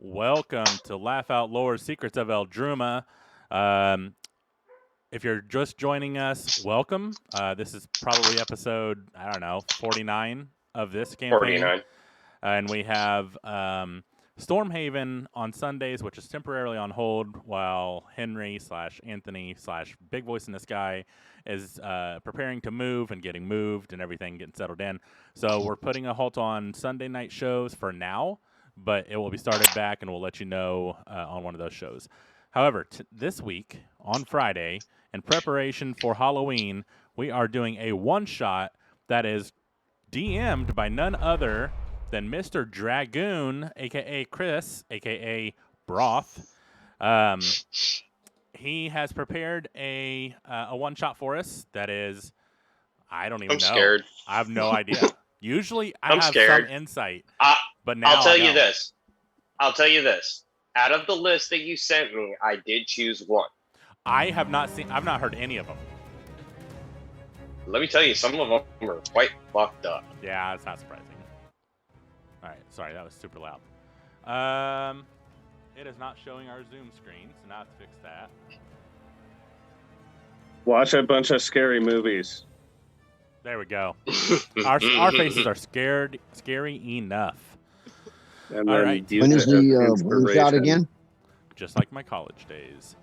Welcome to Laugh Out Lore's Secrets of Eldruma. If you're just joining us, welcome. This is probably episode, 49 of this campaign. 49. And we have Stormhaven on Sundays, which is temporarily on hold, while Henry/Anthony/Big Voice in the Sky is preparing to move and getting moved and everything getting settled in. So we're putting a halt on Sunday night shows for now, but it will be started back, and we'll let you know on one of those shows. However, this week, on Friday, in preparation for Halloween, we are doing a one-shot that is DM'd by none other than Mr. Dragoon, a.k.a. Chris, a.k.a. Broth. He has prepared a one-shot for us that is, I don't even know. I'm scared. I have no idea. Usually I have scared. some insight, but now I'll tell you this. Out of the list that you sent me, I did choose one. I've not heard any of them. Let me tell you, some of them are quite fucked up. Yeah, that's not surprising. All right, sorry, that was super loud. It is not showing our Zoom screen, so now I have to fix that. Watch a bunch of scary movies. There we go. Our faces are scary enough. And all then right. When is the one shot again? Just like my college days.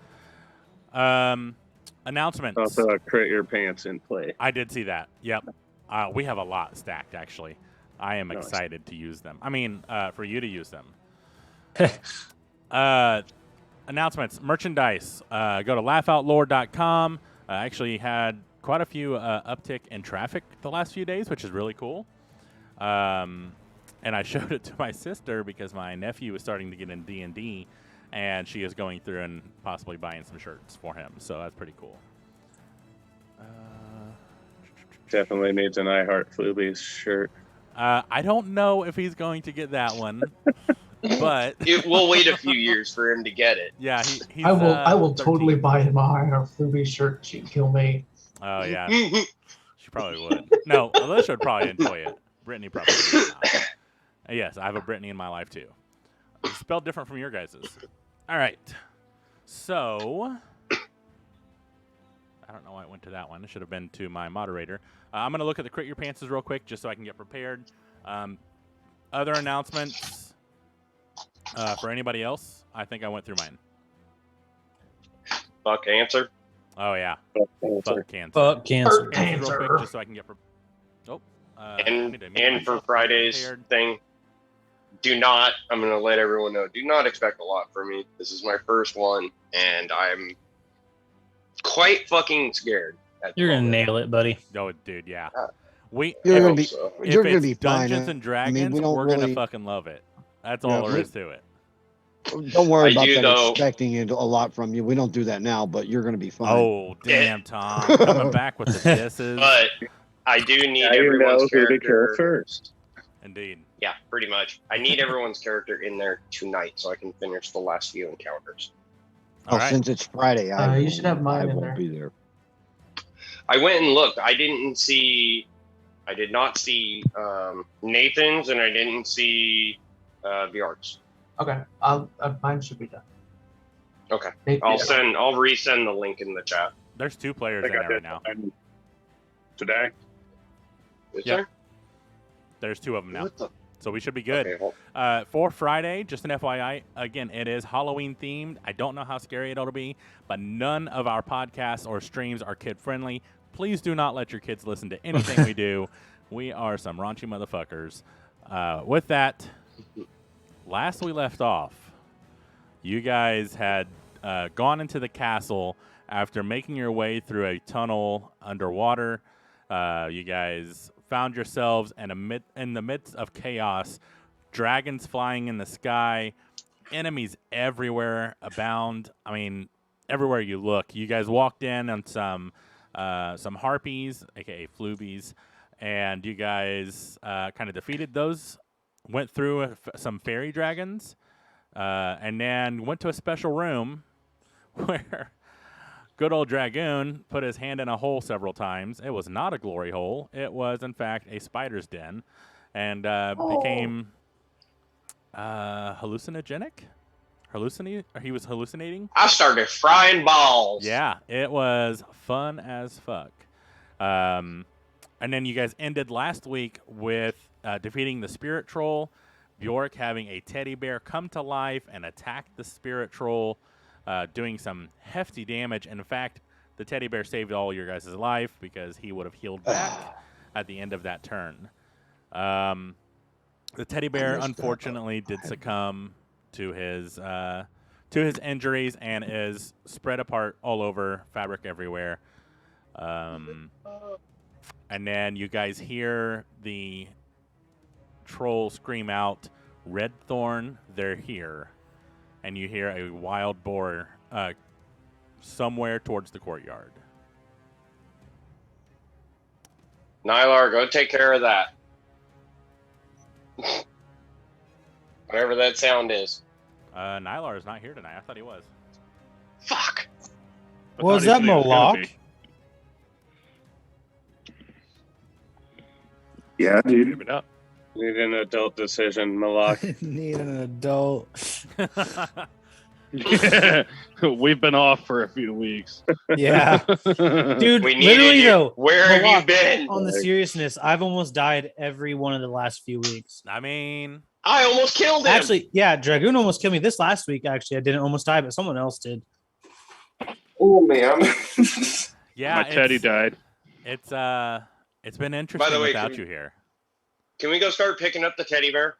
Announcements. Also, crit your pants in play. I did see that. Yep. We have a lot stacked, actually. I am excited to use them. I mean, for you to use them. Announcements. Merchandise. Go to laughoutlower.com. I actually had quite a few uptick in traffic the last few days, which is really cool. And I showed it to my sister because my nephew is starting to get in D&D, and she is going through and possibly buying some shirts for him. So that's pretty cool. Definitely needs an I Heart Flubies shirt. I don't know if he's going to get that one, but We'll wait a few years for him to get it. Yeah, he's, I will 13. totally buy him a Higher Fluby shirt. She can kill me. Oh yeah, she probably would. No, Alicia would probably enjoy it. Brittany probably would not. Yes, I have a Brittany in my life too. It's spelled different from your guys's. All right, so I don't know why I went to that one. It should have been to my moderator. I'm going to look at the Crit Your Pantses real quick just so I can get prepared. Other announcements for anybody else? I think I went through mine. Fuck answer. Oh, yeah. Fuck cancer. Fuck cancer. Fuck Real cancer. quick just so I can get And for Friday's thing, I'm going to let everyone know, do not expect a lot from me. This is my first one, and I'm quite fucking scared. You're gonna nail it, buddy. Oh, dude, yeah. You're if gonna be. So. You're it's gonna be fine. Dungeons and Dragons, we don't we're really- gonna fucking love it. That's all there is to it. Don't worry I about do, that. though. Expecting it a lot from you. We don't do that now, but you're gonna be fine. Oh, damn, Tom. Coming back with the disses. But I do need Now you know everyone's who to kill character. first. Indeed. Yeah, pretty much. I need everyone's character in there tonight so I can finish the last few encounters. All right. Since it's Friday, You should have mine I in won't there. be there. I went and looked. I did not see Nathan's, and I didn't see Bjork's. Okay, mine should be done. Okay. Maybe- I'll resend the link in the chat. There's 2 players I in got there right this now. today. Is Yeah. there? There's 2 of them now. What the? So we should be good. Okay, hold- For Friday, just an FYI, again, it is Halloween themed. I don't know how scary it'll be, but none of our podcasts or streams are kid friendly. Please do not let your kids listen to anything we do. We are some raunchy motherfuckers. With that, last we left off, you guys had gone into the castle after making your way through a tunnel underwater. You guys found yourselves in the midst of chaos, dragons flying in the sky, enemies everywhere abound. I mean, everywhere you look. You guys walked in on some harpies, aka flubies, and you guys kind of defeated those. Went through some fairy dragons, and then went to a special room where good old Dragoon put his hand in a hole several times. It was not a glory hole. It was, in fact, a spider's den, and became hallucinogenic? He was hallucinating? I started frying balls. Yeah, it was fun as fuck. And then you guys ended last week with defeating the spirit troll, Bjork having a teddy bear come to life and attack the spirit troll, doing some hefty damage. In fact, the teddy bear saved all your guys' life because he would have healed back at the end of that turn. The teddy bear unfortunately did succumb to his injuries and is spread apart all over, fabric everywhere. And then you guys hear the troll scream out, "Red Thorn, they're here!" And you hear a wild boar somewhere towards the courtyard. Nylar, go take care of that. Whatever that sound is. Nylar is not here tonight. I thought he was. Fuck. Was that Malak? Yeah, dude. Maybe not. Need an adult decision, Malak. Need an adult. Yeah. We've been off for a few weeks. Yeah. Dude, We needed literally you. though. Where have you Malak, been? On the seriousness, I've almost died every one of the last few weeks. I mean, I almost killed him. Actually, yeah, Dragoon almost killed me this last week. Actually, I didn't almost die, but someone else did. Oh, man. yeah, My teddy died. It's been interesting way, without you here. Can we go start picking up the teddy bear?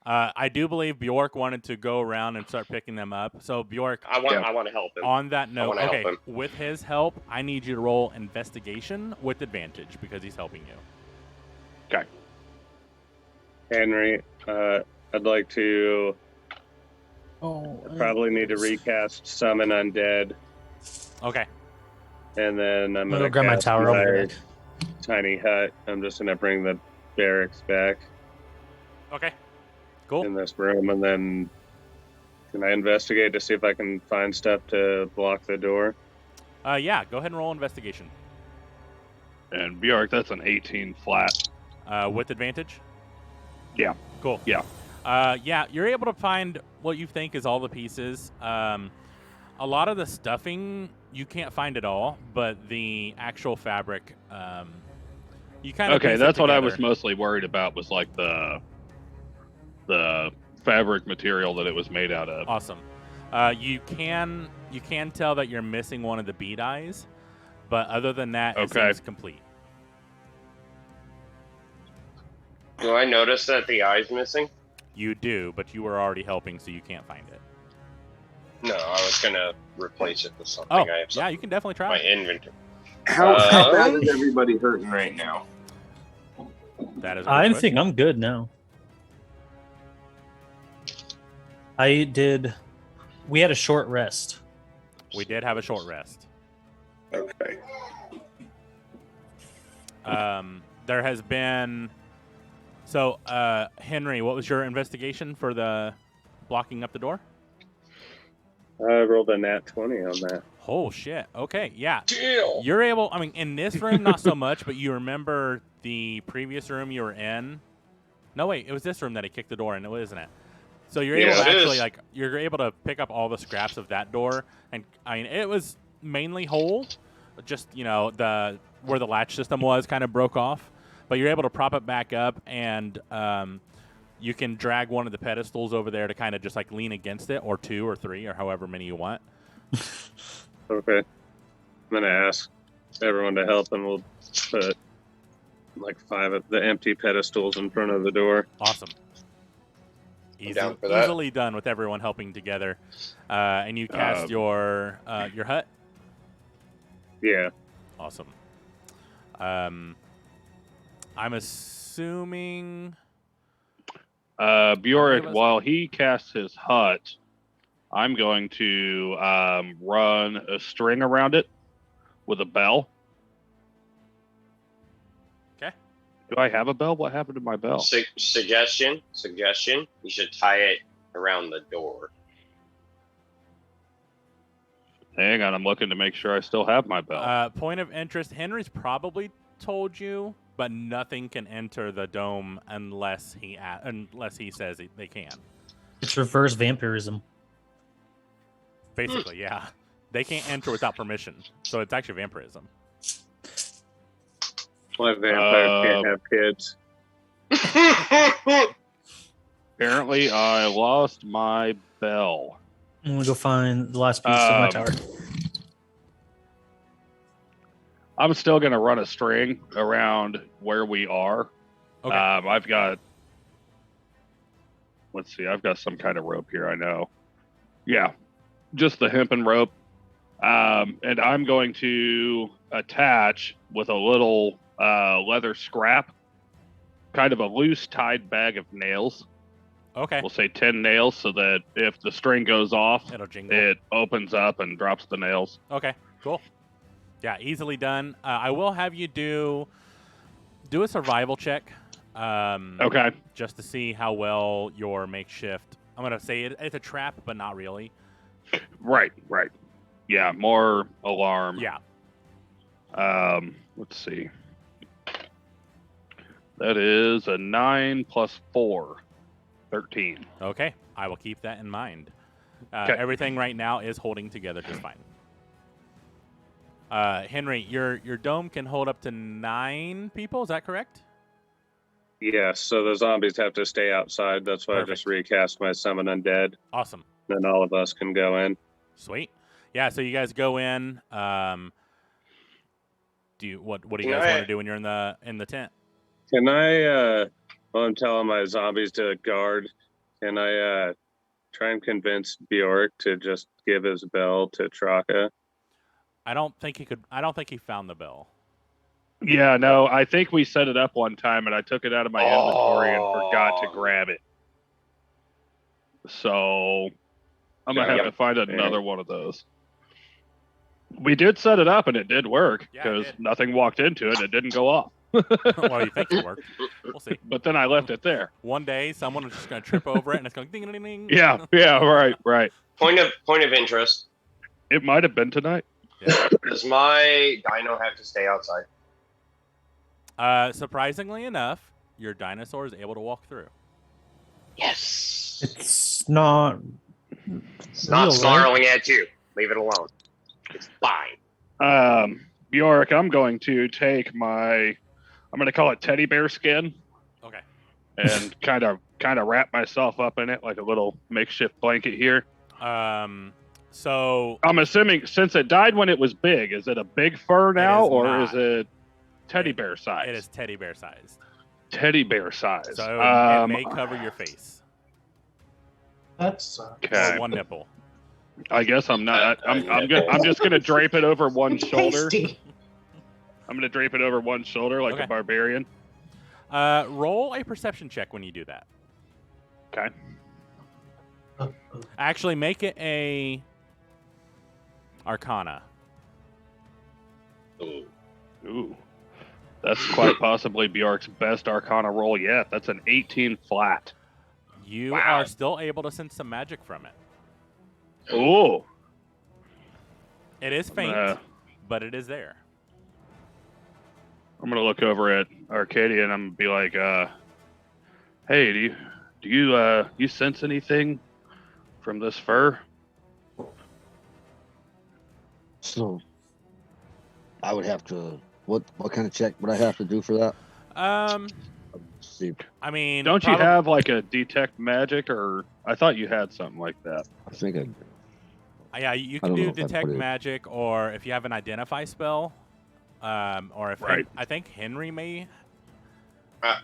I do believe Bjork wanted to go around and start picking them up. So Bjork, I want to help him. on that note, wanna help okay, him. with his help, I need you to roll investigation with advantage because he's helping you. Okay. Henry, I'd like to probably need to recast Summon Undead, Okay. and then I'm I'm gonna gonna grab my cast tower over there. tiny hut. I'm just gonna bring the barracks back Okay. Cool. in this room, and then can I investigate to see if I can find stuff to block the door? Yeah, go ahead and roll investigation. And Bjork, that's an 18 flat. With advantage? Yeah. Cool. Yeah. Yeah, you're able to find what you think is all the pieces. A lot of the stuffing, you can't find it all, but the actual fabric, you kind of Okay, that's what I was mostly worried about was like the fabric material that it was made out of. Awesome. You can tell that you're missing one of the bead eyes, but other than that, it Okay. seems complete. Do I notice that the eye's missing? You do, but you were already helping, so you can't find it. No, I was gonna replace it with something. Oh, I have yeah, something you can definitely in my try. inventory. How bad is everybody hurting right now? That is. A I good think I'm good now. We had a short rest. question. We did have a short rest. Okay. There has been. So, Henry, what was your investigation for the blocking up the door? I rolled a nat 20 on that. Oh shit. Okay, yeah. Deal. You're able. I mean, in this room, not so much, but you remember the previous room you were in. No, wait, it was this room that he kicked the door in, isn't it? So you're able Yeah, to it actually is. you're able to pick up all the scraps of that door, and I mean, it was mainly whole. Just where the latch system was kind of broke off, but you're able to prop it back up, and you can drag one of the pedestals over there to kind of just like lean against it, or 2 or 3 or however many you want. Okay. I'm gonna ask everyone to help, and we'll put like 5 of the empty pedestals in front of the door. Awesome. down for that. Easily done with everyone helping together. And you cast your hut. Yeah. Awesome. I'm assuming. Bjork, us- while he casts his hut, I'm going to run a string around it with a bell. Okay. Do I have a bell? What happened to my bell? Suggestion. You should tie it around the door. Hang on, I'm looking to make sure I still have my bell. Point of interest: Henry's probably told you, but nothing can enter the dome unless he says they can. It's reverse vampirism. Basically, yeah. They can't enter without permission, so it's actually vampirism. Why vampires can't have kids? Apparently, I lost my bell. I'm gonna go find the last piece of my tower. I'm still going to run a string around where we are. Okay. I've got, let's see, I've got some kind of rope here, I know. Yeah, just the hempen rope. And I'm going to attach with a little leather scrap, kind of a loose tied bag of nails. Okay. We'll say 10 nails so that if the string goes off, It'll jingle. it opens up and drops the nails. Okay, cool. Yeah, easily done. I will have you do a survival check. Okay. Just to see how well your makeshift. I'm gonna say it's a trap, but not really. Right. Yeah, more alarm. Yeah. Let's see. That is a 9 plus 4. 13. Okay, I will keep that in mind. Okay. Everything right now is holding together just fine. Henry, your dome can hold up to 9 people. Is that correct? Yes, so the zombies have to stay outside. That's why Perfect. I just recast my summon undead. Awesome. Then all of us can go in. Sweet. Yeah. So you guys go in. Do you what do you Can guys I- want to do when you're in the tent? Can I, while I'm telling my zombies to guard, can I try and convince Bjork to just give his bell to Traka? I don't think he could. I don't think he found the bell. Yeah, no, I think we set it up one time and I took it out of my inventory and forgot to grab it. So I'm going to have to find another one of those. We did set it up and it did work Yeah, it because did. nothing walked into it. It didn't go off. Well, you think it worked? We'll see. But then I left it there. One day, someone is just going to trip over it, and it's going ding ding ding. Yeah, right. Point of interest. It might have been tonight. Does my dino have to stay outside? Surprisingly enough, your dinosaur is able to walk through. Yes. It's not. It's not real, right? snarling at you. Leave it alone. It's fine. Bjork, I'm going to take I'm going to call it teddy bear skin Okay. and kind of wrap myself up in it like a little makeshift blanket here. So I'm assuming since it died when it was big, is it a big fur now is or not. is it teddy bear size? it is teddy bear sized. Teddy bear size. So it may cover your face. That's Okay. Or one nipple. I guess I'm not. I'm just gonna drape it over one shoulder. tasty. I'm gonna drape it over one shoulder like Okay. a barbarian. Roll a perception check when you do that. Okay. Actually, make it a Arcana. Ooh. That's quite possibly Bjork's best Arcana roll yet. That's an 18 flat. You Wow. are still able to sense some magic from it. Ooh. It is faint, but it is there. I'm gonna look over at Arcadia and I'm gonna be like, "Hey, do you sense anything from this fur?" So I would have to. What kind of check would I have to do for that? Let's See, I mean, Don't you have like a detect magic, or I thought you had something like that? I think Yeah, you I can don't do know if I detect put it- magic, or if you have an identify spell, or if Right. I think Henry may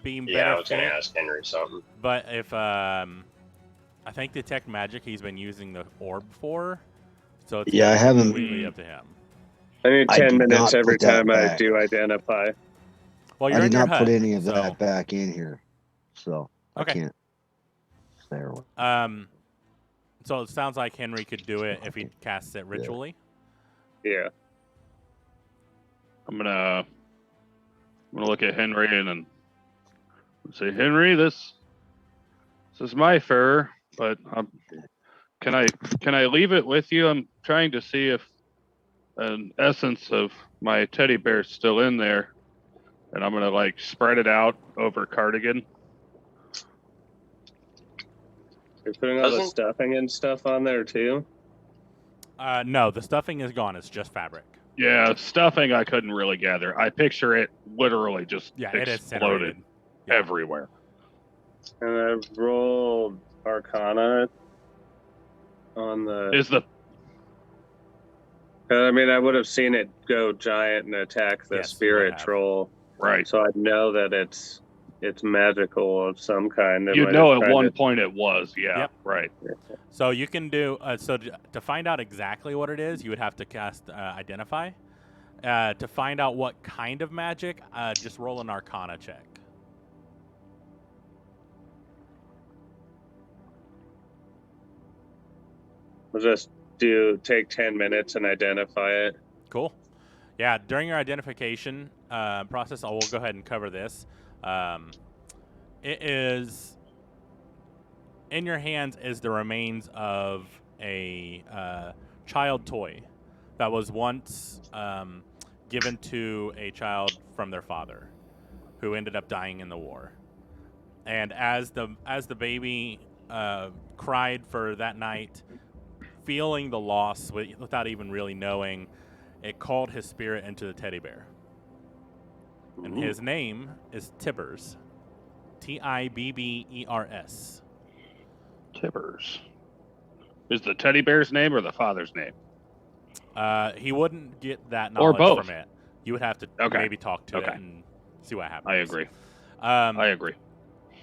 be better. Yeah, I was gonna fit, ask Henry something. But if I think detect magic, he's been using the orb for, so it's Yeah, I haven't- completely up to him. I need I 10 did minutes not every put that time I back. do identify. Well, you're I in did your not put hut, any of so- that back in here, so Okay. I can't. There. So it sounds like Henry could do it if he casts it ritually. Yeah. I'm gonna look at Henry and then say, "Henry, this is my fur, but can I leave it with you? I'm trying to see if an essence of my teddy bear's still in there." And I'm gonna like spread it out over Cardigan. You're putting all the Doesn't- stuffing and stuff on there too? No, the stuffing is gone. It's just fabric. Yeah, stuffing I couldn't really gather. I picture it literally just Yeah, it is exploded incinerated. Yeah. everywhere. And I rolled Arcana on the. Is the I mean, I would have seen it go giant and attack the Yes, you would spirit have. troll, right? so I'd know that it's magical of some kind. Am You I know, just at trying one to- point it was. Yeah, Yep. right. So you can do to find out exactly what it is, you would have to cast Identify. To find out what kind of magic, just roll an Arcana check. We'll just take 10 minutes and identify it. Cool. Yeah, during your identification process, I will go ahead and cover this. It is in your hands is the remains of a child toy that was once given to a child from their father, who ended up dying in the war. And as the baby cried for that night, feeling the loss without even really knowing, it called his spirit into the teddy bear. And his name is Tibbers. Tibbers. Tibbers. Is the teddy bear's name or the father's name? He wouldn't get that Or knowledge both. from it. You would have to Okay. maybe talk to it Okay. and see what happens. I agree. I I agree.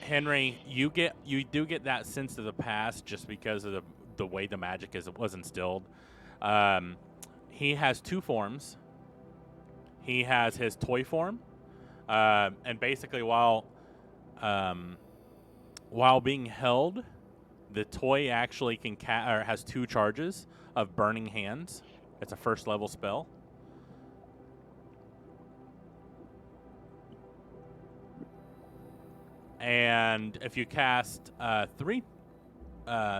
Henry, you do get that sense of the past just because of the way the magic was instilled. He has two forms. He has his toy form, and basically while being held, the toy actually can or has two charges of Burning Hands. It's a first level spell. And if you cast three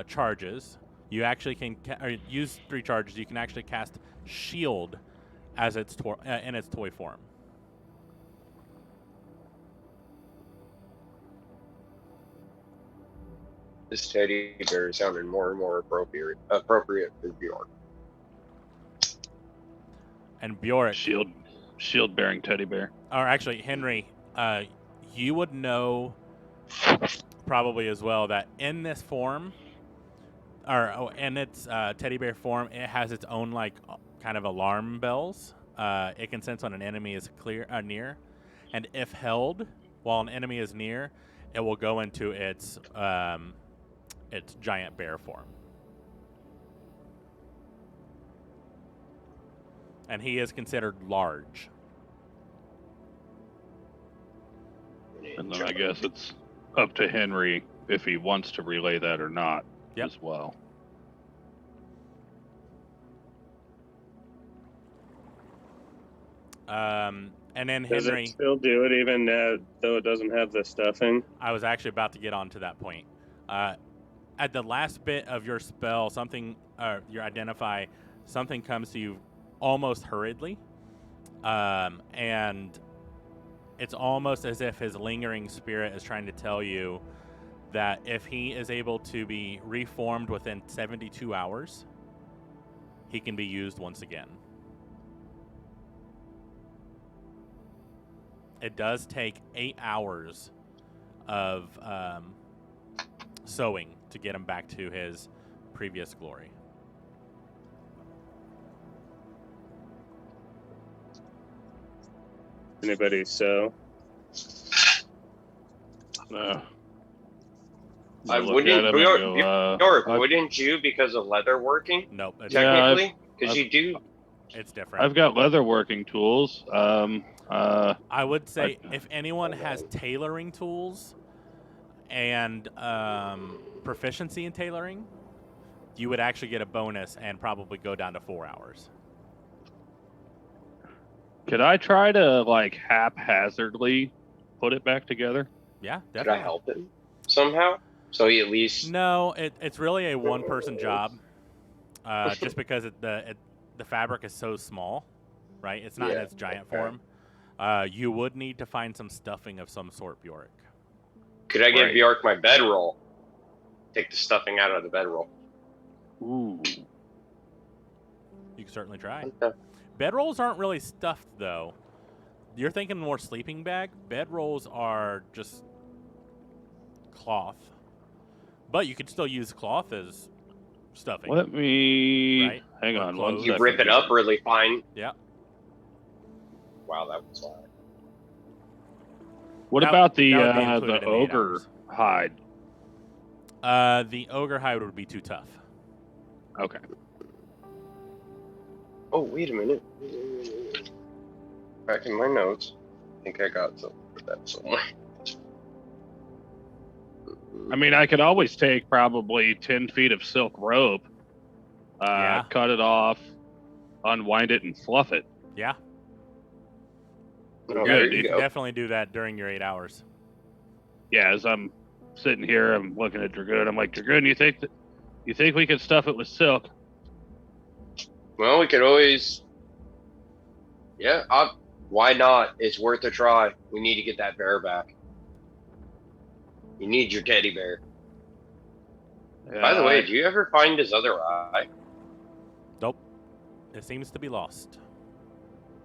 charges, you actually can or use 3 charges. You can actually cast Shield as its in its toy form. This teddy bear sounded more and more appropriate for Bjork. And Bjork, Shield bearing teddy bear. or actually Henry, you would know probably as well that in this form, or in its teddy bear form, it has its own like kind of alarm bells. It can sense when an enemy is near, and if held while an enemy is near, it will go into its giant bear form. And he is considered large. And then I guess it's up to Henry if he wants to relay that or not as well. And then Does Henry, it still do it even though it doesn't have the stuffing? I was actually about to get on to that point. At the last bit of your spell, your identify, something comes to you almost hurriedly, and it's almost as if his lingering spirit is trying to tell you that if he is able to be reformed within 72 hours, he can be used once again. It does take 8 hours of sewing to get him back to his previous glory. Anybody sew? No. I Look wouldn't. at him and go, Bjork, I've- wouldn't you because of leather working? Nope, it's, Yeah, Technically, because I've- you do. it's different. I've got leather working tools. I would say if anyone has tailoring tools and proficiency in tailoring, you would actually get a bonus and probably go down to 4 hours. Could I try to like haphazardly put it back together? Yeah, Could definitely. I help him somehow? So he at least. No, it's really a one-person job, just because the fabric is so small, right? It's not in Yeah, its giant okay. form. You would need to find some stuffing of some sort, Bjork. Could I give Right. Bjork my bedroll? take the stuffing out of the bedroll. Ooh. You can certainly try. Okay. Bedrolls aren't really stuffed, though. You're thinking more sleeping bag. Bedrolls are just cloth. But you could still use cloth as stuffing. Let me Right? hang Or on clothes. one You second. rip it up really fine. Yeah. Wow, that was loud. What That- about the that would be included in the 8 ogre hours. hide? The ogre hide would be too tough. Okay. Oh, wait a minute. Back in my notes. I think I got something for that somewhere. I mean, I could always take probably 10 feet of silk rope, Yeah. cut it off, unwind it, and fluff it. Yeah. Oh, Yeah, there You you can go. definitely do that during your 8 hours. Yeah, as I'm sitting here, I'm looking at Dragoon. I'm like, Dragoon, you think we could stuff it with silk? Well, we could always. Yeah, why not? It's worth a try. We need to get that bear back. You need your teddy bear. By the way, did you ever find his other eye? Nope. It seems to be lost.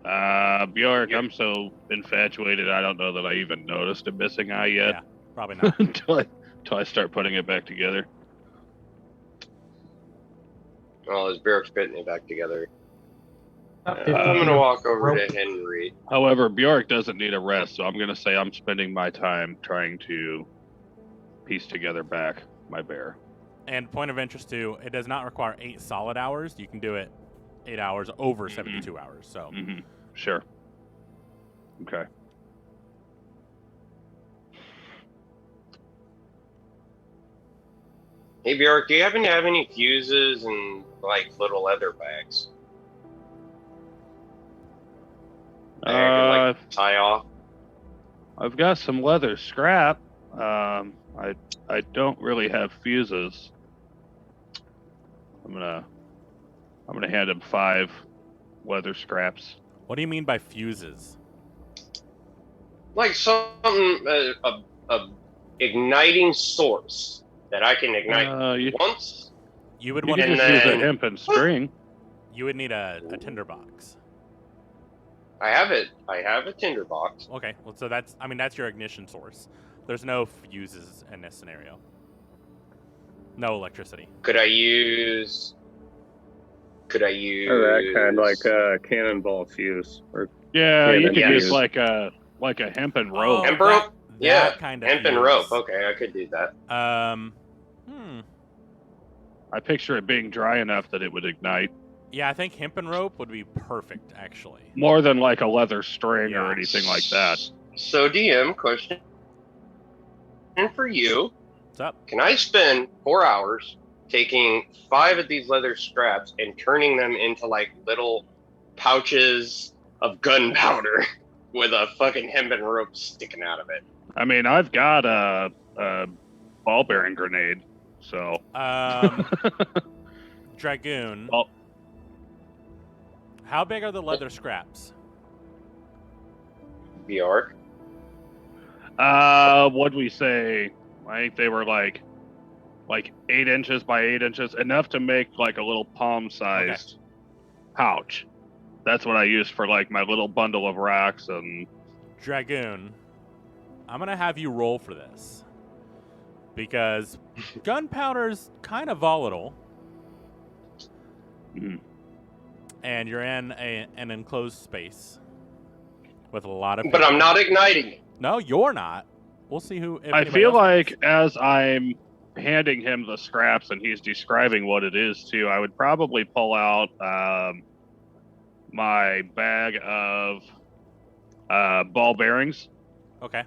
Bjork, Yeah. I'm so infatuated. I don't know that I even noticed a missing eye yet Yeah, probably not. until I start putting it back together. Oh, his bear's putting it back together. About I'm 50 gonna feet of walk over rope. to Henry. However, Bjork doesn't need a rest, so I'm going to say I'm spending my time trying to piece together back my bear. And point of interest too, it does not require 8 solid hours. You can do it 8 hours over 72 hours. So Mm-hmm. Sure. Okay. Hey Bjork, do you happen to have any fuses and like little leather bags that I could like tie off? I've got some leather scrap. I don't really have fuses. I'm gonna hand him 5 leather scraps. what do you mean by fuses? Like something, a igniting source that I can ignite You once. You would you want could And just use a then- hempen string. you would need a tinderbox. I have it. I have a tinderbox. Okay, well, so that's your ignition source. There's no fuses in this scenario. No electricity. Could I use? Or that kind, like a cannonball fuse. Or Yeah, you could yeah. use like a hempen rope. Hemp rope? That Yeah, kind of hemp and fuse. rope. Okay, I could do that. I picture it being dry enough that it would ignite. Yeah, I think hemp and rope would be perfect, actually. More than like a leather string or Yeah. anything like that. So DM question for you: What's up? can I spend 4 hours taking 5 of these leather scraps and turning them into like little pouches of gunpowder with a fucking hempen rope sticking out of it? I mean, I've got a ball bearing grenade, so Dragoon. Oh. How big are the leather scraps? Bjork? what'd we say? I think they were like 8 inches by 8 inches, enough to make like a little palm-sized pouch. That's what I used for like my little bundle of rocks and. Dragoon, I'm going to have you roll for this. Because gunpowder's kind of volatile. Mhm. And you're in an enclosed space with a lot of But I'm people. not igniting it. No, you're not. We'll see who. If I anybody feel else like is. as I'm handing him the scraps and he's describing what it is too, I would probably pull out my bag of ball bearings Okay.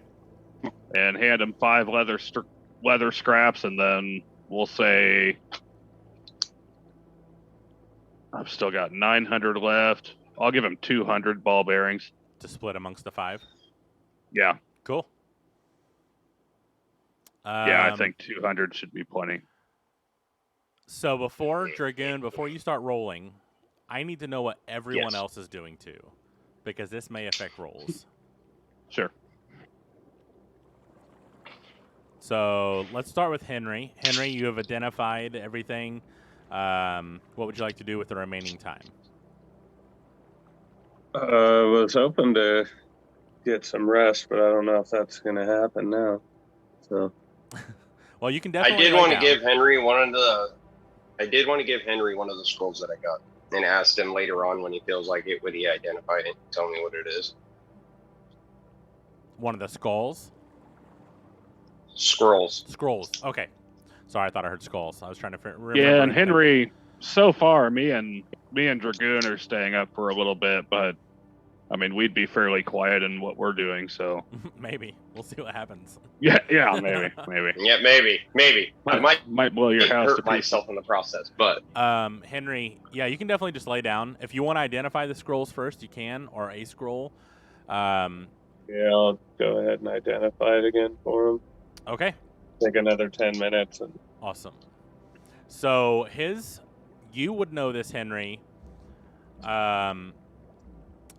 and hand him 5 leather scraps, and then we'll say I've still got 900 left. I'll give him 200 ball bearings. To split amongst the 5. Yeah, Cool. yeah, I think 200 should be plenty. So before you start rolling, I need to know what everyone Yes. else is doing too, because this may affect rolls. Sure. So let's start with Henry. Henry, you have identified everything. What would you like to do with the remaining time? Was hoping to get some rest, but I don't know if that's going to happen now. So Well, you can I definitely did lay want to down. give Henry one of the. I did want to give Henry one of the scrolls that I got, and asked him later on when he feels like it, would he identify it? Tell me what it is. One of the skulls. Scrolls. Scrolls. Okay. Sorry, I thought I heard skulls. I was trying to remember. Yeah, and anything. Henry. So far, me and Dragoon are staying up for a little bit, but I mean, we'd be fairly quiet in what we're doing. So Maybe we'll see what happens. yeah, maybe. Yeah, maybe. I might blow your house to hurt pieces. myself in the process, but Henry, yeah, you can definitely just lay down. If you want to identify the scrolls first, you can, or a scroll. yeah, I'll go ahead and identify it again for him. Okay. Take another 10 minutes. And Awesome. So you would know this, Henry.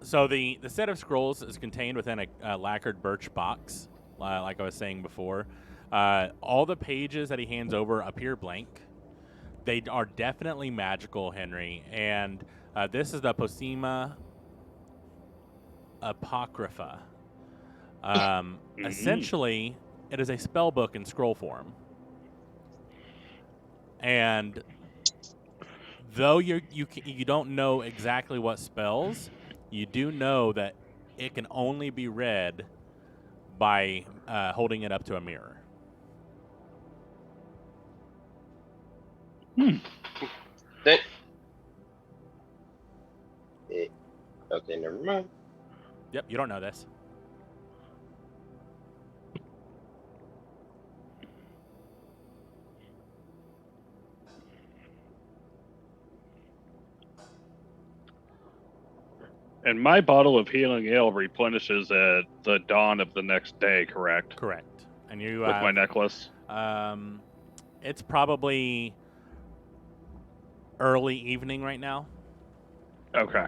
So the set of scrolls is contained within a lacquered birch box, like I was saying before. All the pages that he hands over appear blank. They are definitely magical, Henry, and this is the Posema Apocrypha. Essentially, it is a spell book in scroll form. And though you don't know exactly what spells, you do know that it can only be read by holding it up to a mirror. then okay, never mind. Yep, you don't know this. And my bottle of healing ale replenishes at the dawn of the next day, correct? Correct. And you With my necklace. It's probably early evening right now. Okay.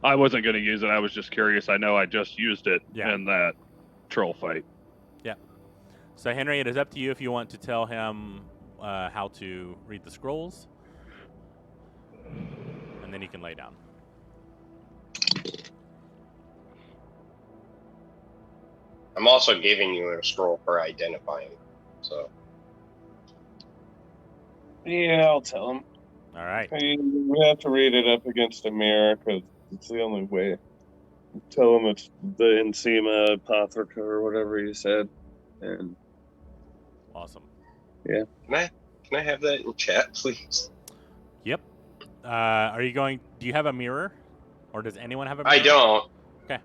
I wasn't going to use it. I was just curious. I know I just used it in that troll fight. Yeah. So, Henry, it is up to you if you want to tell him how to read the scrolls. And then he can lay down. I'm also giving you a scroll for identifying. So yeah, I'll tell him. All right. We have to read it up against a mirror because it's the only way. Tell him it's the Encema Apocrypha or whatever you said. And Awesome. Yeah. Can I have that in chat, please? Yep. Are you going? Do you have a mirror, or does anyone have a mirror? I don't. Okay.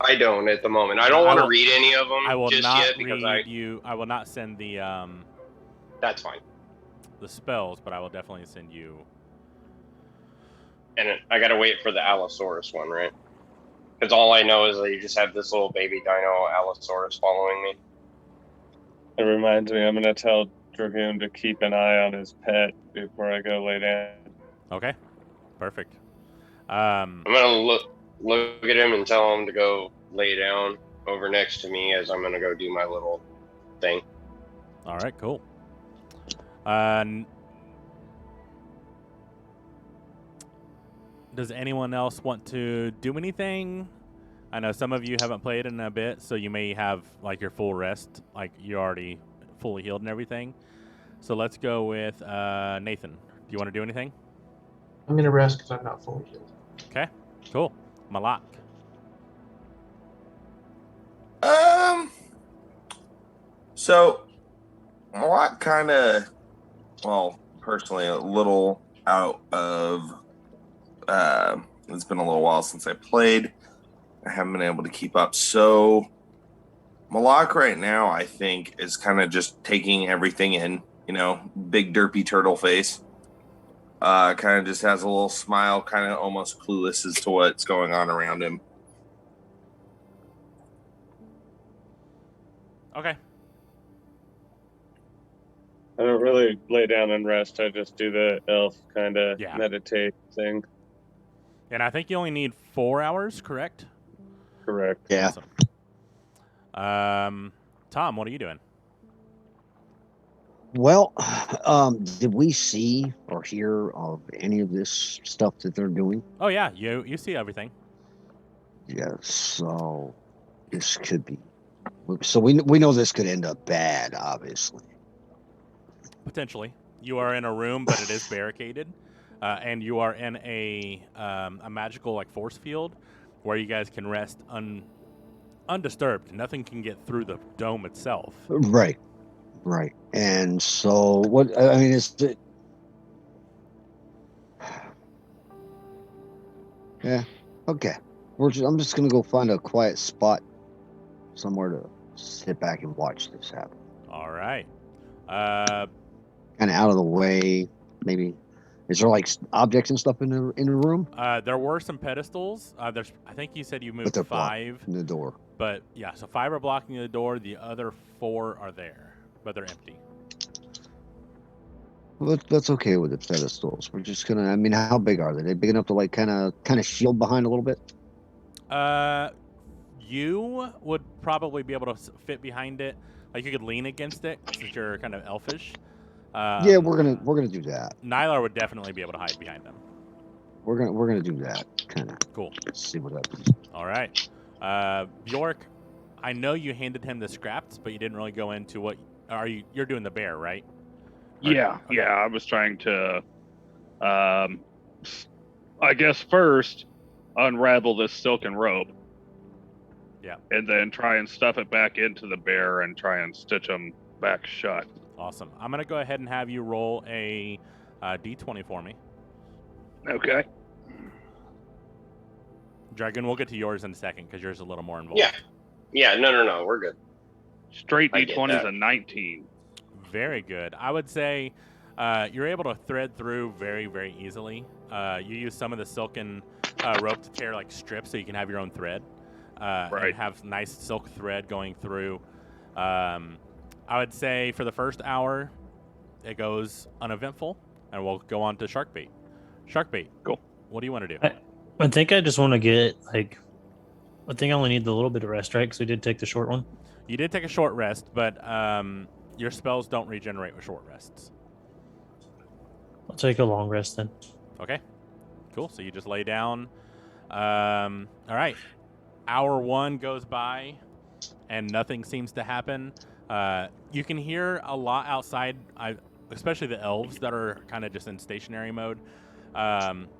I don't at the moment. I don't want to read any of them I will just not yet because read you. I will not send the That's fine. the spells, but I will definitely send you. And I gotta wait for the Allosaurus one, right? Because all I know is that you just have this little baby dino Allosaurus following me. it reminds me, I'm going to tell Dragoon to keep an eye on his pet before I go lay down. Okay. Perfect. I'm gonna look at him and tell him to go lay down over next to me as I'm gonna go do my little thing. All right. Cool. Does anyone else want to do anything? I know some of you haven't played in a bit, so you may have like your full rest, like you're already fully healed and everything. So let's go with Nathan. Do you want to do anything? I'm gonna rest because I'm not fully healed. Okay, cool. Malak. So Malak kind of, well, personally, a little out of. It's been a little while since I played. I haven't been able to keep up. So Malak right now, I think, is kind of just taking everything in. You know, big derpy turtle face. Kind of just has a little smile, kind of almost clueless as to what's going on around him. Okay. I don't really lay down and rest. I just do the elf kind of meditate thing. And I think you only need 4 hours, correct? Correct. Yeah. Awesome. Tom, what are you doing? Well, did we see or hear of any of this stuff that they're doing? Oh yeah, you see everything. Yeah, so this could be. So we know this could end up bad, obviously. Potentially, you are in a room, but it is barricaded, and you are in a magical like force field where you guys can rest undisturbed. Nothing can get through the dome itself. Right, right. And so what? I mean, is it? Yeah. Okay. I'm just gonna go find a quiet spot somewhere to sit back and watch this happen. All right. Kind of out of the way, maybe. Is there like objects and stuff in the room? There were some pedestals. I think you said you But moved they're 5, blocking the door. but yeah, so 5 are blocking the door. The other 4 are there, but they're empty. Well, that's okay with the pedestals. We're just gonna. I mean, how big are they? They big enough to like kind of shield behind a little bit? You would probably be able to fit behind it. Like you could lean against it since you're kind of elfish. Yeah, we're gonna do that. Nylar would definitely be able to hide behind them. We're gonna do that. Kind of Cool. see what happens. All right. Bjork, I know you handed him the scraps, but you didn't really go into what you're doing the bear, right? Yeah, Okay. yeah. I was trying to, I guess first unravel this silken rope. Yeah. And then try and stuff it back into the bear and try and stitch them back shut. Awesome. I'm going to go ahead and have you roll a D20 for me. Okay. Dragon, we'll get to yours in a second because yours is a little more involved. Yeah. Yeah, no, we're good. Straight I get D20 is that. a 19. Very good. I would say you're able to thread through very, very easily. You use some of the silken rope to tear like strips so you can have your own thread. Right. And have nice silk thread going through. I would say for the first hour, it goes uneventful, and we'll go on to shark bait. Shark bait. Cool. What do you want to do? I think I just want to get like. I think I only need a little bit of rest, right? Because we did take the short one. You did take a short rest, but your spells don't regenerate with short rests. I'll take a long rest then. Okay. Cool. So you just lay down. All right. Hour 1 goes by, and nothing seems to happen. You can hear a lot outside, especially the elves that are kind of just in stationary mode.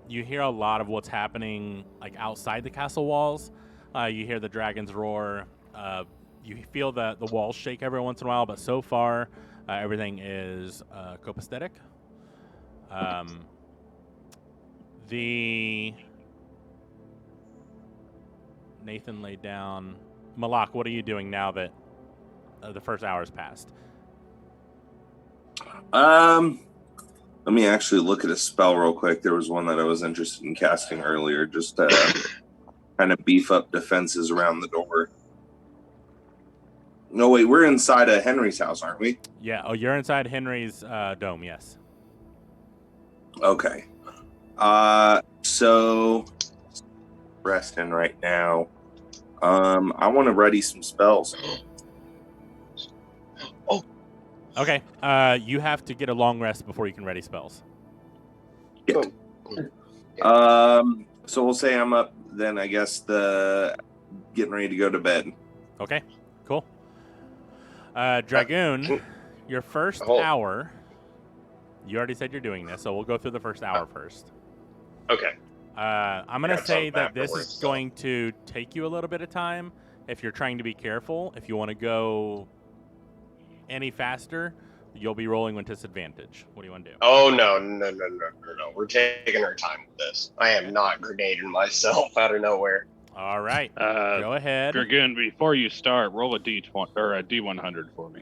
You hear a lot of what's happening like outside the castle walls. You hear the dragons roar. You feel the walls shake every once in a while, but so far everything is copacetic. Nathan laid down. Malak, what are you doing now that the first hour has passed? Let me actually look at a spell real quick. There was one that I was interested in casting earlier, just to kind of beef up defenses around the door. No, wait, we're inside of Henry's house, aren't we? Yeah. Oh, you're inside Henry's dome. Yes. Okay. So resting right now. I want to ready some spells. Okay. You have to get a long rest before you can ready spells. So we'll say I'm up then, I guess, getting ready to go to bed. Okay. Cool. Dragoon, your first hour. You already said you're doing this, so we'll go through the first hour first. Okay. I'm going to say that this is afterwards, going to take you a little bit of time if you're trying to be careful. If you want to go any faster, you'll be rolling with disadvantage. What do you want to do? Oh, no. We're taking our time with this. I am not grenading myself out of nowhere. All right. Go ahead. Dragoon, before you start, roll a D20 or a D100 for me.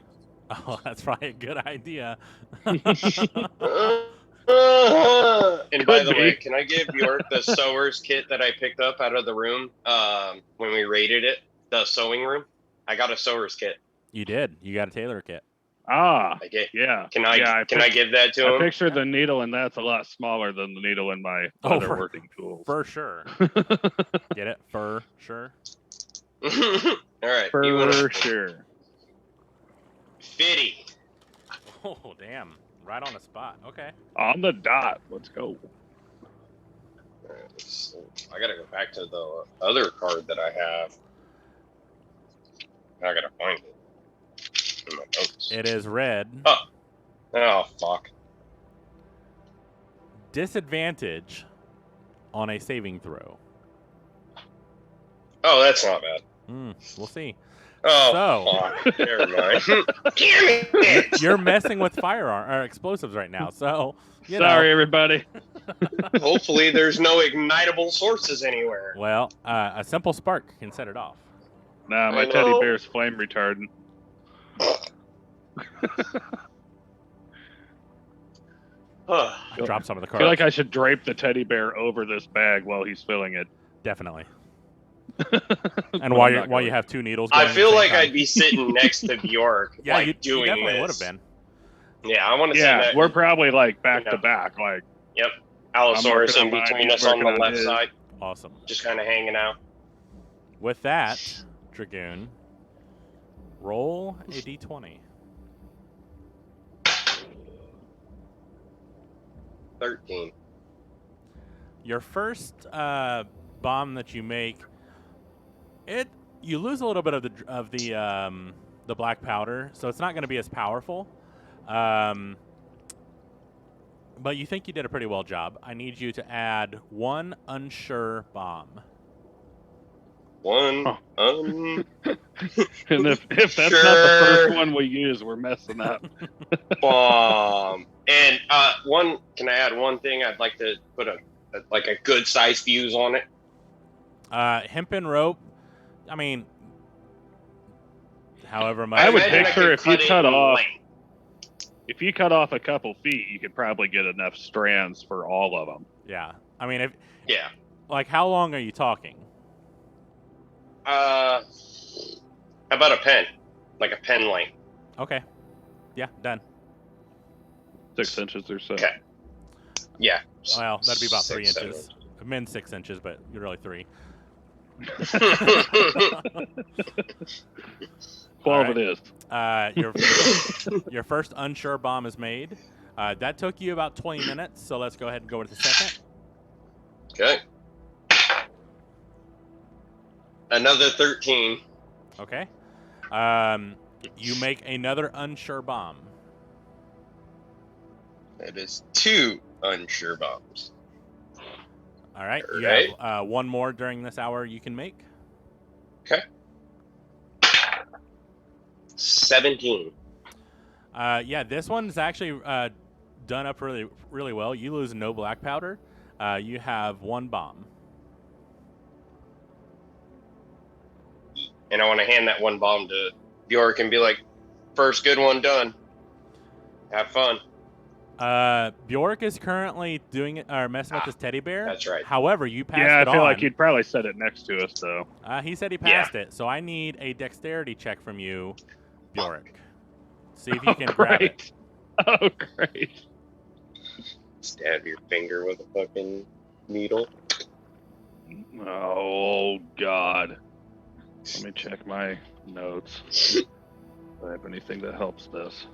Oh, that's probably a good idea. And by the way, can I give Bjork the sewer's kit that I picked up out of the room when we raided it? The sewing room? I got a sewer's kit. You did. You got a tailor kit. Ah, Okay. yeah. Can I give that to I him? picture the needle, and that's a lot smaller than the needle in my other working tools. For sure. Get it? For sure. All right. For sure. Fitty. Oh, damn. Right on the spot. Okay. On the dot. Let's go. I gotta go back to the other card that I have. I gotta find it in my notes. It is red. Oh, fuck. Disadvantage on a saving throw. Oh, that's not bad. We'll see. Oh, fuck. Never mind. Damn it! You're messing with firearm or explosives right now, so Sorry, everybody. Hopefully, there's no ignitable sources anywhere. Well, a simple spark can set it off. Nah, my I teddy know. bear's flame retardant. Drop some of the I cards. feel like I should drape the teddy bear over this bag while he's filling it. Definitely. But And I'm while not you going have two needles. I going at the feel same like time. I'd be sitting next to Bjork, Yeah, like you doing definitely this. would have been. Yeah, I want to say Yeah, that. we're probably like back Yeah. to back. Like, Allosaurus I'm in working on between mine, us he's on the working on left his. side, Awesome. just kind of hanging out. With that, Dragoon, roll a d20. 13. Your first bomb that you make, you lose a little bit of the black powder, so it's not going to be as powerful. But you think you did a pretty well job. I need you to add one unsure bomb. One. And if that's not the Sure. first one we use, we're messing up. Bomb. And one. Can I add one thing? I'd like to put a good size fuse on it. Hempen rope. I mean, however much. I would imagine picture could if you it cut in off- length. If you cut off a couple feet, you could probably get enough strands for all of them. Yeah. I mean, Yeah. like, how long are you talking? How about a pen? Like a pen length. Okay. Yeah, done. 6 inches or so. Okay. Yeah. Well, that'd be about 3 6, inches. Men 6 inches, but you're really 3. 12 right. it is. Your first unsure bomb is made. That took you about 20 minutes, so let's go ahead and go with the second. Okay. Another 13. Okay. You make another unsure bomb. That is 2 unsure bombs. All right. You Right. have one more during this hour you can make. 17. Yeah, this one's actually done up really, really well. You lose no black powder. You have one bomb. And I want to hand that one bomb to Bjork and be like, first good one done. Have fun. Bjork is currently doing it or messing with his teddy bear. That's right. However, you passed Yeah, it I feel on. like he'd probably set it next to us, though. He said he passed it, so I need a dexterity check from you, Bjork. See if you can grab it. Oh, great. Stab your finger with a fucking needle. Oh, God. Let me check my notes. Do I have anything that helps this?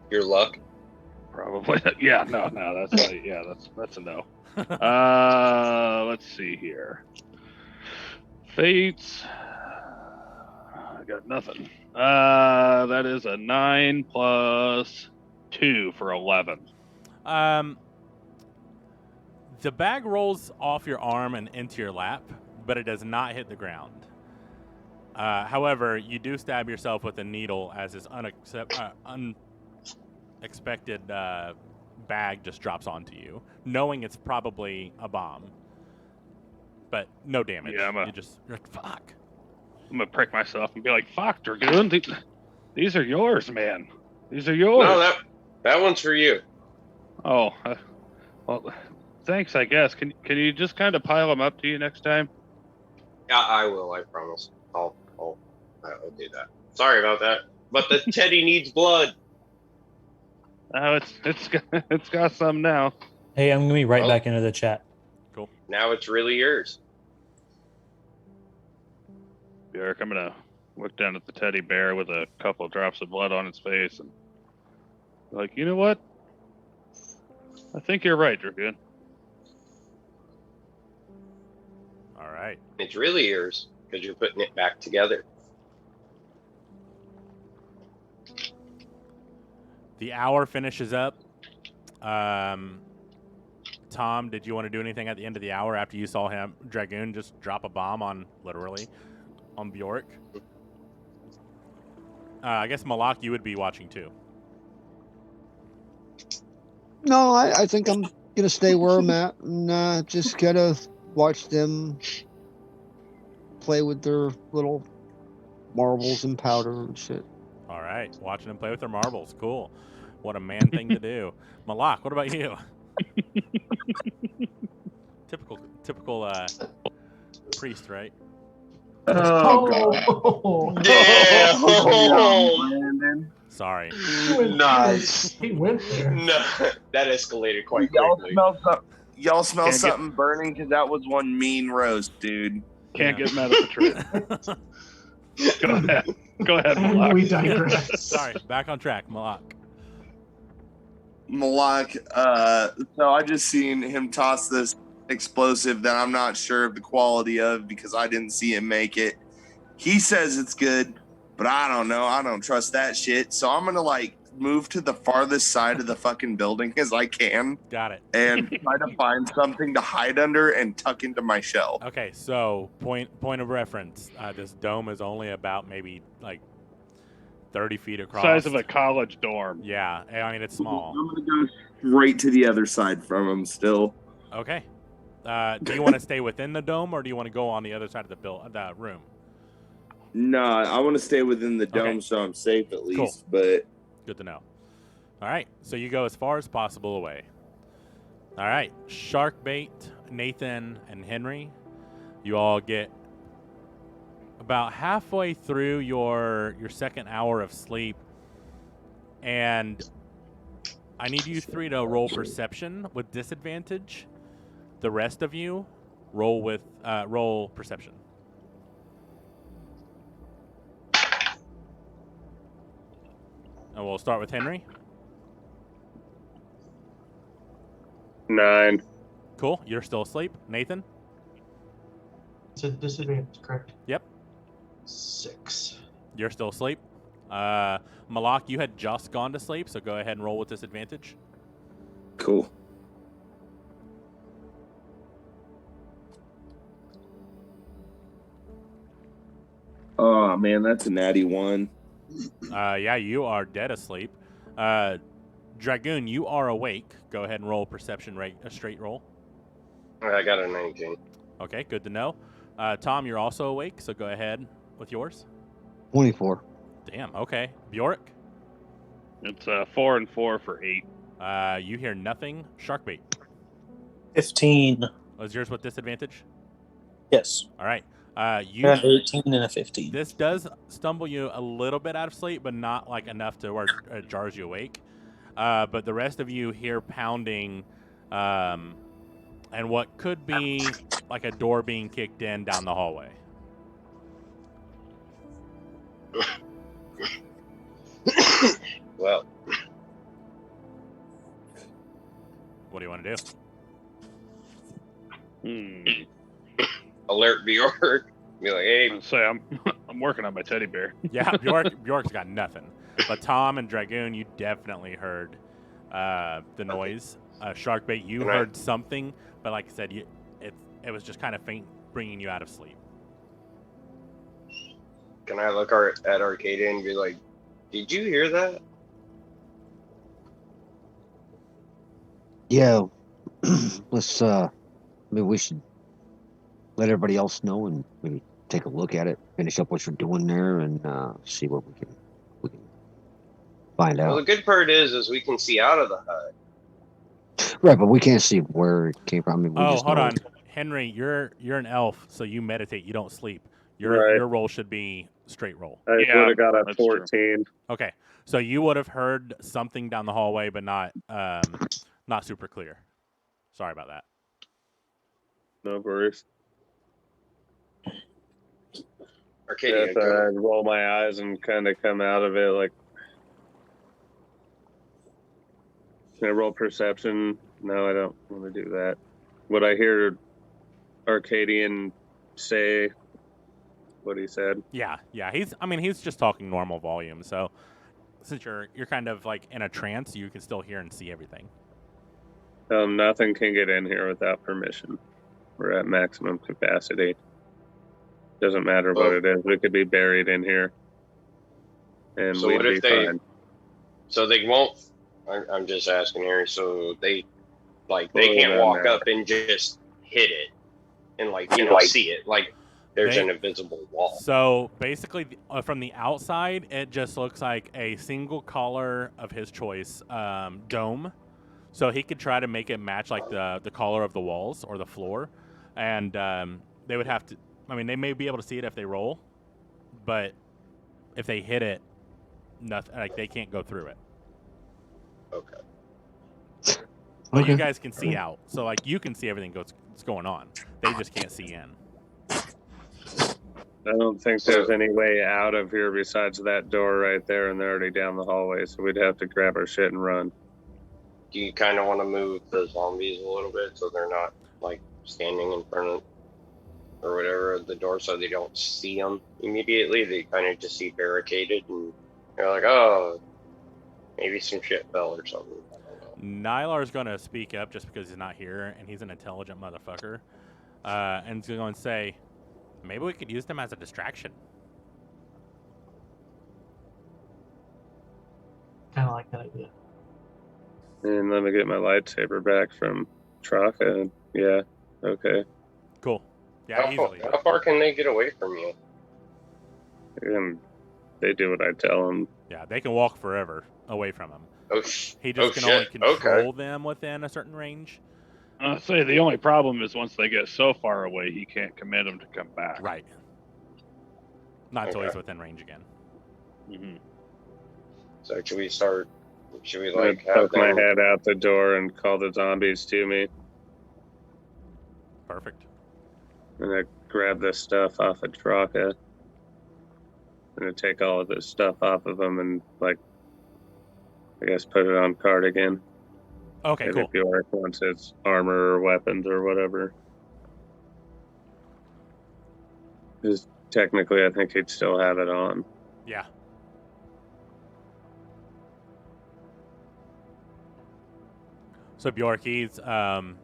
Your luck. Probably. Yeah, no, that's right. Yeah, that's a no. Let's see here. Fates. I got nothing. That is a 9 plus 2 for 11. The bag rolls off your arm and into your lap, but it does not hit the ground. However, you do stab yourself with a needle as this unexpected bag just drops onto you, knowing it's probably a bomb. But no damage. Yeah, you're like, fuck. I'm gonna prick myself and be like, "Fuck, Dragoon, these are yours, man. These are yours." No, that one's for you. Oh, well, thanks. I guess. Can you just kind of pile them up to you next time? Yeah, I will. I promise. I'll do that. Sorry about that. But the teddy needs blood. Oh, it's got some now. Hey, I'm gonna be right Oh. back into the chat. Now it's really yours. Bjork, I'm gonna look down at the teddy bear with a couple of drops of blood on its face and Like, you know what? I think you're right, Dragoon. All right. It's really yours because you're putting it back together. The hour finishes up. Tom, did you want to do anything at the end of the hour after you saw him, Dragoon, just drop a bomb on Bjork? I guess Malak, you would be watching too. No, I think I'm gonna stay where I'm at and just gotta watch them play with their little marbles and powder and shit. All right, watching them play with their marbles. Cool. What a man thing to do. Malak, what about you? typical priest, right? Oh, God. Oh, Damn! Brandon. Sorry. Nice. he went there. No, that escalated quite Y'all quickly. smell something? Y'all smell Can't get- something burning? Because that was one mean roast, dude. Can't Yeah. get mad at the truth. Go ahead. Go ahead, And Malak. we digress. Sorry, back on track, Malak. Malak, so I just seen him toss this explosive that I'm not sure of the quality of because I didn't see him make it. He says it's good, but I don't know. I don't trust that shit. So I'm gonna like move to the farthest side of the fucking building as I can Got it. and try to find something to hide under and tuck into my shell. Okay, so point of reference. This dome is only about maybe like 30 feet across. Size of a college dorm. Yeah, I mean it's small. I'm gonna go right to the other side from him still. Okay. Do you want to stay within the dome or do you want to go on the other side of the room? No, I want to stay within the dome Okay. so I'm safe at least. But Good to know. All right, so you go as far as possible away. All right, Sharkbait, Nathan, and Henry, you all get about halfway through your second hour of sleep, and I need you three to roll perception with disadvantage. The rest of you roll perception. And we'll start with Henry. 9. Cool. You're still asleep. Nathan? It's a disadvantage, correct? Yep. 6. You're still asleep. Malak, you had just gone to sleep, so go ahead and roll with disadvantage. cool. Oh man, that's a natty 1. Yeah, you are dead asleep. Dragoon, you are awake. Go ahead and roll perception rate, a straight roll. I got a 19. Okay, good to know. Tom, you're also awake, so go ahead with yours. 24. Damn, okay. Bjork, It's 4 and 4 for 8. you hear nothing. Sharkbait, 15. was yours with disadvantage? Yes. All right. I You got 18 and a 15. This does stumble you a little bit out of sleep, but not like enough to where it jars you awake. But the rest of you hear pounding, and what could be like a door being kicked in down the hallway. Well, What do you want to do? alert Bjork. Be like, hey, Say I'm working on my teddy bear. Yeah, Bjork's got nothing. But Tom and Dragoon, you definitely heard the noise. Sharkbait, you Can I- heard something, but like I said, it was just kind of faint, bringing you out of sleep. can I look at Arcadia and be like, did you hear that? Yeah. Let's maybe we should let everybody else know and maybe take a look at it, finish up what you're doing there and see what we can find Well, the out. good part is we can see out of the hut. Right, but we can't see where it came from. I mean, we Oh, just hold know on, Henry, you're an elf, so you meditate, you don't sleep. Right. Your roll should be straight roll. I Yeah, would have got a that's true. 14. Okay, so you would have heard something down the hallway, but not super clear. Sorry about that. No worries. Arcadia, Yeah, so go. I'd roll my eyes and kind of come out of it like, Can I roll perception? No, I don't want to do that. Would I hear Arcadian say what he said? Yeah. He's just talking normal volume. So since you're kind of like in a trance, you can still hear and see everything. Nothing can get in here without permission. We're at maximum capacity. Doesn't matter what it is. We could be buried in here, and So we'd what be if they? fine. So they won't. I'm just asking here. So they Well, can't walk now. up and just hit it and see it. Like there's an invisible wall. So basically, from the outside, it just looks like a single color of his choice dome. So he could try to make it match like the color of the walls or the floor, and they would have to. I mean, they may be able to see it if they roll, but if they hit it, nothing. Like they can't go through it. Okay. But you guys can see out, so like you can see everything that's going on. They just can't see in. I don't think there's any way out of here besides that door right there, and they're already down the hallway, so we'd have to grab our shit and run. Do you kind of want to move the zombies a little bit so they're not like standing in front of or whatever of the door, so they don't see them immediately? They kind of just see barricaded, and they're like, "Oh, maybe some shit fell or something." Nylar's going to speak up just because he's not here, and he's an intelligent motherfucker, and he's going to say, maybe we could use them as a distraction. Kind of like that idea. And let me get my lightsaber back from Traka. Yeah, okay. Cool. Yeah, easily. How far can they get away from you? And they do what I tell them. Yeah, they can walk forever away from him. He just can shit. only control them within a certain range. I'll say the only problem is once they get so far away, he can't commit them to come back. Right. Not until he's within range again. Mm-hmm. So should we I poke my head out the door and call the zombies to me. Perfect. And I grab this stuff off of Traka. And I take all of this stuff off of him and, like, I guess put it on card again. Okay, and cool. if Bjork wants his armor or weapons or whatever. Because technically, I think he'd still have it on. Yeah. So Bjork, he kind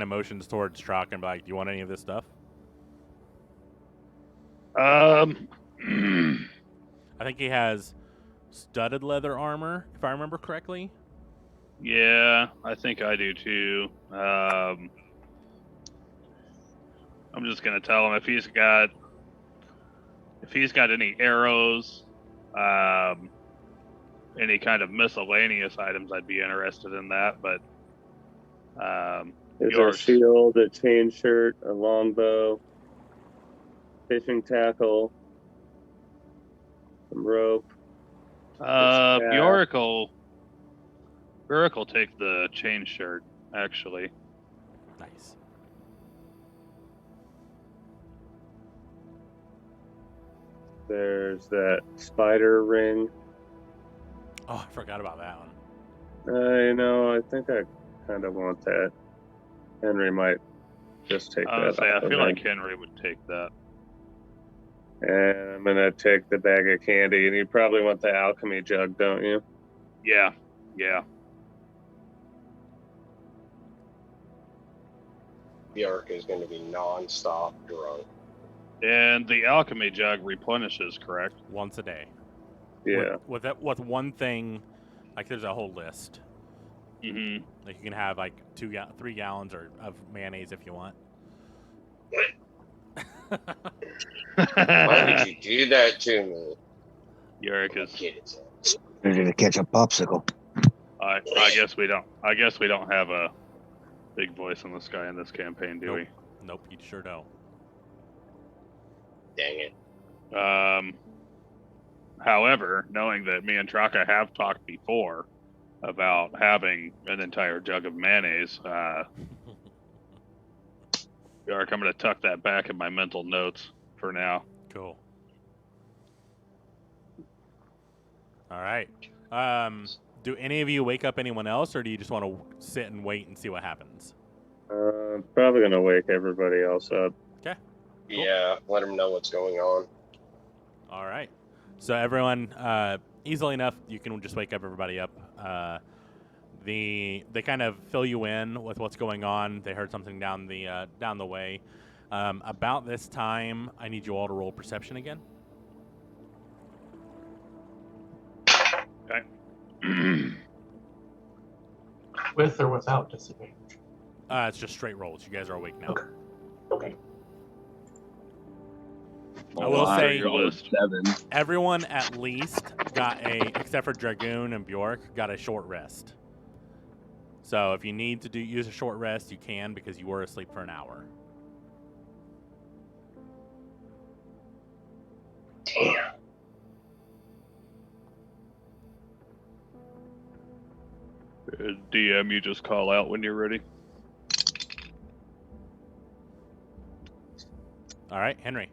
of motions towards Strock and be like, do you want any of this stuff? I I think he has studded leather armor, if I remember correctly. Yeah, I think I do too. I'm just gonna tell him if he's got any arrows, any kind of miscellaneous items, I'd be interested in that. But There's yours. a shield, a chain shirt, a longbow, fishing tackle, some rope. Bjork will take the chain shirt, actually. Nice. There's that spider ring. Oh, I forgot about that one. I think I kind of want that. Henry might just take that. I off of feel him. like Henry would take that. And I'm gonna take the bag of candy, and you probably want the alchemy jug, don't you? Yeah. Bjork is going to be non-stop drunk. And the alchemy jug replenishes, correct? Once a day. Yeah. With one thing, like there's a whole list. Mm-hmm. Like you can have like 3 gallons of mayonnaise if you want. Why would you do that to me? Yorick is. Kids. Ready to catch a popsicle. I guess we don't. I guess we don't have a big voice in the sky in this campaign, do we? Nope, you sure don't. Dang it. However, knowing that me and Traka have talked before about having an entire jug of mayonnaise, Yorick, I'm going to tuck that back in my mental notes for now. Cool. All right. Do any of you wake up anyone else, or do you just want to sit and wait and see what happens? Probably gonna wake everybody else up. Okay. Yeah, let them know what's going on. All right. So everyone, easily enough, you can just wake everybody up. They kind of fill you in with what's going on. They heard something down the way. About this time, I need you all to roll perception again. With or without disadvantage? It's just straight rolls. You guys are awake now. Okay. I will say your list. 7. everyone at least got except for Dragoon and Bjork, got a short rest. So if you need to use a short rest, you can, because you were asleep for an hour. Damn. DM, you just call out when you're ready. All right, Henry.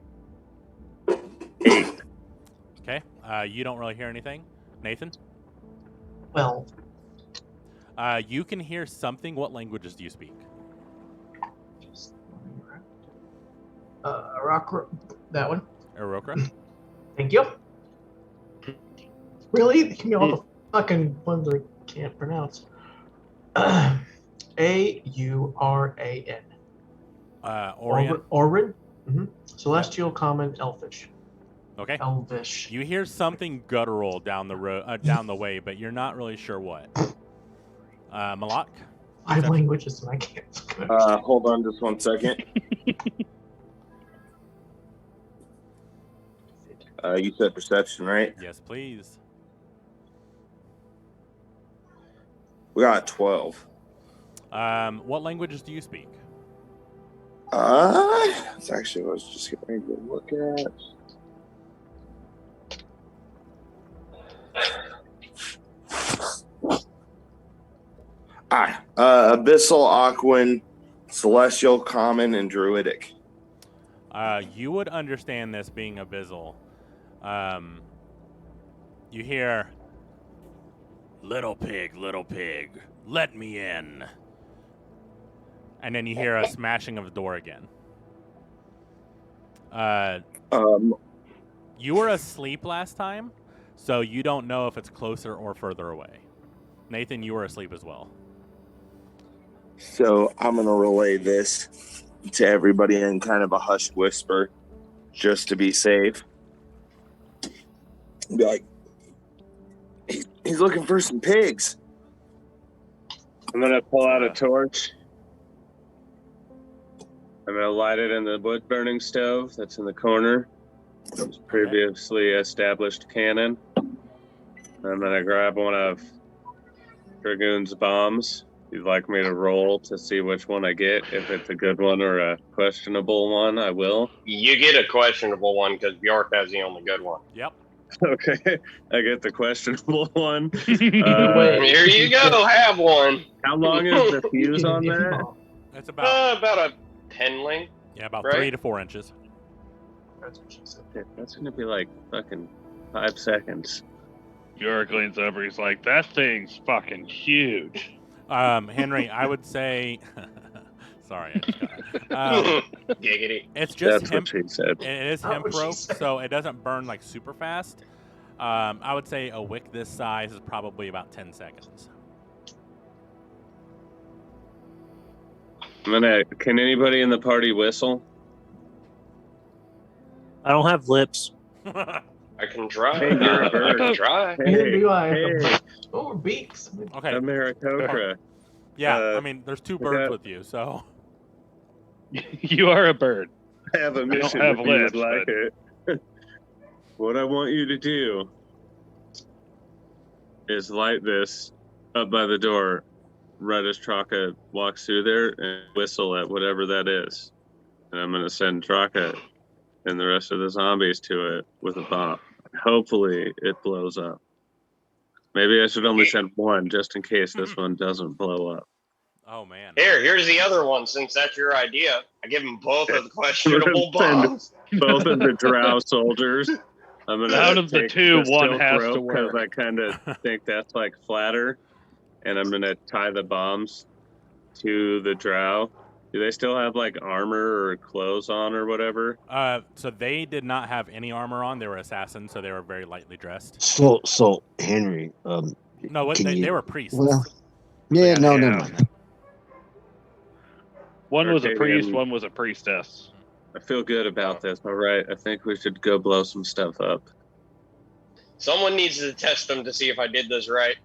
8. Okay. You don't really hear anything. Nathan? Well, You can hear something. What languages do you speak? that one. Irokra? Thank you. Really? Give me all the fucking ones I can't pronounce. Auran. Orient? Orin? Mm-hmm. Celestial, Common, Elfish. Okay. Elvish. You hear something guttural down the road, down the way, but you're not really sure what. Malak? 5 languages and I can't. Hold on just one second. You said perception, right? Yes, please. We got 12. What languages do you speak? That's actually what I was just getting ready to look at. Abyssal, Aquan, Celestial, Common, and Druidic. You would understand this being abyssal. You hear, little pig, let me in. And then you hear a smashing of the door again. You were asleep last time, so you don't know if it's closer or further away. Nathan, you were asleep as well. So I'm going to relay this to everybody in kind of a hushed whisper, just to be safe. Be like, he's looking for some pigs. I'm gonna pull out a torch. I'm gonna light it in the wood burning stove that's in the corner. It's previously established cannon. I'm gonna grab one of Dragoon's bombs. If you'd like me to roll to see which one I get, if it's a good one or a questionable one, I will. You get a questionable one because Bjork has the only good one. Yep. Okay, I get the questionable one. Here you go. Have one. How long is the fuse on that? It's about About a 10 length. about right? 3 to 4 inches. That's what she said. That's gonna be like fucking 5 seconds. Bjork leans over. He's like, "That thing's fucking huge." Henry, I would say. Sorry, I just got Giggity. it's just That's hemp. what she said. It is Not hemp what she rope, said. so it doesn't burn like super fast. I would say a wick this size is probably about 10 seconds. Can anybody in the party whistle? I don't have lips. I can try. Hey, you're a I bird. can try. Neither do I. Hey, Oh, beaks. Okay. Americocra. Yeah, I mean, there's 2 birds got- with you, so. You are a bird. I have a mission have if you would lips, like it. What I want you to do is light this up by the door right as Traka walks through there and whistle at whatever that is. And I'm going to send Traka and the rest of the zombies to it with a bomb. Hopefully it blows up. Maybe I should only send one just in case this one doesn't blow up. Oh, man. Here's the other one. Since that's your idea, I give them both of the questionable bombs. Both of the drow soldiers. I'm gonna Out of the take two, the one silk has rope to 'cause work. I kind of think that's like flatter, and I'm gonna tie the bombs to the drow. Do they still have like armor or clothes on or whatever? So they did not have any armor on. They were assassins, so they were very lightly dressed. So Henry, No, what can they you? were priests. Well, yeah, no, yeah. never mind. One was a Arcadian. priest, one was a priestess. I feel good about this. All right, I think we should go blow some stuff up. Someone needs to test them to see if I did this right.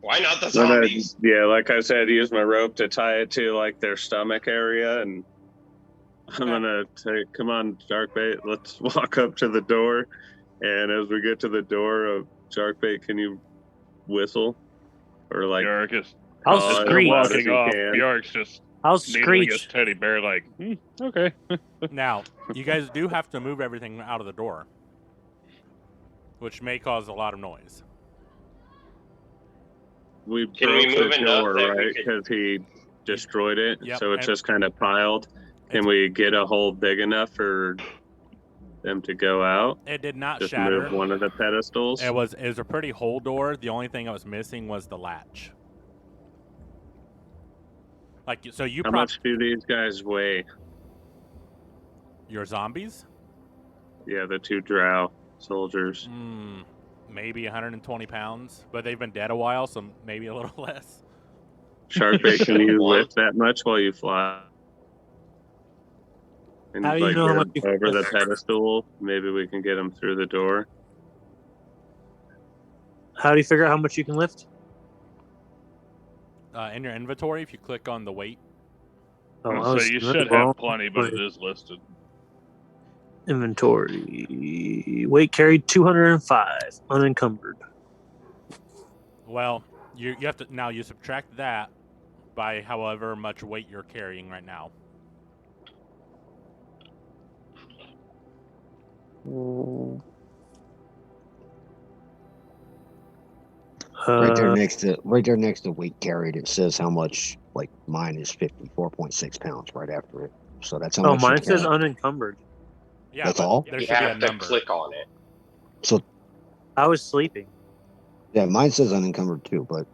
Why not the Then zombies? yeah, like I said, use my rope to tie it to like their stomach area, and I'm gonna say, "Come on, Sharkbait, let's walk up to the door." And as we get to the door, Sharkbait, can you whistle or like Bjork is I'll Oh, as as they're screech. loud as walking you off. can. Bjork's just I'll needling his screech. teddy bear like, okay. Now, you guys do have to move everything out of the door, which may cause a lot of noise. we Can we broke move the enough door, that we right? could- Because he destroyed it, Yep, so it's and- just kind of piled. Can It's- we get a hole big enough for them to go out? It did not Just shatter. move one of the pedestals. It was a pretty whole door. The only thing that was missing was the latch. Like, so you How much do these guys weigh? your zombies? Yeah, the two drow soldiers. Maybe 120 pounds, but they've been dead a while, so maybe a little less. Sharkbait, can you One. lift that much while you fly? And How do you like know how get much 'em you can over the lift? pedestal? Maybe we can get them through the door. How do you figure out how much you can lift? In your inventory, if you click on the weight, Oh, I So was you looking should wrong. have plenty, but it is listed. Inventory. Weight carried 205, unencumbered. well, you have to now you subtract that by however much weight you're carrying right now. Right there next to weight carried, it says how much. Like mine is 54.6 pounds right after it. So that's how Oh, much. you mine says carry. unencumbered. Yeah, That's but all? There You should be a have to number. click on it. I was sleeping. Yeah, mine says unencumbered too, but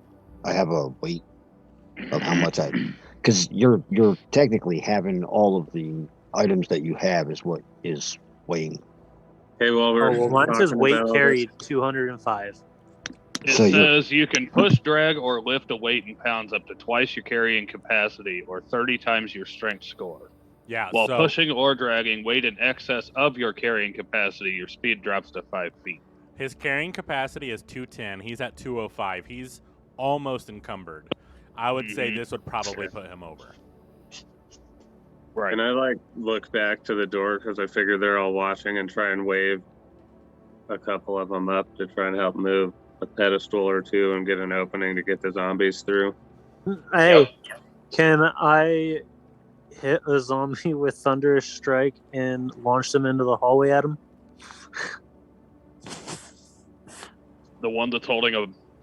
I have a weight of how much I. Because you're technically having all of the items that you have is what is weighing. Hey, while we're Oh, well, mine says talking weight about all carried 205. It So you're- says you can push, drag, or lift a weight in pounds up to twice your carrying capacity or 30 times your strength score. Yeah, While so pushing or dragging weight in excess of your carrying capacity, your speed drops to 5 feet. his carrying capacity is 210. He's at 205. He's almost encumbered. I would say Mhm. this would probably put him over. Right. Can I like look back to the door because I figure they're all watching and try and wave a couple of them up to try and help move a pedestal or two and get an opening to get the zombies through? Hey, can I hit a zombie with Thunderous Strike and launch them into the hallway at him? The one that's holding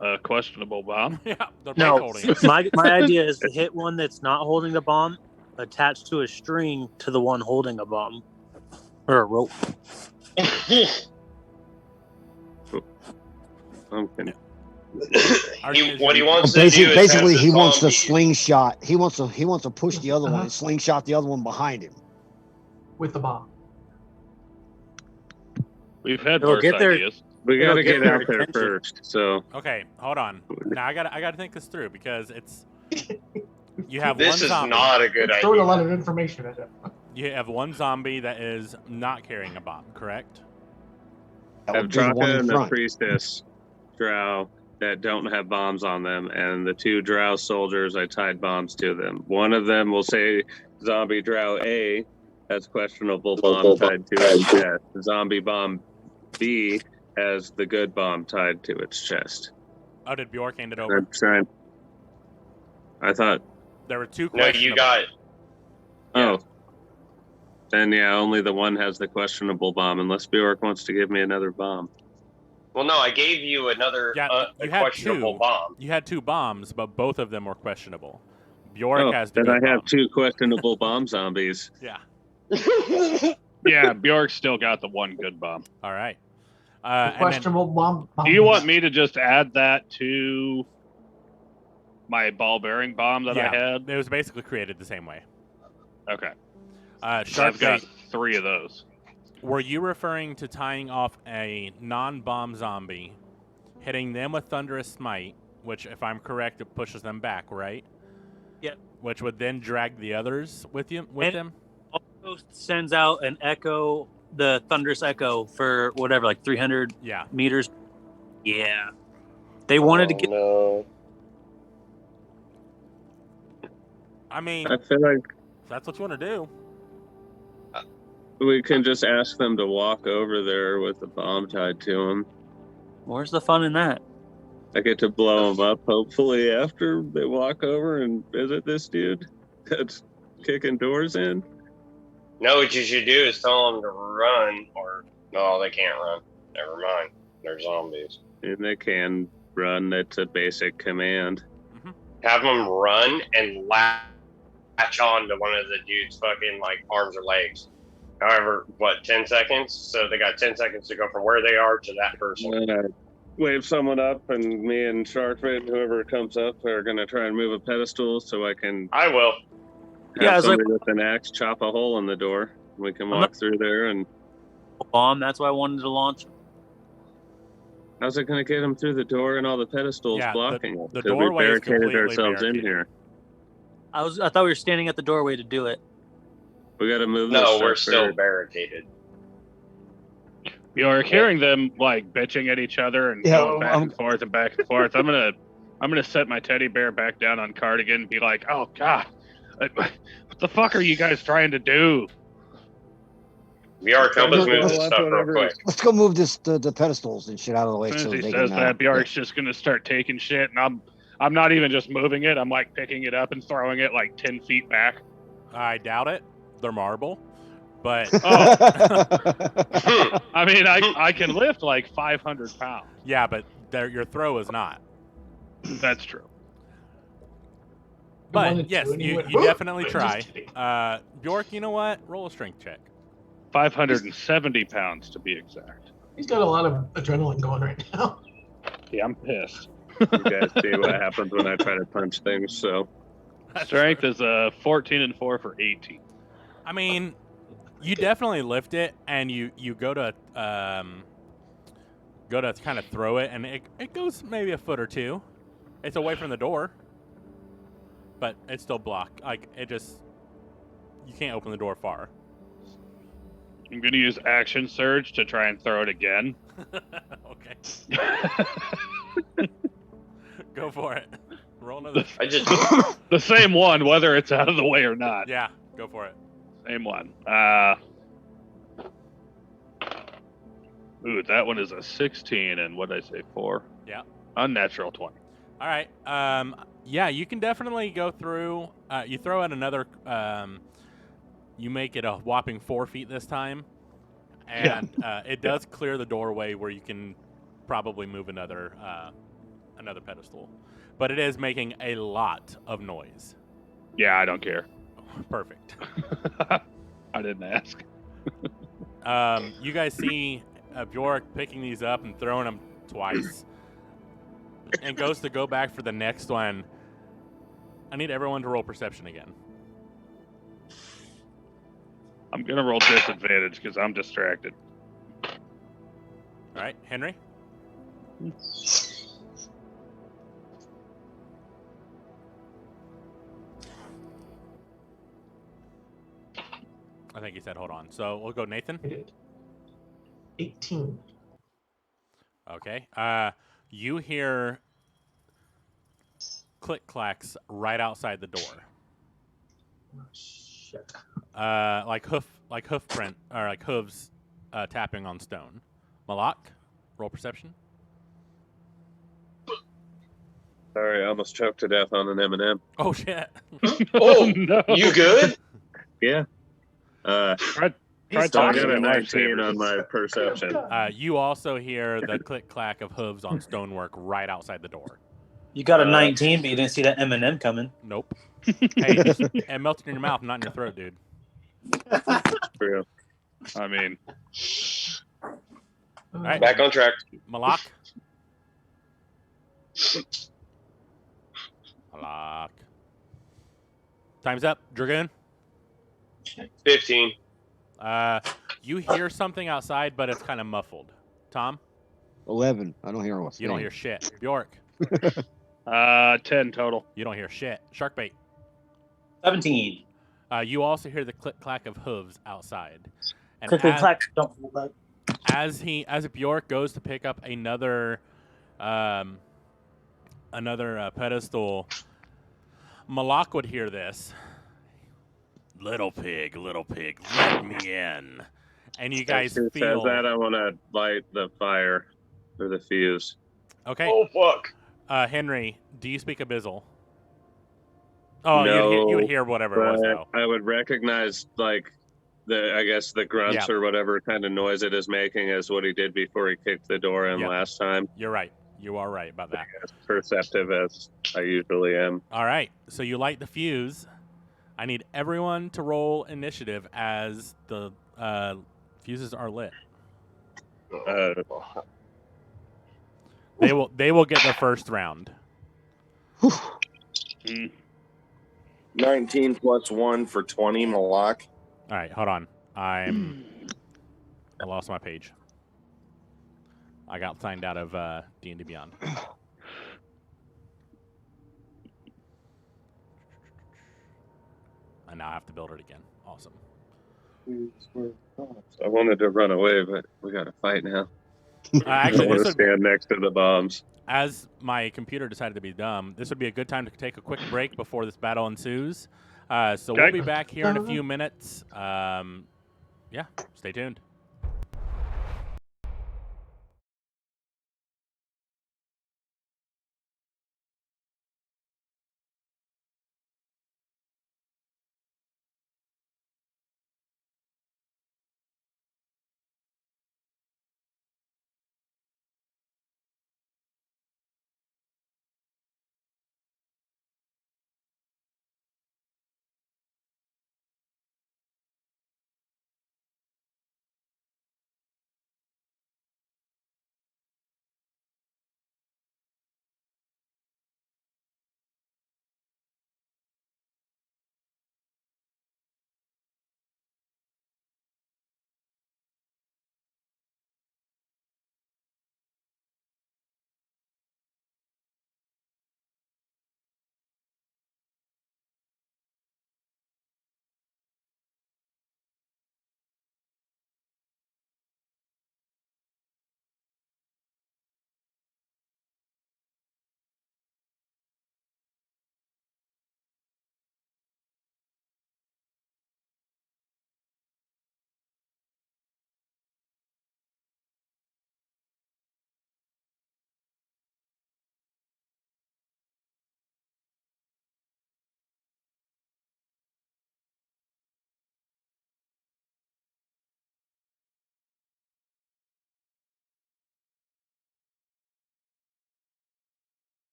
a questionable bomb. Yeah, they're both No, holding it. my idea is to hit one that's not holding the bomb, attached to a string to the one holding a bomb. Or a rope. Okay. What he wants to do is Basically, have he the wants to zombies- slingshot. He wants to push the other one and slingshot the other one behind him. with the bomb. We've had It'll worse get there- ideas. We It'll gotta get get out their there attention. first. So Okay, hold on. Now I gotta think this through because it's you have This one is zombie. not a good Throwing a lot idea. of information at him. You have one zombie that is not carrying a bomb, correct? That have would be the one Draka in and the front. priestess drow that don't have bombs on them, and the two drow soldiers, I tied bombs to them. One of them will say zombie drow A has questionable bomb tied to its chest. Zombie bomb B has the good bomb tied to its chest. Oh, did Bjork hand it over? I'm trying. I thought, There were two No, questionable. you got. oh, then yeah, only the one has the questionable bomb, unless Bjork wants to give me another bomb. Well, no, I gave you another Yeah, a you had questionable two. bomb. You had two bombs, but both of them were questionable. Bjork Oh, has the then good I have bomb. two questionable bomb zombies. Yeah. Yeah, Bjork still got the one good bomb. All right. The And then, questionable bomb. Do you want me to just add that to my ball bearing bomb that I had? it was basically created the same way. Okay. So Shark I've got Bait, 3 of those. were you referring to tying off a non-bomb zombie, hitting them with Thunderous Smite, which, if I'm correct, it pushes them back, right? Yep. Which would then drag the others with them? Also sends out an echo, the thunderous echo for whatever, like 300 meters. Yeah. They wanted to get. No. I mean, I feel like if that's what you want to do. we can just ask them to walk over there with the bomb tied to them. Where's the fun in that? I get to blow them up, hopefully, after they walk over and visit this dude that's kicking doors in. No, what you should do is tell them to run, or no, they can't run. Never mind. They're zombies. And they can run. That's a basic command. Have them run and latch on to one of the dude's fucking like arms or legs. However, 10 seconds? So they got 10 seconds to go from where they are to that person. And I wave someone up, and me and Sharkbait and whoever comes up are going to try and move a pedestal so I can I will. have somebody with an axe chop a hole in the door. We can walk through there and... Bomb, that's why I wanted to launch. How's it going to get them through the door and all the pedestals blocking it? The Because we doorway is barricaded completely ourselves in barricaded. here. I thought we were standing at the doorway to do it. We got to move No, this we're stuff still forward. barricaded. You're hearing them like bitching at each other and going back and forth and back and forth. I'm gonna set my teddy bear back down on Cardigan and be like, "Oh God, what the fuck are you guys trying to do?" VR, help us move this stuff real quick. Let's go move the pedestals and shit out of the way. As soon so as he they says can, that, Bjark's just gonna start taking shit, and I'm not even just moving it. I'm like picking it up and throwing it like 10 feet back. I doubt it. They're marble. But I mean, I can lift like 500 pounds. yeah, but your throw is not. That's true. But yes, you definitely try. Bjork, you know what? Roll a strength check. 570 pounds to be exact. He's got a lot of adrenaline going right now. Yeah, I'm pissed. You guys see what happens when I try to punch things, so... Strength is 14 and 4 for 18. I mean, you definitely lift it, and you go to kind of throw it, and it goes maybe a foot or two. It's away from the door, but it's still blocked. Like you can't open the door far. I'm gonna use action surge to try and throw it again. Okay. Go for it. Roll another. The same one, whether it's out of the way or not. Yeah, go for it. Same one. Ooh, that one is a 16, and what did I say, 4? Yeah. Unnatural 20. All right. Yeah, you can definitely go through. You throw out another. You make it a whopping 4 feet this time, and it does clear the doorway where you can probably move another pedestal, but it is making a lot of noise. Yeah, I don't care. Perfect. I didn't ask. You guys see Bjork picking these up and throwing them twice, and goes to go back for the next one. I need everyone to roll perception again. I'm gonna roll disadvantage because I'm distracted. All right, Henry. I think he said hold on. So we'll go Nathan. 18. Okay. You hear click clacks right outside the door. Oh, shit. Like hoof print or like hooves tapping on stone. Malak, roll perception. Sorry, I almost choked to death on an M&M. Oh shit. Oh no! You good? Yeah. Try I talking got to a my 19 on my perception. You also hear the click clack of hooves on stonework right outside the door. You got a 19, but you didn't see that M&M coming. Nope. Hey, it melted in your mouth, not in your throat, dude. For real. I mean, All right. Back on track. Malak. Malak. Time's up. Dragoon. 15. You hear something outside, but it's kind of muffled. Tom. 11. I don't hear what's You don't hear shit. Bjork. 10 total. You don't hear shit. Sharkbait. 17. You also hear the click clack of hooves outside. And Click, click, clack. Don't hold back. as Bjork goes to pick up another pedestal, Malak would hear this. Little pig, let me in. And you guys As he feel says that, I want to light the fire or the fuse. okay. Oh, fuck. Henry, do you speak Abyssal? Oh, No, you would hear whatever it was though. I would recognize like the grunts or whatever kind of noise it is making as what he did before he kicked the door in last time. You're right. You are right about that. As perceptive as I usually am. All right. So you light the fuse. I need everyone to roll initiative as the fuses are lit. They will get the first round. 19 plus 1 for 20, Malak. All right, hold on. I lost my page. I got signed out of D&D Beyond. I now have to build it again. Awesome. I wanted to run away, but we got to fight now. Actually, I want to stand next to the bombs. As my computer decided to be dumb, this would be a good time to take a quick break before this battle ensues. So we'll be back here in a few minutes. Stay tuned.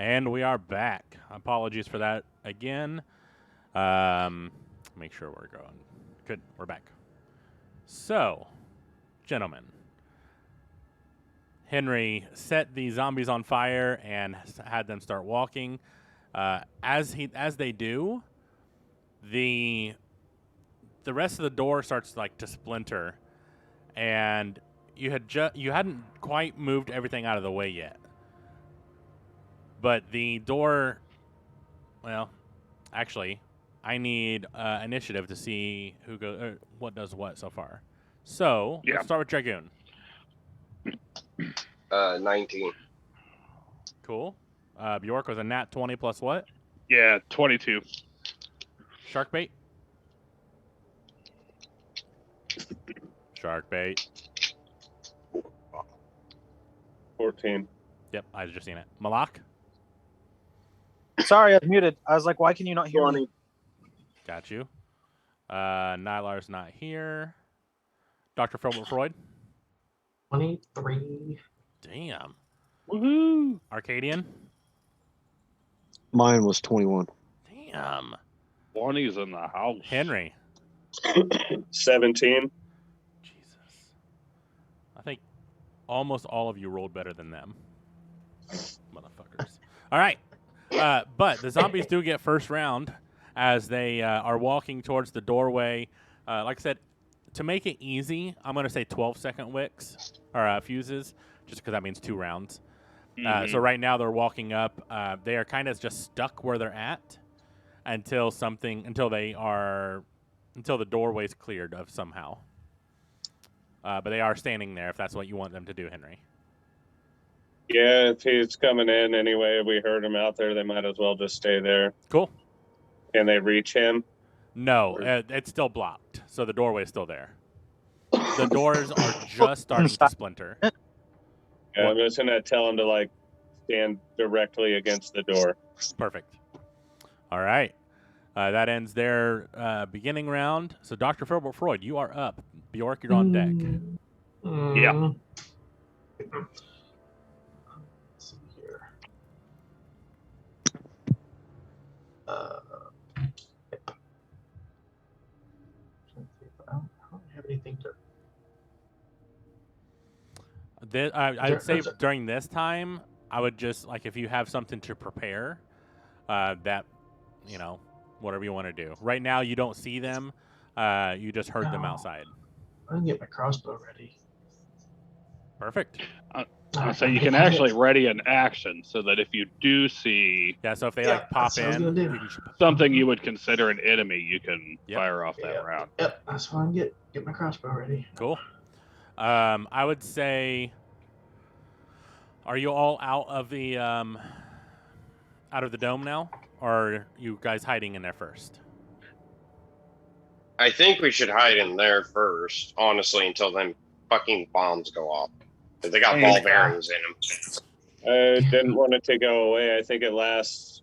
And we are back. Apologies for that again. Make sure we're going. Good, we're back. So, gentlemen, Henry set the zombies on fire and had them start walking. As they do, the rest of the door starts to splinter, and you hadn't quite moved everything out of the way yet. But the door, well, actually, I need initiative to see who goes, what does what so far. So let's start with Dragoon. 19. Cool. Bjork was a nat 20 plus what? Yeah, 22. Sharkbait. Sharkbait. 14. Yep, I just seen it. Malak. Sorry, I was muted. I was like, why can you not hear me? Got you. Nylar's not here. Dr. Philbert Freud. 23. Damn. Woohoo! Arcadian. Mine was 21. Damn. Bonnie's in the house. Henry. 17. Jesus. I think almost all of you rolled better than them. Motherfuckers. All right. But the zombies do get first round as they are walking towards the doorway. Like I said, to make it easy, I'm going to say 12-second wicks or fuses, just because that means 2 rounds. So right now they're walking up. They are kind of just stuck where they're at until the doorway's cleared of somehow. But they are standing there if that's what you want them to do, Henry. Yeah, if he's coming in anyway, we heard him out there, they might as well just stay there. Cool. Can they reach him? No, it's still blocked, so the doorway is still there. The doors are just starting to splinter. Yeah, I'm just going to tell him to, stand directly against the door. Perfect. All right. That ends their beginning round. So, Dr. Philbert Freud, you are up. Bjork, you're on deck. Yeah. Let's see here. Yep. I don't have anything to. I'd say during this time, I would just, if you have something to prepare, that, whatever you want to do. Right now, you don't see them. You just heard them outside. I can get my crossbow ready. Perfect. So you can actually ready an action so that if you do see so if they pop in, something you would consider an enemy, you can fire off that round. Yep, that's what I can get my crossbow ready. Cool. I would say, are you all out of the dome now, or are you guys hiding in there first? I think we should hide in there first, honestly, until them fucking bombs go off. Because they got ball bearings in them. I didn't want it to go away. I think it lasts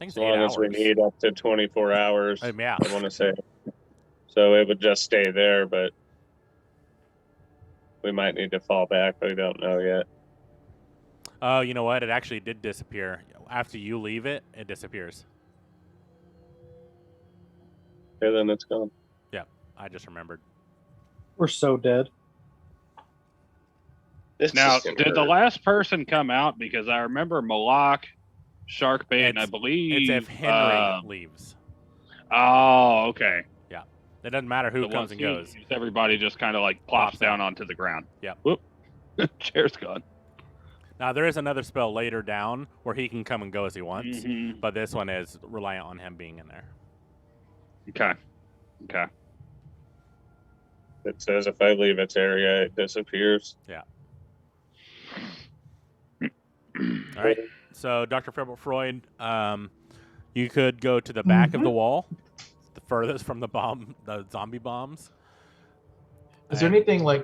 as long as we need, up to 24 hours. Yeah. I want to say. So it would just stay there, but we might need to fall back. We don't know yet. Oh, you know what? It actually did disappear. After you leave it, it disappears. Okay, then it's gone. Yeah, I just remembered. We're so dead. Now, did the last person come out? Because I remember Malak, Sharkbait, and I believe... It's if Henry leaves. Oh, okay. Yeah. It doesn't matter who comes and goes. Everybody just kind of plops down onto the ground. Yeah. Whoop. Chair's gone. Now, there is another spell later down where he can come and go as he wants, but this one is reliant on him being in there. Okay. It says if I leave its area, it disappears. Yeah. All right. So, Dr. Philbert Freud, you could go to the back of the wall, the furthest from the zombie bombs. Is there anything we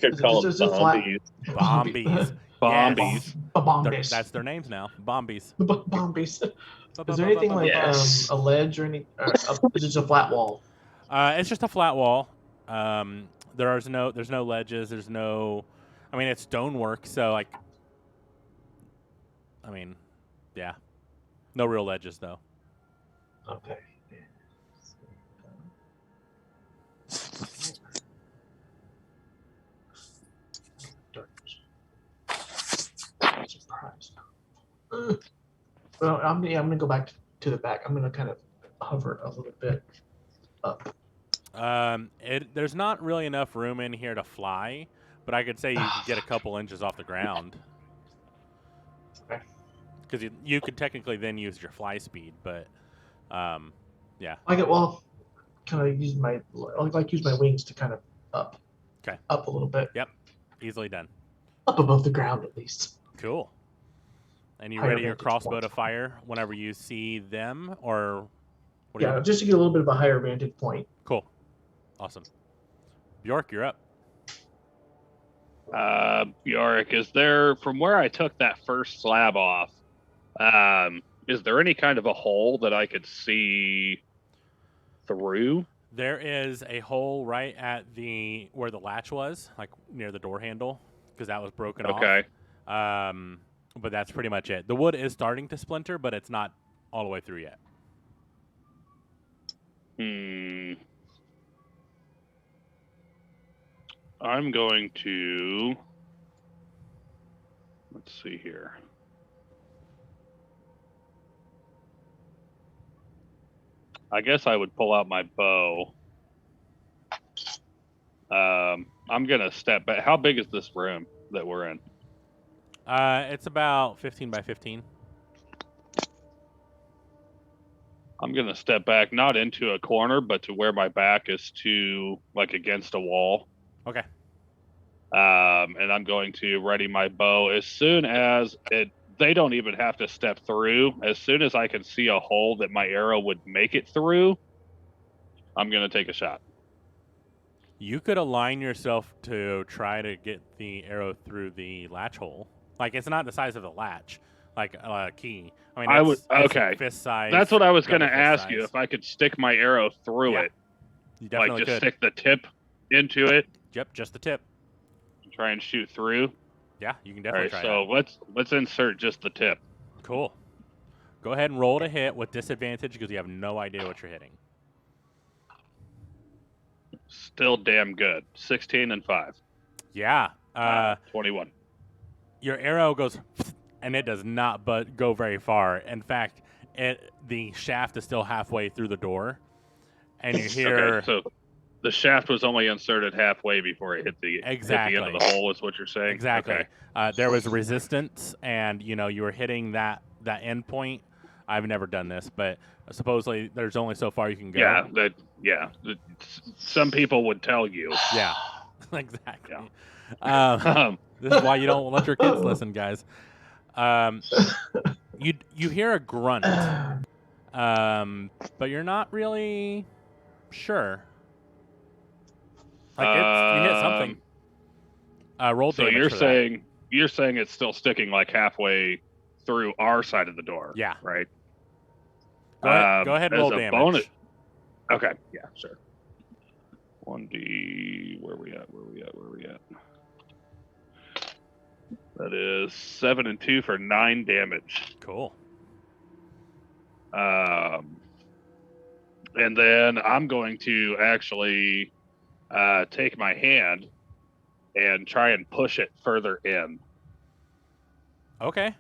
could call them bombies? Bombies. Bombies. Bombies. That's their names now. Bombies. Bombies. Is there anything a ledge or any? Is it just a flat wall? It's just a flat wall. There's no ledges. There's no. I mean, it's stonework, so Yeah. No real ledges, though. Okay. Surprise. Well, I'm gonna go back to the back. I'm gonna kind of hover a little bit up. There's not really enough room in here to fly, but I could say you could get a couple inches off the ground. Okay. Because you could technically then use your fly speed, but yeah. I get kind of use my use my wings to kind of up. Okay. Up a little bit. Yep. Easily done. Up above the ground at least. Cool. And you Higher ready your vantage crossbow point. to fire whenever you see them, or what Yeah, just to get a little bit of a higher vantage point. Cool. Awesome. Bjork, you're up. Bjork, is there, from where I took that first slab off, is there any kind of a hole that I could see through? There is a hole right at where the latch was, like near the door handle, because that was broken off. Okay. But that's pretty much it. The wood is starting to splinter, but it's not all the way through yet. I'm going to, let's see here. I guess I would pull out my bow. I'm going to step back. How big is this room that we're in? It's about 15 by 15. I'm going to step back, not into a corner, but to where my back is to, like, against a wall. Okay. And I'm going to ready my bow as soon as they don't even have to step through. As soon as I can see a hole that my arrow would make it through, I'm going to take a shot. You could align yourself to try to get the arrow through the latch hole. Like, it's not the size of the latch, like a key. I mean, okay. Fist size. That's what I was going to ask you, if I could stick my arrow through it. You definitely like, just could. stick the tip into it. Yep, just the tip. Try and shoot through. Yeah, you can definitely try so that. let's insert just the tip. Cool. Go ahead and roll to hit with disadvantage because you have no idea what you're hitting. Still damn good. 16 and 5. Yeah. 21. Your arrow goes, and it does not go very far. In fact, the shaft is still halfway through the door, and you hear. Okay, so the shaft was only inserted halfway before it hit the end of the hole. Is what you're saying? Exactly. Okay. There was resistance, and you were hitting that end point. I've never done this, but supposedly there's only so far you can go. Some people would tell you. Yeah, exactly. Yeah. This is why you don't let your kids listen, guys. You hear a grunt, but you're not really sure. Like you hit something. Roll damage. So you're saying it's still sticking like halfway through our side of the door. Yeah. Right. Go ahead and roll damage. Bonus. Okay. Yeah. Sure. 1d. Where we at? That is 7 and 2 for 9 damage. Cool. And then I'm going to actually take my hand and try and push it further in. Okay.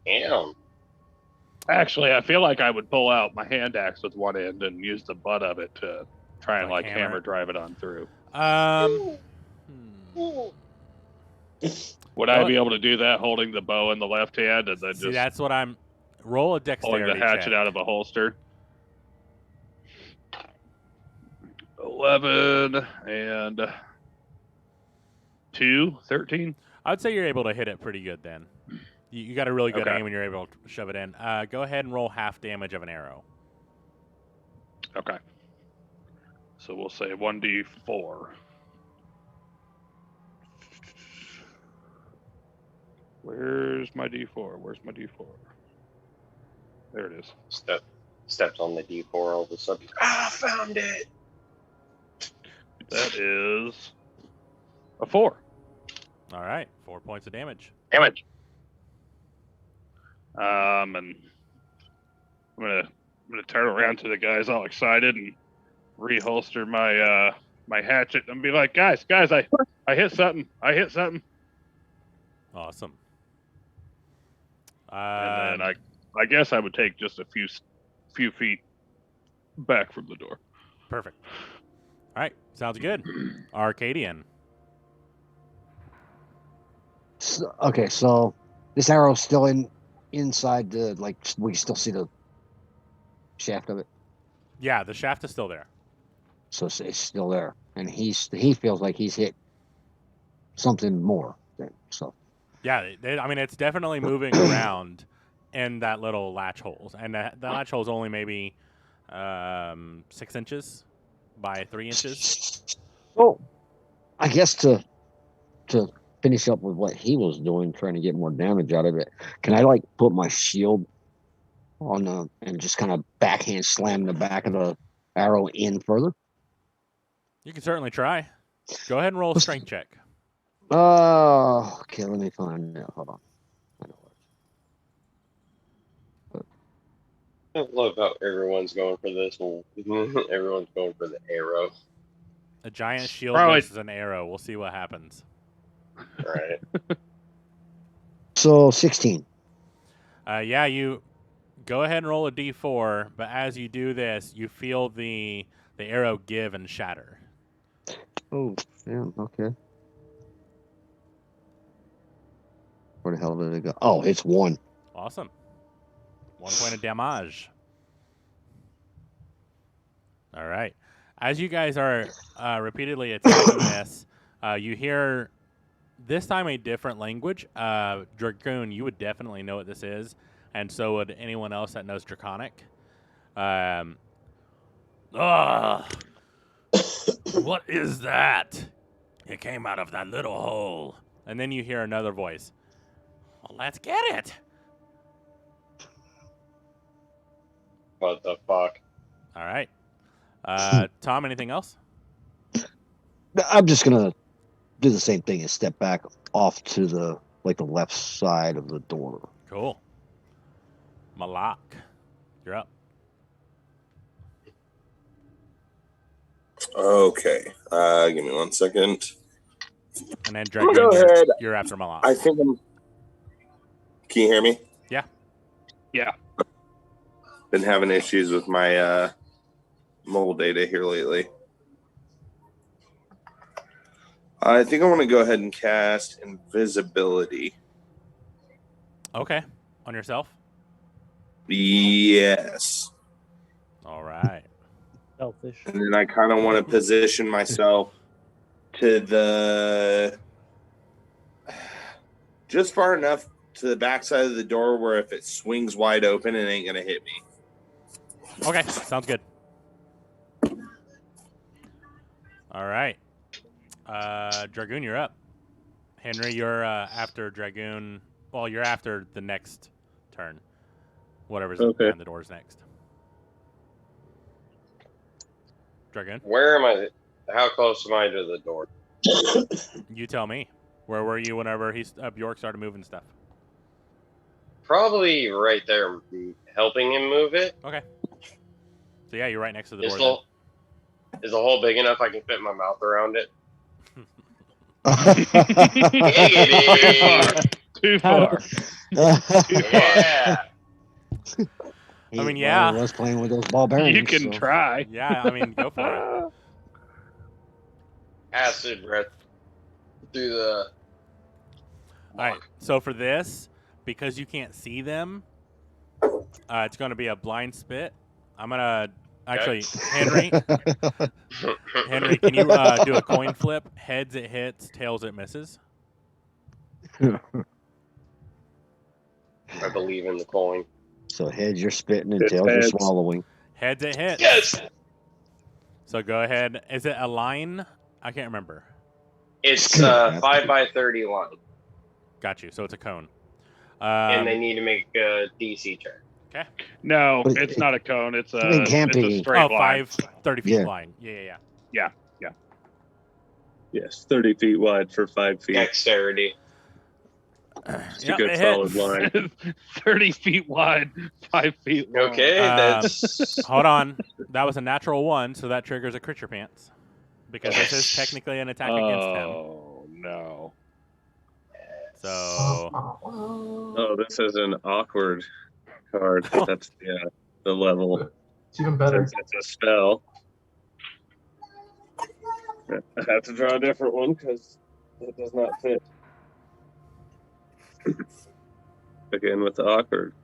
Damn. Actually, I feel like I would pull out my hand axe with one end and use the butt of it to try and hammer drive it on through. Would I be able to do that holding the bow in the left hand and then just that's what I'm roll a dexterity pulling the hatchet check. out of a holster? 11 and 2, 13. I'd say you're able to hit it pretty good then. You got a really good aim and you're able to shove it in. Go ahead and roll half damage of an arrow. Okay. So we'll say 1d4. Where's my d4? There it is. Steps on the d4 all of a sudden. I found it. That is a 4. All right, 4 points of damage. Damage. And I'm gonna turn around to the guys all excited and reholster my my hatchet and be like, guys, I hit something. Awesome. And then I guess I would take just a few feet back from the door. Perfect. All right, sounds good. Arcadian. Okay, so this arrow's still inside the, like, we still see the shaft of it. Yeah, the shaft is still there. So it's still there, and he feels like he's hit something more. So Yeah, I mean it's definitely moving around in that little latch holes, and that latch hole is only maybe 6 inches by 3 inches. So I guess to finish up with what he was doing, trying to get more damage out of it, can I like put my shield on and just kind of backhand slam the back of the arrow in further? You can certainly try. Go ahead and roll a strength check. Okay, let me find it. Hold on. I love how everyone's going for this one. Everyone's going for the arrow. A giant shield Probably. versus an arrow. We'll see what happens. Right. So 16. Yeah, you go ahead and roll a d4, but as you do this, you feel the arrow give and shatter. Oh, yeah, okay. Where the hell did it go? Oh, it's 1. Awesome. 1 point of damage. All right. As you guys are repeatedly attacking this, you hear this time a different language. Dragoon, you would definitely know what this is, and so would anyone else that knows Draconic. What is that? It came out of that little hole. And then you hear another voice. Well, let's get it. What the fuck? All right. Tom, anything else? I'm just gonna do the same thing and step back off to the left side of the door. Cool. Malak, you're up. Okay. Give me 1 second. And then I'm gonna Dragoon, go ahead. you're after Malak. I think I'm. Can you hear me? Yeah. Yeah. Been having issues with my mobile data here lately. I think I want to go ahead and cast Invisibility. Okay. On yourself? Yes. All right. Selfish. And then I kind of want to position myself to the just far enough to the backside of the door where if it swings wide open, it ain't gonna hit me. Okay, sounds good. All right. Dragoon, you're up. Henry, you're after Dragoon. Well, you're after the next turn. Whatever's behind the doors next. Dragoon? Where am I? How close am I to the door? You tell me. Where were you whenever Bjork started moving stuff? Probably right there, helping him move it. Okay. So yeah, you're right next to the Is door. the hole big enough I can fit my mouth around it? Too far. Yeah. I mean, yeah. I was playing with those ball bearings. You can try. Yeah, I mean, go for it. Acid breath through the. All right. So for this, because you can't see them, it's going to be a blind spit. I'm going to actually, Henry, can you do a coin flip? Heads it hits, tails it misses. I believe in the coin. So heads you're spitting and tails you're swallowing. Heads it hits. Yes. So go ahead. Is it a line? I can't remember. It's 5 by 30 line. Got you. So it's a cone. And they need to make a DC check. Okay. No, it's not a cone. It's a straight line. 30 feet line. Yeah. Yes, 30 feet wide for 5 feet. Dexterity. It's a good solid line. 30 feet wide, 5 feet long. Okay, that's. Hold on. That was a natural 1, so that triggers a crit your pants. Because this is technically an attack against him. Oh, no. So. Oh, this is an awkward card. That's the level. It's even better. Since it's a spell. I have to draw a different one because it does not fit. Again with the awkward.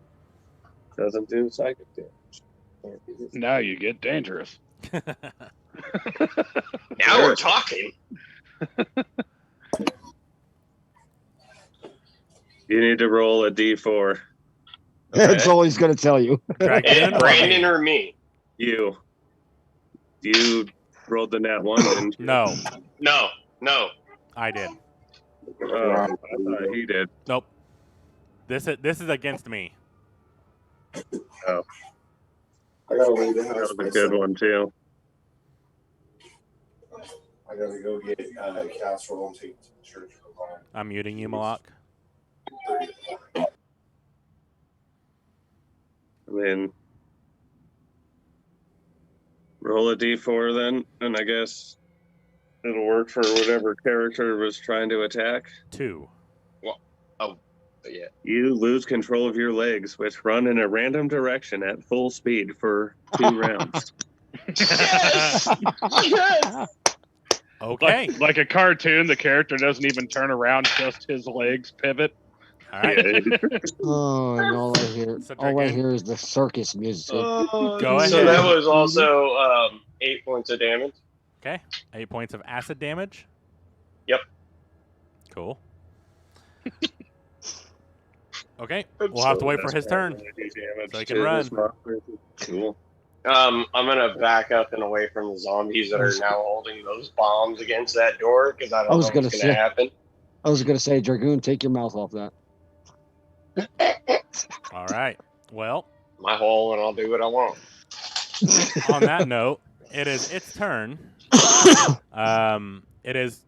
Doesn't do psychic damage. Now you get dangerous. Now we're talking. You need to roll a d4. That's all he's going to tell you. Brandon or me? You rolled the nat 1, didn't you? No. I did. Oh, I thought he did. Nope. This is against me. Oh. That was a good one, too. I gotta go get a casserole and take it to the church. I'm muting you, Malak. I mean, roll a d4 then, and I guess it'll work for whatever character was trying to attack. 2. Yeah. You lose control of your legs, which run in a random direction at full speed for 2 rounds. Yes! Yes! Okay. Like a cartoon, the character doesn't even turn around, just his legs pivot. All right. Oh, and all I hear is the circus music. Go ahead. So that was also 8 points of damage. Okay. 8 points of acid damage. Yep. Cool. Okay. We'll have to wait for his turn. So he can run. Cool. I'm gonna back up and away from the zombies that are now holding those bombs against that door because I don't know what's gonna happen. I was gonna say, Dragoon, take your mouth off that. All right. Well, my hole, and I'll do what I want. On that note, it is its turn. It is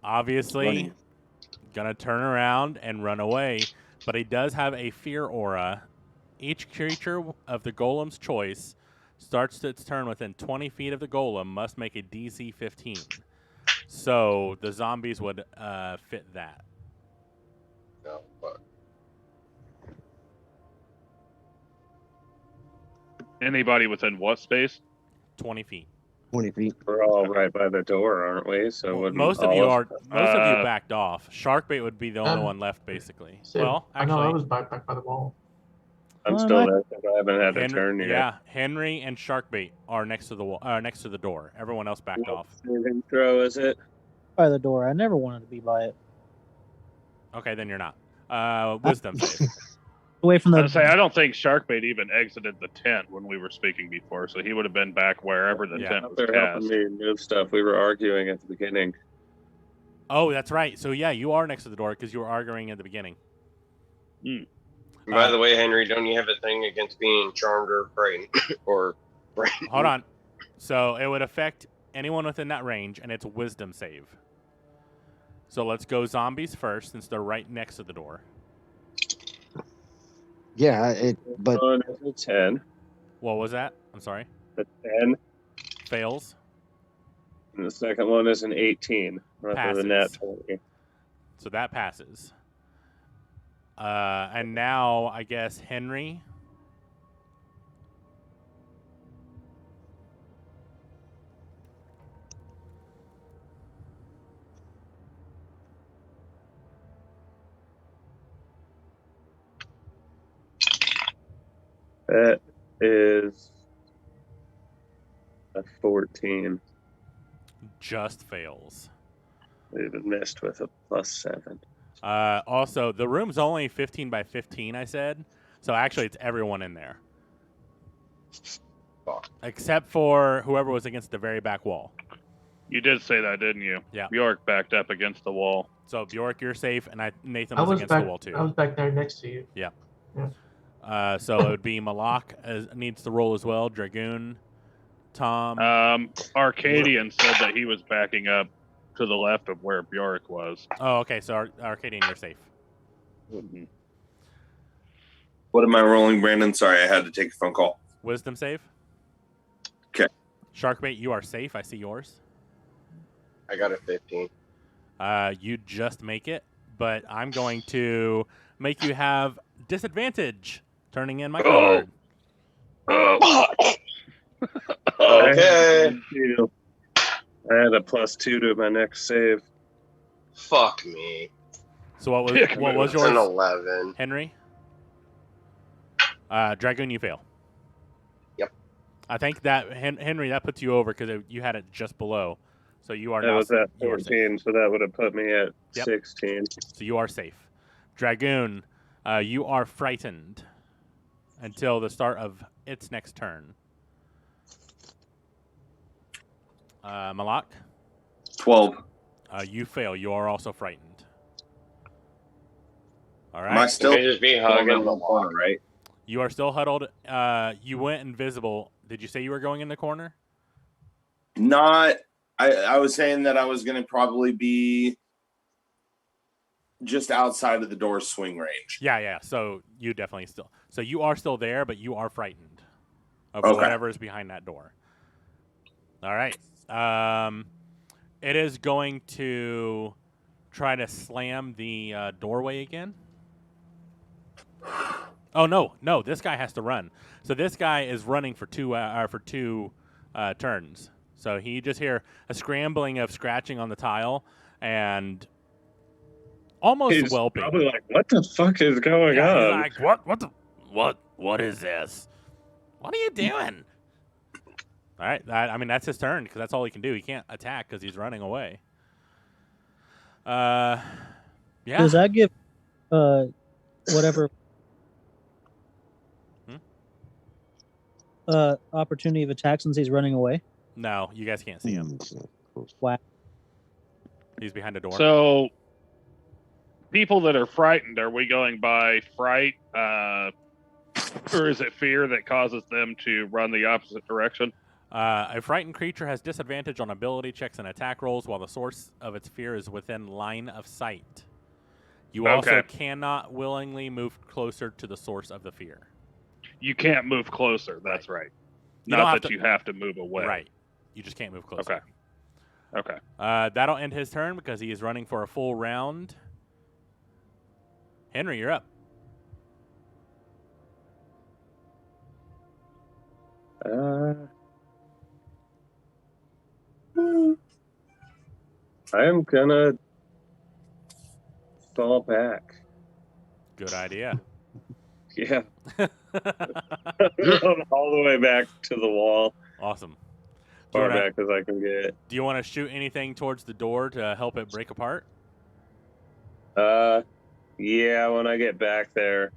obviously gonna turn around and run away, but he does have a fear aura. Each creature of the golem's choice starts its turn within 20 feet of the golem must make a DC 15. So the zombies would fit that. No, but Anybody within what space? 20 feet. 20 feet. We're all right by the door, aren't we? So Well, most of you backed off. Sharkbait would be the only one left, basically. Well, actually, I know I was back by the wall. I'm still there because I haven't had a turn yet. Yeah, Henry and Sharkbait are next to the wall, next to the door. Everyone else backed off. Saving throw, is it? By the door. I never wanted to be by it. Okay, then you're not. Wisdom save. Away from the. I don't think Sharkbait even exited the tent when we were speaking before, so he would have been back wherever the tent was They're cast. helping me move stuff. We were arguing at the beginning. Oh, that's right. So yeah, you are next to the door because you were arguing at the beginning. By the way, Henry, don't you have a thing against being charmed or frightened? Hold on. So it would affect anyone within that range, and it's a wisdom save. So let's go zombies first, since they're right next to the door. Yeah, but it's a 10. What was that? I'm sorry. A 10 fails. And the second one is an 18. Rather than that 20. So that passes. And now I guess Henry. That is a 14. Just fails. We even missed with a +7. Also, the room's only 15 by 15, I said. So actually, it's everyone in there. Except for whoever was against the very back wall. You did say that, didn't you? Yeah. Bjork backed up against the wall. So Bjork, you're safe, and Nathan was against the wall too. I was back there next to you. Yeah. Yeah. So it would be Malak needs to roll as well. Dragoon, Tom. Arcadian said that he was backing up to the left of where Bjork was. Oh, okay. So Arcadian, you're safe. What am I rolling, Brandon? Sorry, I had to take a phone call. Wisdom save. Okay. Sharkbait, you are safe. I see yours. I got a 15. You just make it, but I'm going to make you have disadvantage turning in my card. Okay. I had a +2 to my next save. Fuck me. So what was It's yours? an 11. Henry? Dragoon, you fail. Yep. I think that Henry, that puts you over because you had it just below. So you are That now was at you are 14, so that would have put me at 16. So you are safe. Dragoon, you are frightened until the start of its next turn. Malak? 12. You fail. You are also frightened. All right. Am I still just be hugging the corner, right? You are still huddled. You went invisible. Did you say you were going in the corner? Not. I was saying that I was going to probably be just outside of the door's swing range. Yeah. So you definitely still. So you are still there, but you are frightened of whatever is behind that door. All right. It is going to try to slam the doorway again. Oh no! This guy has to run. So this guy is running for two turns. So he just hear a scrambling of scratching on the tile and almost He's whelping. probably like, "What the fuck is going on?" He's like, what is this? What are you doing? All right, that's his turn because that's all he can do. He can't attack because he's running away. Yeah. Does that give whatever opportunity of attack since he's running away? No, you guys can't see him. Wow. He's behind a door. So, people that are frightened, are we going by fright, or is it fear that causes them to run the opposite direction? A frightened creature has disadvantage on ability checks and attack rolls while the source of its fear is within line of sight. You also cannot willingly move closer to the source of the fear. You can't move closer. That's right. Not that you have to move away. Right. You just can't move closer. Okay. That'll end his turn because he is running for a full round. Henry, you're up. I am gonna fall back. Good idea. Yeah. All the way back to the wall. Awesome. Far back as I can get. Do you want to shoot anything towards the door to help it break apart? Yeah, when I get back there.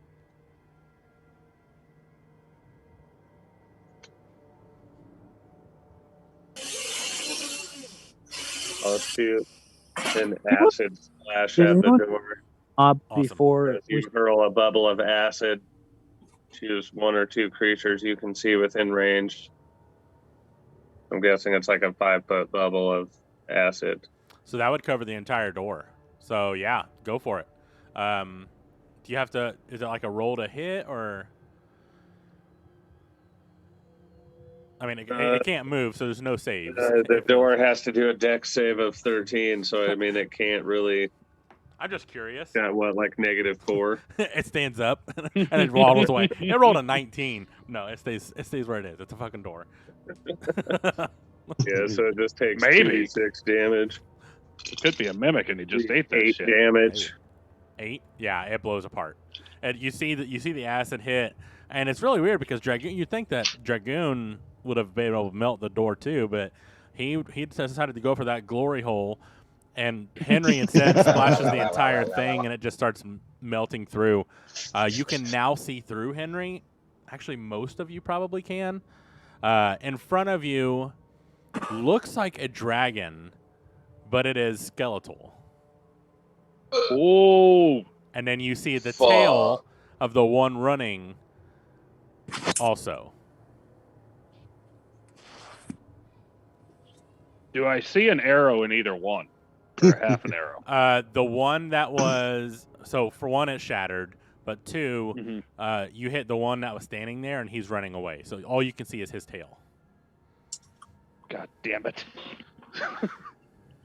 I'll shoot an acid splash at the door. Awesome. Before you hurl a bubble of acid, choose one or two creatures you can see within range. I'm guessing it's like a 5-foot bubble of acid. So that would cover the entire door. So yeah, go for it. Do you have to? Is it like a roll to hit, or? I mean, it can't move, so there's no saves. The door has to do a dex save of 13, so I mean, it can't really. I'm just curious. Got what, like -4? It stands up and it waddles away. It rolled a 19. No, it stays where it is. It's a fucking door. Yeah, so it just takes Maybe 2d6 damage. It could be a mimic, and he just ate that 8 shit. damage. 8? Yeah, it blows apart. And you see the acid hit, and it's really weird because Dragoon. You think that Dragoon would have been able to melt the door too, but he decided to go for that glory hole. And Henry instead splashes the entire thing, and it just starts melting through. You can now see through Henry. Actually, most of you probably can. In front of you looks like a dragon, but it is skeletal. Oh! And then you see the tail of the one running also. Do I see an arrow in either one? Or half an arrow? The one that was So for one, it shattered, but two, Mhm. you hit the one that was standing there, and he's running away. So all you can see is his tail. God damn it.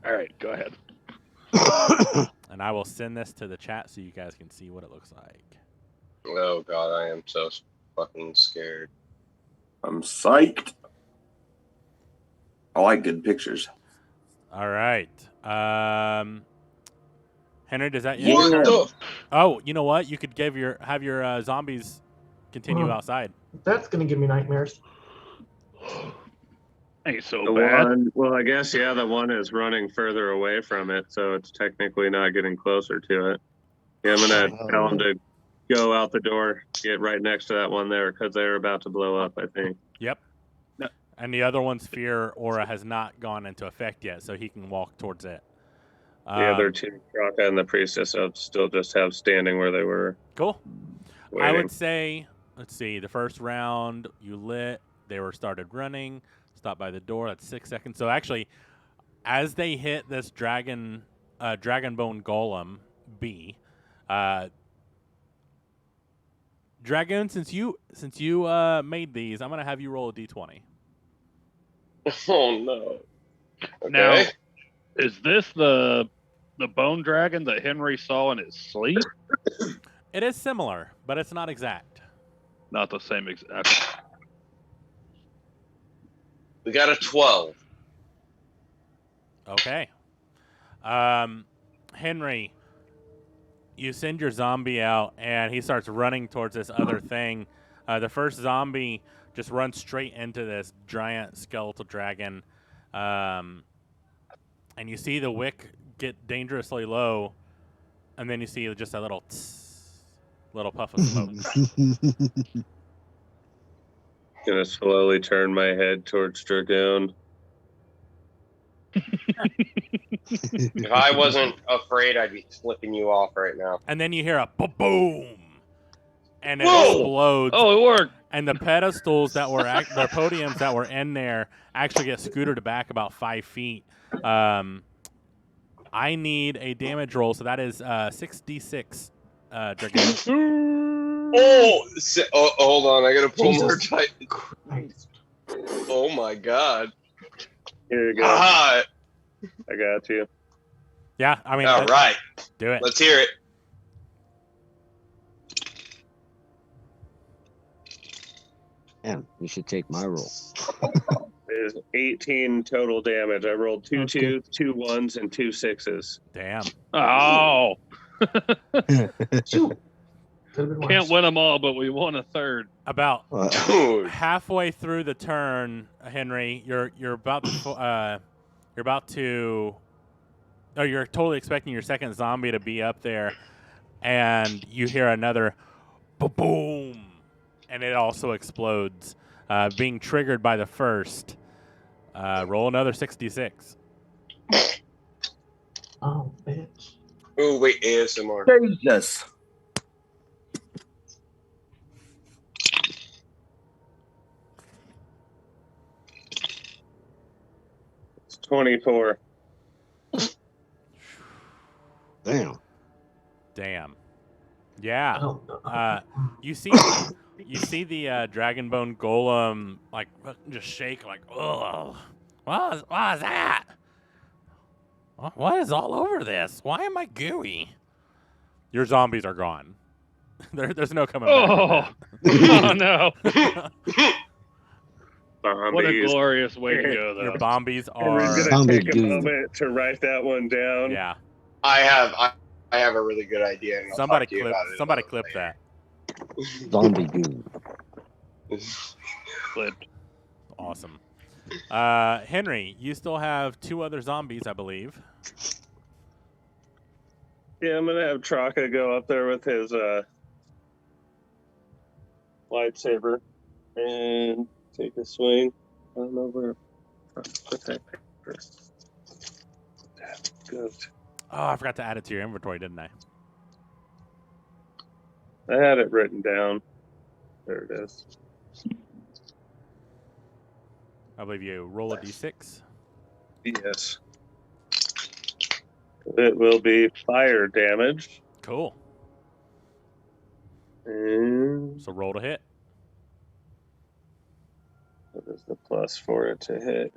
All right, go ahead. And I will send this to the chat so you guys can see what it looks like. Oh god, I am so fucking scared. I'm psyched. I like good pictures. All right. Henry, does that What the? Oh, you know what? You could have your zombies continue outside. That's gonna give me nightmares. Ain't so The bad. one, well, I guess, yeah, the one is running further away from it, so it's technically not getting closer to it. Yeah, I'm going to tell them to go out the door, get right next to that one there, because they're about to blow up, I think. Yep. No. And the other one's fear aura has not gone into effect yet, so he can walk towards it. The other two, Kraka and the Priestess, I'll still just have standing where they were. Cool. Waiting. I would say, let's see, the first round you lit, they started running, stopped by the door. That's 6 seconds. So actually, as they hit this dragon bone golem B, Dragoon, since you made these, I'm gonna have you roll a d20. Oh no. Okay. Now, is this the bone dragon that Henry saw in his sleep? It is similar, but it's not exact. Not the same exact. We got a 12. Okay. Henry, you send your zombie out, and he starts running towards this other thing. The first zombie just runs straight into this giant skeletal dragon. And you see the wick get dangerously low, and then you see just a little puff of smoke. Gonna slowly turn my head towards Dragoon. If I wasn't afraid, I'd be flipping you off right now. And then you hear a boom, and it Whoa! explodes. Oh, it worked. And the pedestals that were the podiums that were in there actually get scooted back about 5 feet. I need a damage roll, so that is 6d6. Dragoon. Hold on, I gotta pull more Jesus tight. Christ. Oh my god. Here you go. Ah, I got you. Yeah, I mean, all right, do it. let's hear it. Damn, you should take my roll. There's 18 total damage. I rolled two That's twos, 2 1s, and 2 6s. Damn. Oh, Shoot. Could've been can't worse. win them all, but we won a third. About Dude. halfway through the turn, Henry, you're totally expecting your second zombie to be up there, and you hear another boom, and it also explodes, being triggered by the first. Roll another 66. Oh, bitch. Oh wait, ASMR. Jesus. It's 24. Damn. Yeah. Oh, no. You see the Dragonbone Golem like just shake like, ugh. What is that? What is all over this? Why am I gooey? Your zombies are gone. There's no coming back. Oh, oh no. What a Zombies. glorious way to go, though. Your bombies Henry's are. gonna Zombie take a dude. moment to write that one down. Yeah. I have a really good idea. And I'll Somebody talk to you clip. about it Somebody a clip little that. Zombie dude. Clipped. Awesome. Henry, you still have 2 other zombies, I believe. Yeah, I'm gonna have Traka go up there with his lightsaber and take a swing. I don't know where. Put that paper. That goat. Oh, I forgot to add it to your inventory, didn't I? I had it written down. There it is. I believe you roll a d6. Yes. It will be fire damage. Cool. And So roll to hit. what is the plus for it to hit?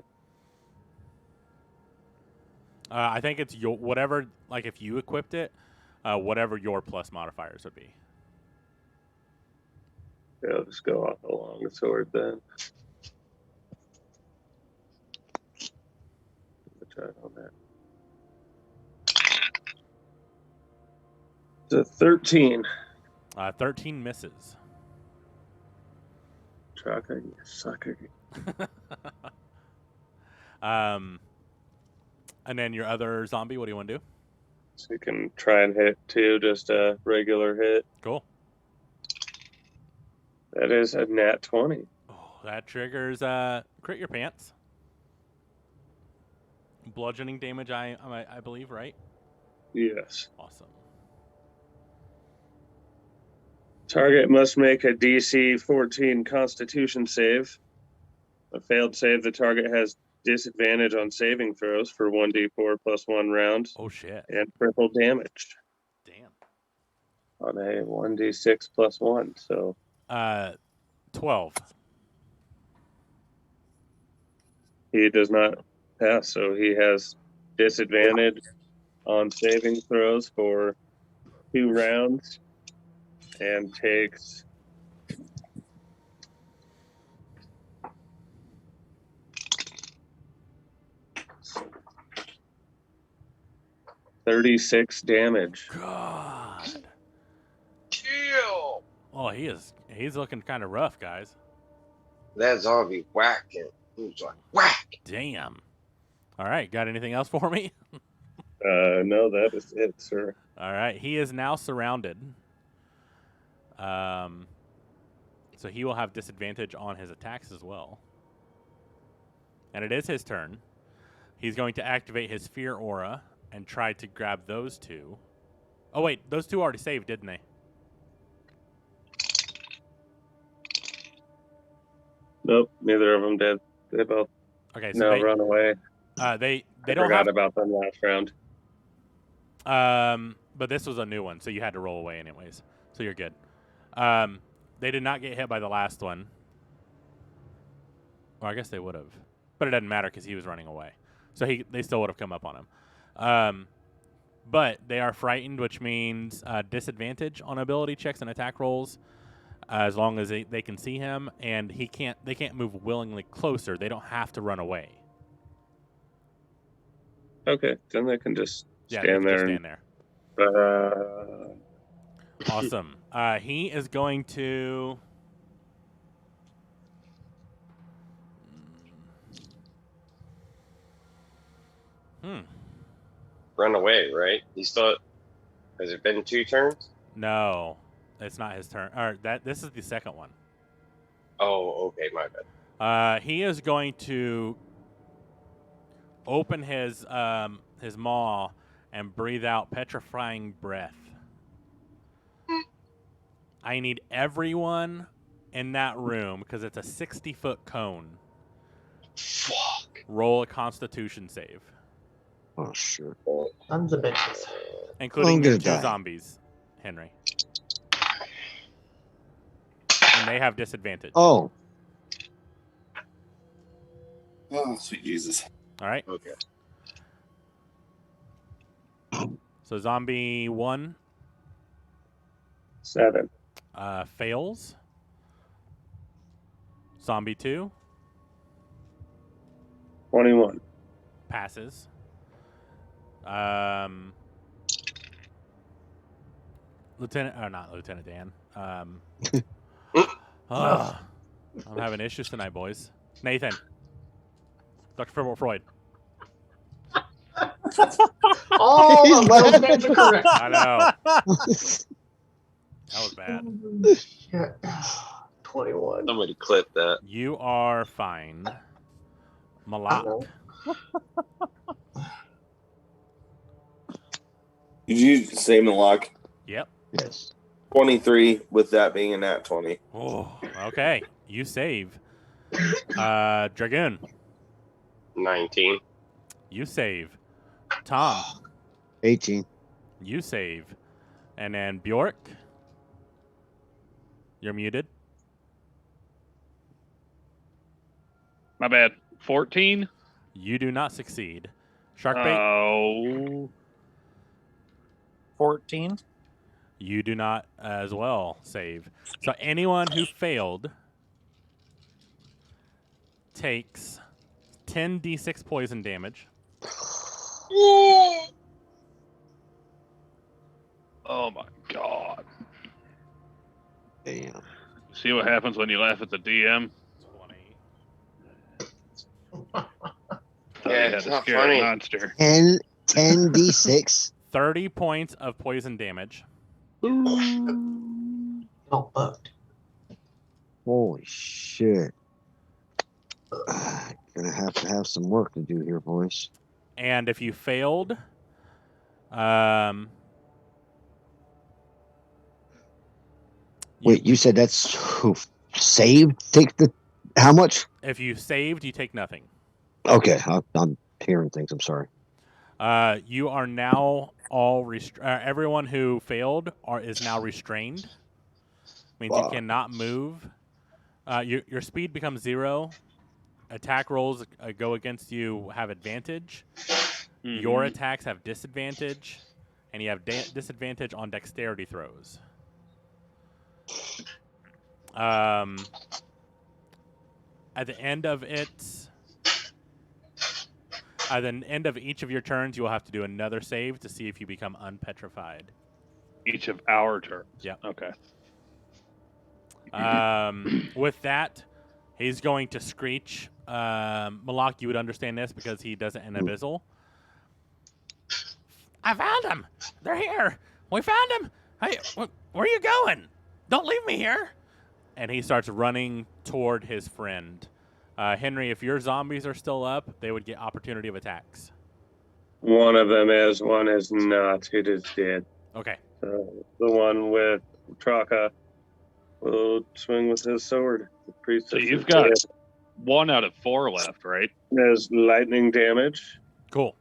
I think it's your whatever. Like if you equipped it, whatever your plus modifiers would be. Yeah, I'll just go off the long sword then. Try on that. It's a 13. 13 misses. Chaka, you sucker. And then your other zombie, what do you want to do? So you can try and hit 2, just a regular hit. Cool. That is a nat 20. Oh, that triggers crit your pants. Bludgeoning damage, I believe, right? Yes. Awesome. Target must make a DC 14 Constitution save. A failed save, the target has disadvantage on saving throws for 1d4 plus 1 round. Oh, shit. And critical damage. Damn. On a 1d6 plus 1, so... 12. He does not pass, so he has disadvantage on saving throws for 2 rounds and takes 36 damage. God. Chill. Oh, he's looking kind of rough, guys. That zombie whacked him. He was like, whack. Damn. All right, got anything else for me? No, that is it, sir. All right, he is now surrounded. So he will have disadvantage on his attacks as well. And it is his turn. He's going to activate his fear aura and try to grab those 2. Oh, wait, those 2 already saved, didn't they? Nope, neither of them did. They both Okay, so they run away. They I don't forgot have about them last round. but this was a new one, so you had to roll away anyways. So you're good. They did not get hit by the last one. Well, I guess they would have, but it doesn't matter because he was running away. So they still would have come up on him. But they are frightened, which means disadvantage on ability checks and attack rolls, as long as they can see him, and they can't move willingly closer. They don't have to run away. Okay, then they can just Yeah, stand they there. can just stand there. Awesome. He is going to. Run away, right? He's still. Has it been 2 turns? No, it's not his turn. Or this is the second one. Oh, okay, my bad. He is going to open his maw and breathe out petrifying breath. I need everyone in that room, because it's a 60-foot cone. Fuck. Roll a Constitution save. Oh, sure. Tons of bitches. Including your 2 die. zombies, Henry. And they have disadvantage. Oh. Oh, sweet Jesus. All right. Okay. So zombie 1 7. Fails. Zombie 2 21. passes. Not Lieutenant Dan. I'm having issues tonight, boys. Nathan. Dr. Philbert Freud. All He's of those laughing. names are correct. I know. That was bad. Yeah. 21. Somebody clip that. You are fine. Malak. Did you say Malak? Yep. Yes. 23, with that being a nat 20. Oh, okay. You save. Dragoon. 19. You save. Tom. 18. You save. And then Bjork. You're muted. My bad. 14. You do not succeed. Sharkbait. Oh. 14. You do not as well save. So anyone who failed takes 10d6 poison damage. Oh my god. Damn. See what happens when you laugh at the DM? 20. Yeah, it's not funny. Monster. 10d6. 30 points of poison damage. All fucked. Holy shit. Gonna have to have some work to do here, boys. And if you failed, Wait, you said that's who saved? Take the how much? if you saved, you take nothing. Okay, I'm hearing things. I'm sorry. You are now all everyone who failed is now restrained. Means you cannot move. Your speed becomes 0. Attack rolls go against you have advantage. Mm-hmm. Your attacks have disadvantage, and you have disadvantage on dexterity throws. At the end of each of your turns, you will have to do another save to see if you become unpetrified. Each of our turns. Yeah. Okay. With that, he's going to screech. Malak, you would understand this because he does it in Abyssal. I found him. They're here. We found him. Hey, where are you going? Don't leave me here. And he starts running toward his friend. Henry, if your zombies are still up, they would get opportunity of attacks. One of them is, one is not. It is dead. Okay. The one with Traka will swing with his sword. So you've got 1 out of 4 left, right? There's lightning damage. Cool.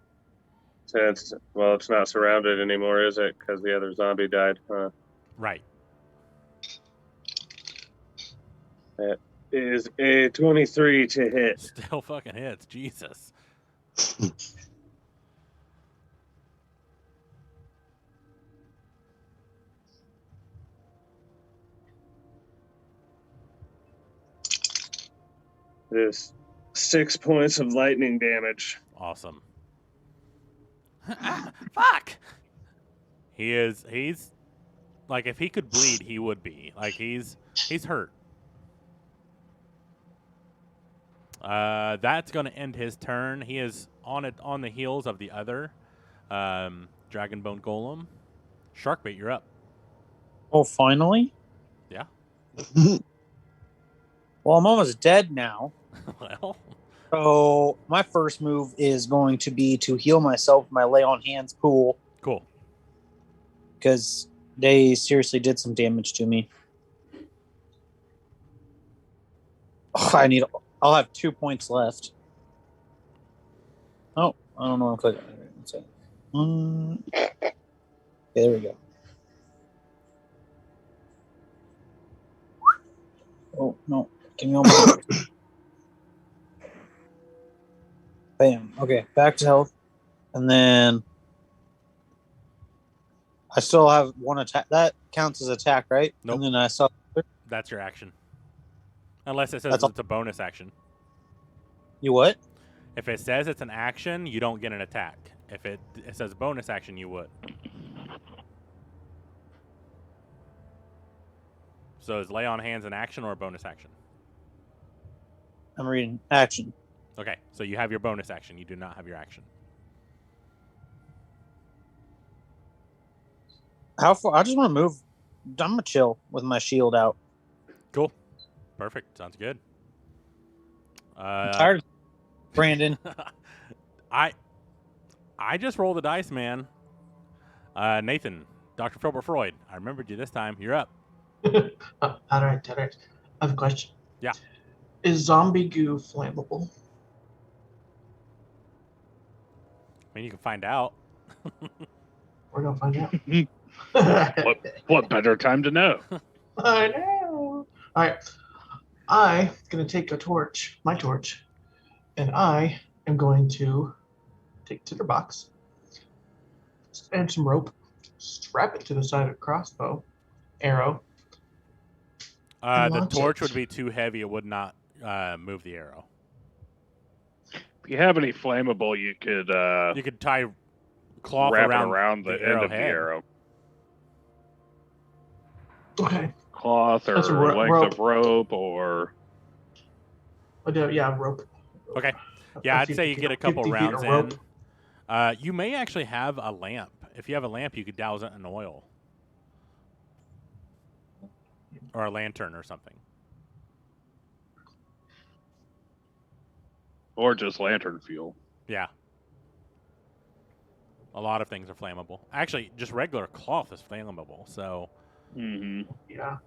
It's not surrounded anymore, is it? Because the other zombie died. Huh? Right. That is a 23 to hit. Still fucking hits. Jesus. It is 6 points of lightning damage. Awesome. Fuck! He's like, if he could bleed, he would be. Like, he's hurt. That's going to end his turn. He is on the heels of the other Dragonbone Golem. Sharkbait, you're up. Oh, finally? Yeah. Well, I'm almost dead now. Well. So my first move is going to be to heal myself with my lay on hands pool. Cool. Because they seriously did some damage to me. Oh, I'll have 2 points left. Oh, I don't know if I okay, there we go. Oh, no. Give me all my Bam. Okay, back to health. And then I still have 1 attack. That counts as attack, right? Nope. And then I saw... That's your action. Unless it says it's a bonus action. You what? If it says it's an action, you don't get an attack. If it says bonus action, you would. So is lay on hands an action or a bonus action? I'm reading action. Okay, so you have your bonus action. You do not have your action. How far? I just want to move. I'm going to chill with my shield out. Cool. Perfect. Sounds good. I'm tired, Brandon. I just rolled the dice, man. Nathan, Dr. Filbert Freud, I remembered you this time. You're up. All right. I have a question. Yeah. Is zombie goo flammable? I mean, you can find out. We're going to find out. What better time to know? I know. All right. I'm going to take my torch, and I am going to take a tinderbox and some rope, strap it to the side of the crossbow, arrow. The torch would be too heavy. It would not move the arrow. If you have any flammable, you could tie cloth wrap around the end arrow of the head. arrow. Okay. Cloth or length of rope or. Yeah, rope. Okay. Yeah, I'd say you get a couple rounds in. You may actually have a lamp. If you have a lamp, you could douse it in oil. Or a lantern or something. Or just lantern fuel. Yeah. A lot of things are flammable. Actually, just regular cloth is flammable, so. Mm-hmm. Yeah.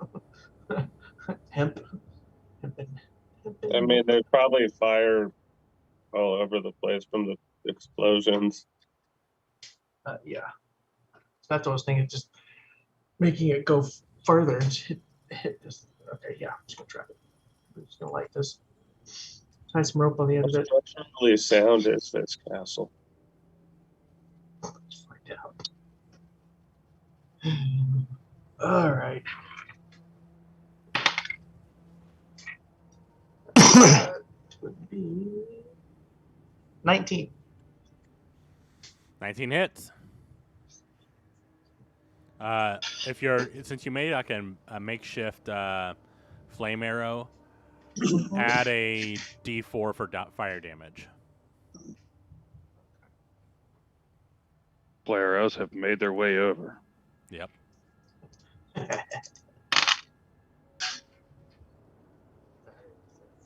Hemp. I mean, there's probably fire all over the place from the explosions. Yeah. That's what I was thinking, just making it go further and hit this. Okay, yeah, I'm just going to trap it. I'm just going to light this. Tie some rope on the end of it. How structurally sound is this castle? Let's find out. All right. Would be 19. 19 hits. Since you made like a makeshift flame arrow, add a D4 for fire damage. Flare arrows have made their way over. Yep.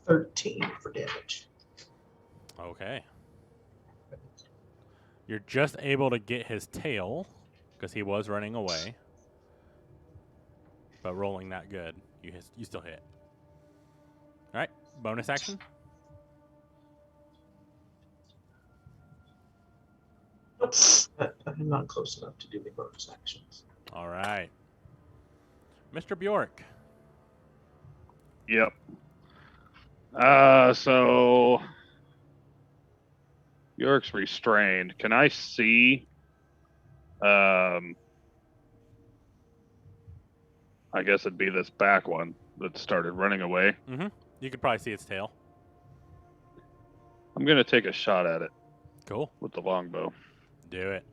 13 for damage. Okay. You're just able to get his tail because he was running away. But rolling that good, you still hit. All right, bonus action. I'm not close enough to do the bonus actions. All right. Mr. Bjork. Yep. So Bjork's restrained. Can I see? I guess it'd be this back one that started running away. Mm-hmm. You could probably see its tail. I'm gonna take a shot at it. Cool. With the longbow. Do it.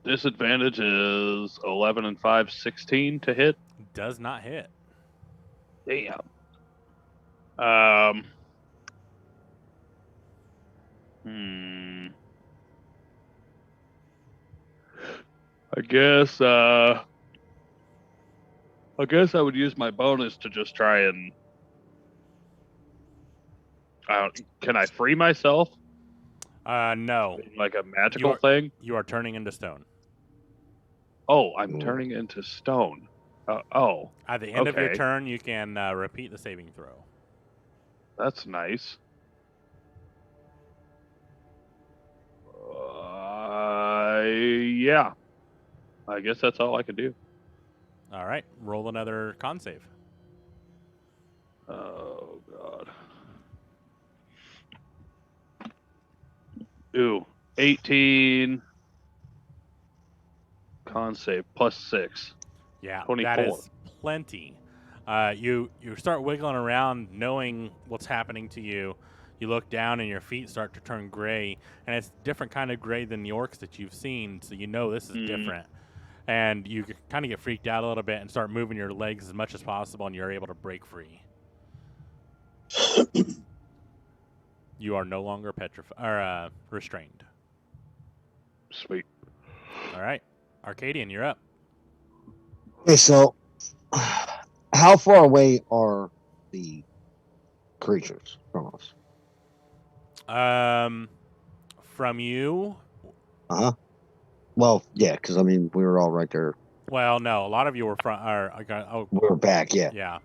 Disadvantage is 11 and 5, 16 to hit. Does not hit. Damn. I guess I would use my bonus to just try and. Can I free myself? No. Like a magical thing? You are turning into stone. Oh, I'm turning into stone. At the end of your turn, you can repeat the saving throw. That's nice. Yeah. I guess that's all I can do. All right. Roll another con save. Oh, God. Ooh, 18. Con save plus 6. Yeah, 24. that is plenty. You start wiggling around, knowing what's happening to you. You look down and your feet start to turn gray, and it's a different kind of gray than the orcs that you've seen, so you know this is different. And you kind of get freaked out a little bit and start moving your legs as much as possible, and you're able to break free. You are no longer restrained. Sweet. All right. Arcadian, you're up. Okay, so how far away are the creatures from us? From you? Well, yeah, because I mean we were all right there. Well, no, a lot of you were we were back, yeah. Yeah.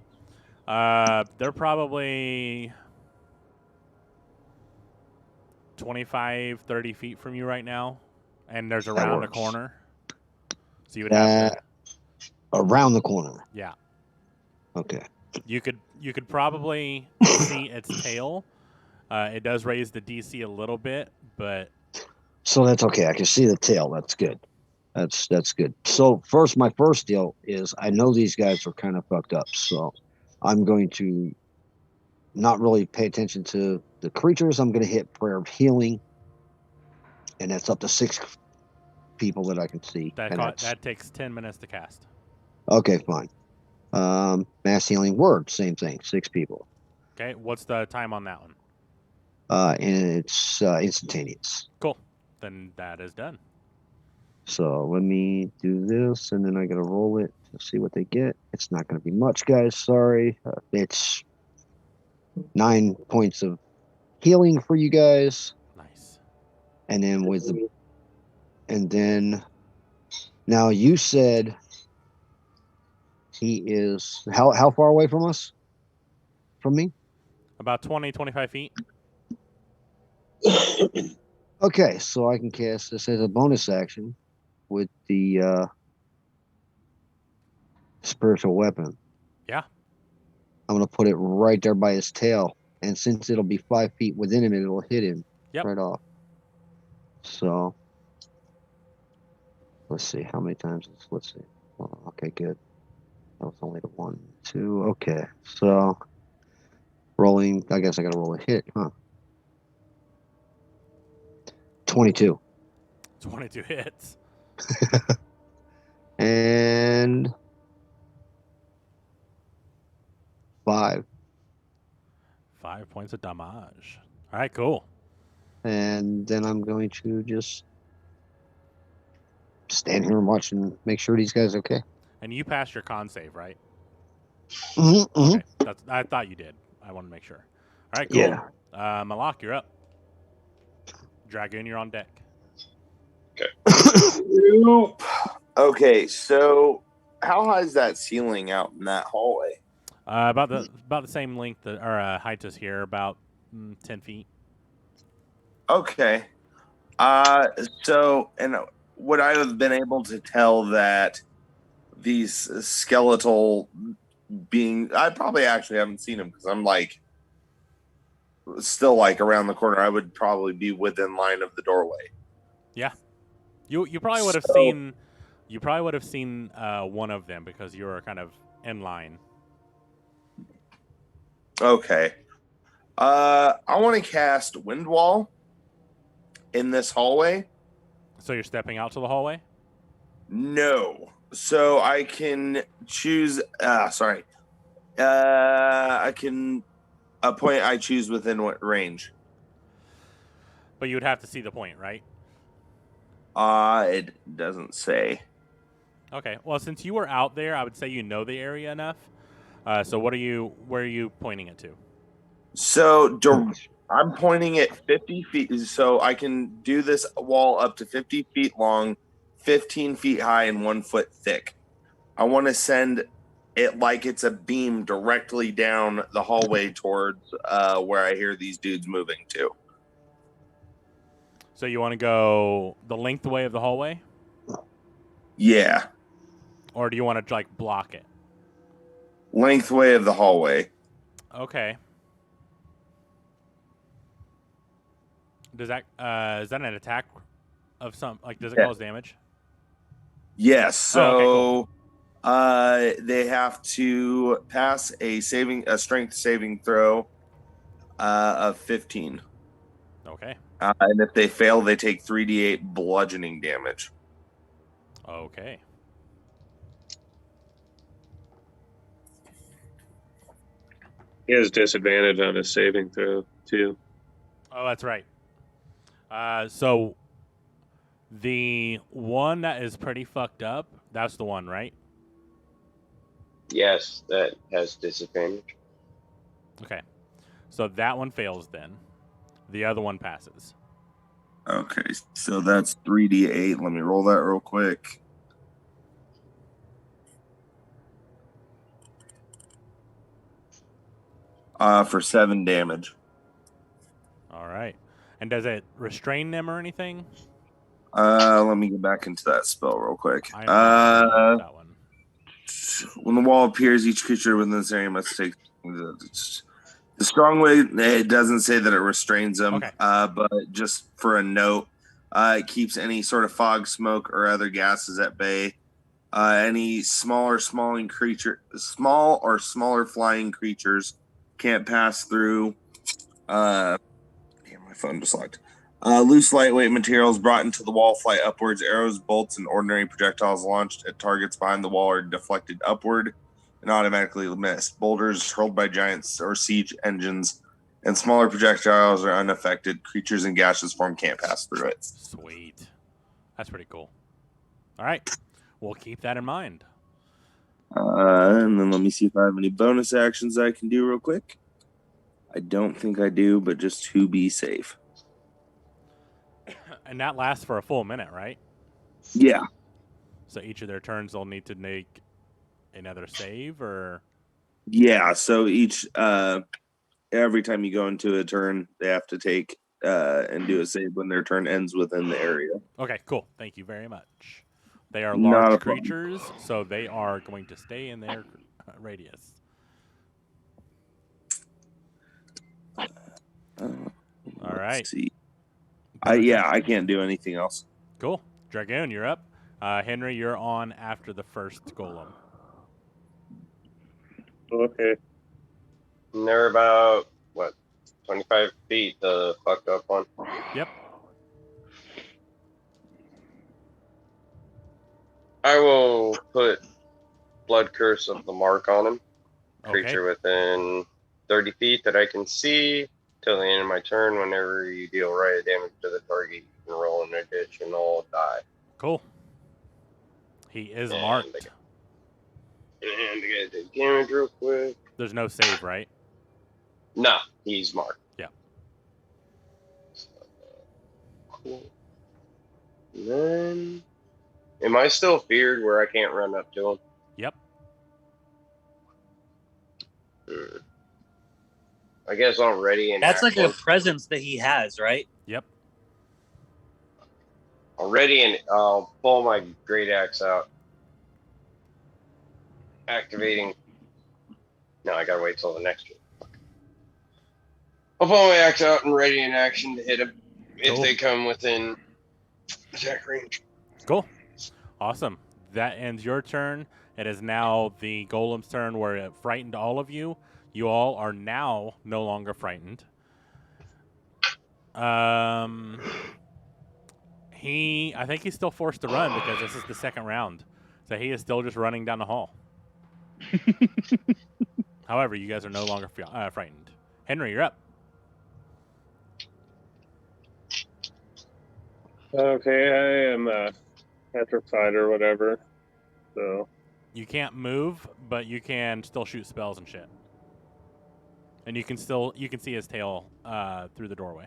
They're probably 25, 30 feet from you right now. And there's That around the works. corner. So you would have to. Around the corner. Yeah. Okay. You could probably see its tail. It does raise the DC a little bit, but So that's okay. I can see the tail. That's good. That's good. So my first deal is I know these guys are kind of fucked up, so I'm going to not really pay attention to the creatures. I'm going to hit prayer of healing, and that's up to 6 people that I can see. that takes 10 minutes to cast. Okay, fine. Mass healing word, same thing, 6 people. Okay, what's the time on that one? And it's instantaneous. Cool. Then that is done. So let me do this, and then I gotta roll it to see what they get. It's not gonna be much, guys. Sorry. It's 9 points of healing for you guys, Nice. and then now you said he is how far away from us? From me? About 20, 25 feet. Okay, so I can cast this as a bonus action with the spiritual weapon. Yeah. I'm gonna put it right there by his tail, and since it'll be 5 feet within him, it'll hit him right off. So let's see how many times. Let's see. Oh, okay, good. That was only the 1, 2. Okay, so rolling. I guess I gotta roll a hit, huh? 22. 22 hits. And 5. 5 points of damage. All right, cool. And then I'm going to just stand here and watch and make sure these guys are okay. And you passed your con save, right? Mm-hmm, Okay, I thought you did. I want to make sure. All right, cool. Yeah. Malak, you're up. Dragoon, you're on deck. Nope. Okay, so how high is that ceiling out in that hallway? About the same length or height as here, about 10 feet. Okay. So, and would I have been able to tell that these skeletal beings? I probably actually haven't seen them because I'm like still like around the corner. I would probably be within line of the doorway. Yeah. You probably would have seen. You probably would have seen one of them because you were kind of in line. Okay. I want to cast Wind Wall in this hallway. So you're stepping out to the hallway? No. So I can choose. Sorry. I can a point I choose within what range. But you would have to see the point, right? It doesn't say. Okay. Well, since you were out there, I would say you know the area enough. So where are you pointing it to? So I'm pointing at 50 feet. So I can do this wall up to 50 feet long, 15 feet high, and 1 foot thick. I want to send it like it's a beam directly down the hallway towards where I hear these dudes moving to. So you want to go the lengthway of the hallway? Yeah. Or do you want to like block it? Lengthway of the hallway. Okay. Does that is that an attack of some like does it cause damage? Yes. So okay, cool. They have to pass a strength saving throw of 15. Okay. And if they fail, they take 3d8 bludgeoning damage. Okay. He has disadvantage on his saving throw too. Oh, that's right. So the one that is pretty fucked up, that's the one, right? Yes, that has disadvantage. Okay. So that one fails then. The other one passes. Okay, so that's 3d8. Let me roll that real quick. For 7 damage. All right. And does it restrain them or anything? Let me get back into that spell real quick. I am not familiar with that one. When the wall appears, each creature within this area must take the strong way. It doesn't say that it restrains them, Okay. But just for a note, it keeps any sort of fog, smoke, or other gases at bay. Any small or smaller flying creatures can't pass through. Damn, my phone just locked. Loose, lightweight materials brought into the wall fly upwards. Arrows, bolts, and ordinary projectiles launched at targets behind the wall are deflected upward and automatically missed. Boulders hurled by giants or siege engines and smaller projectiles are unaffected. Creatures in gaseous form can't pass through it. Sweet. That's pretty cool. All right. We'll keep that in mind. And then let me see if I have any bonus actions I can do real quick. I don't think I do, but just to be safe. And that lasts for a full minute, right? Yeah. So each of their turns, they'll need to make another save, or? Yeah. So every time you go into a turn, they have to take and do a save when their turn ends within the area. Okay, cool. Thank you very much. They are Not large a problem. creatures, so they are going to stay in their radius. All right. Let's see. I can't do anything else. Cool. Dragoon, you're up. Henry, you're on after the first golem. Okay. And they're about, 25 feet, the fucked up one? Yep. I will put Blood Curse of the Mark on him. Okay. Creature within 30 feet that I can see till the end of my turn. Whenever you deal riot damage to the target, you can roll in a ditch and all die. Cool. He is marked. And I gotta take damage real quick. There's no save, right? No, he's marked. Yeah. Cool. And then, am I still feared where I can't run up to him? Yep. I guess already in That's like a presence that he has, right? Yep. Already, and I'll pull my great axe out. Activating. No, I gotta wait till the next one. I'll pull my axe out and ready in action to hit him if they come within attack range. Cool. Awesome. That ends your turn. It is now the golem's turn where it frightened all of you. You all are now no longer frightened. I think he's still forced to run because this is the second round. So he is still just running down the hall. However, you guys are no longer frightened. Henry, you're up. Okay, I am petrified or whatever. So you can't move, but you can still shoot spells and shit. And you can see his tail through the doorway.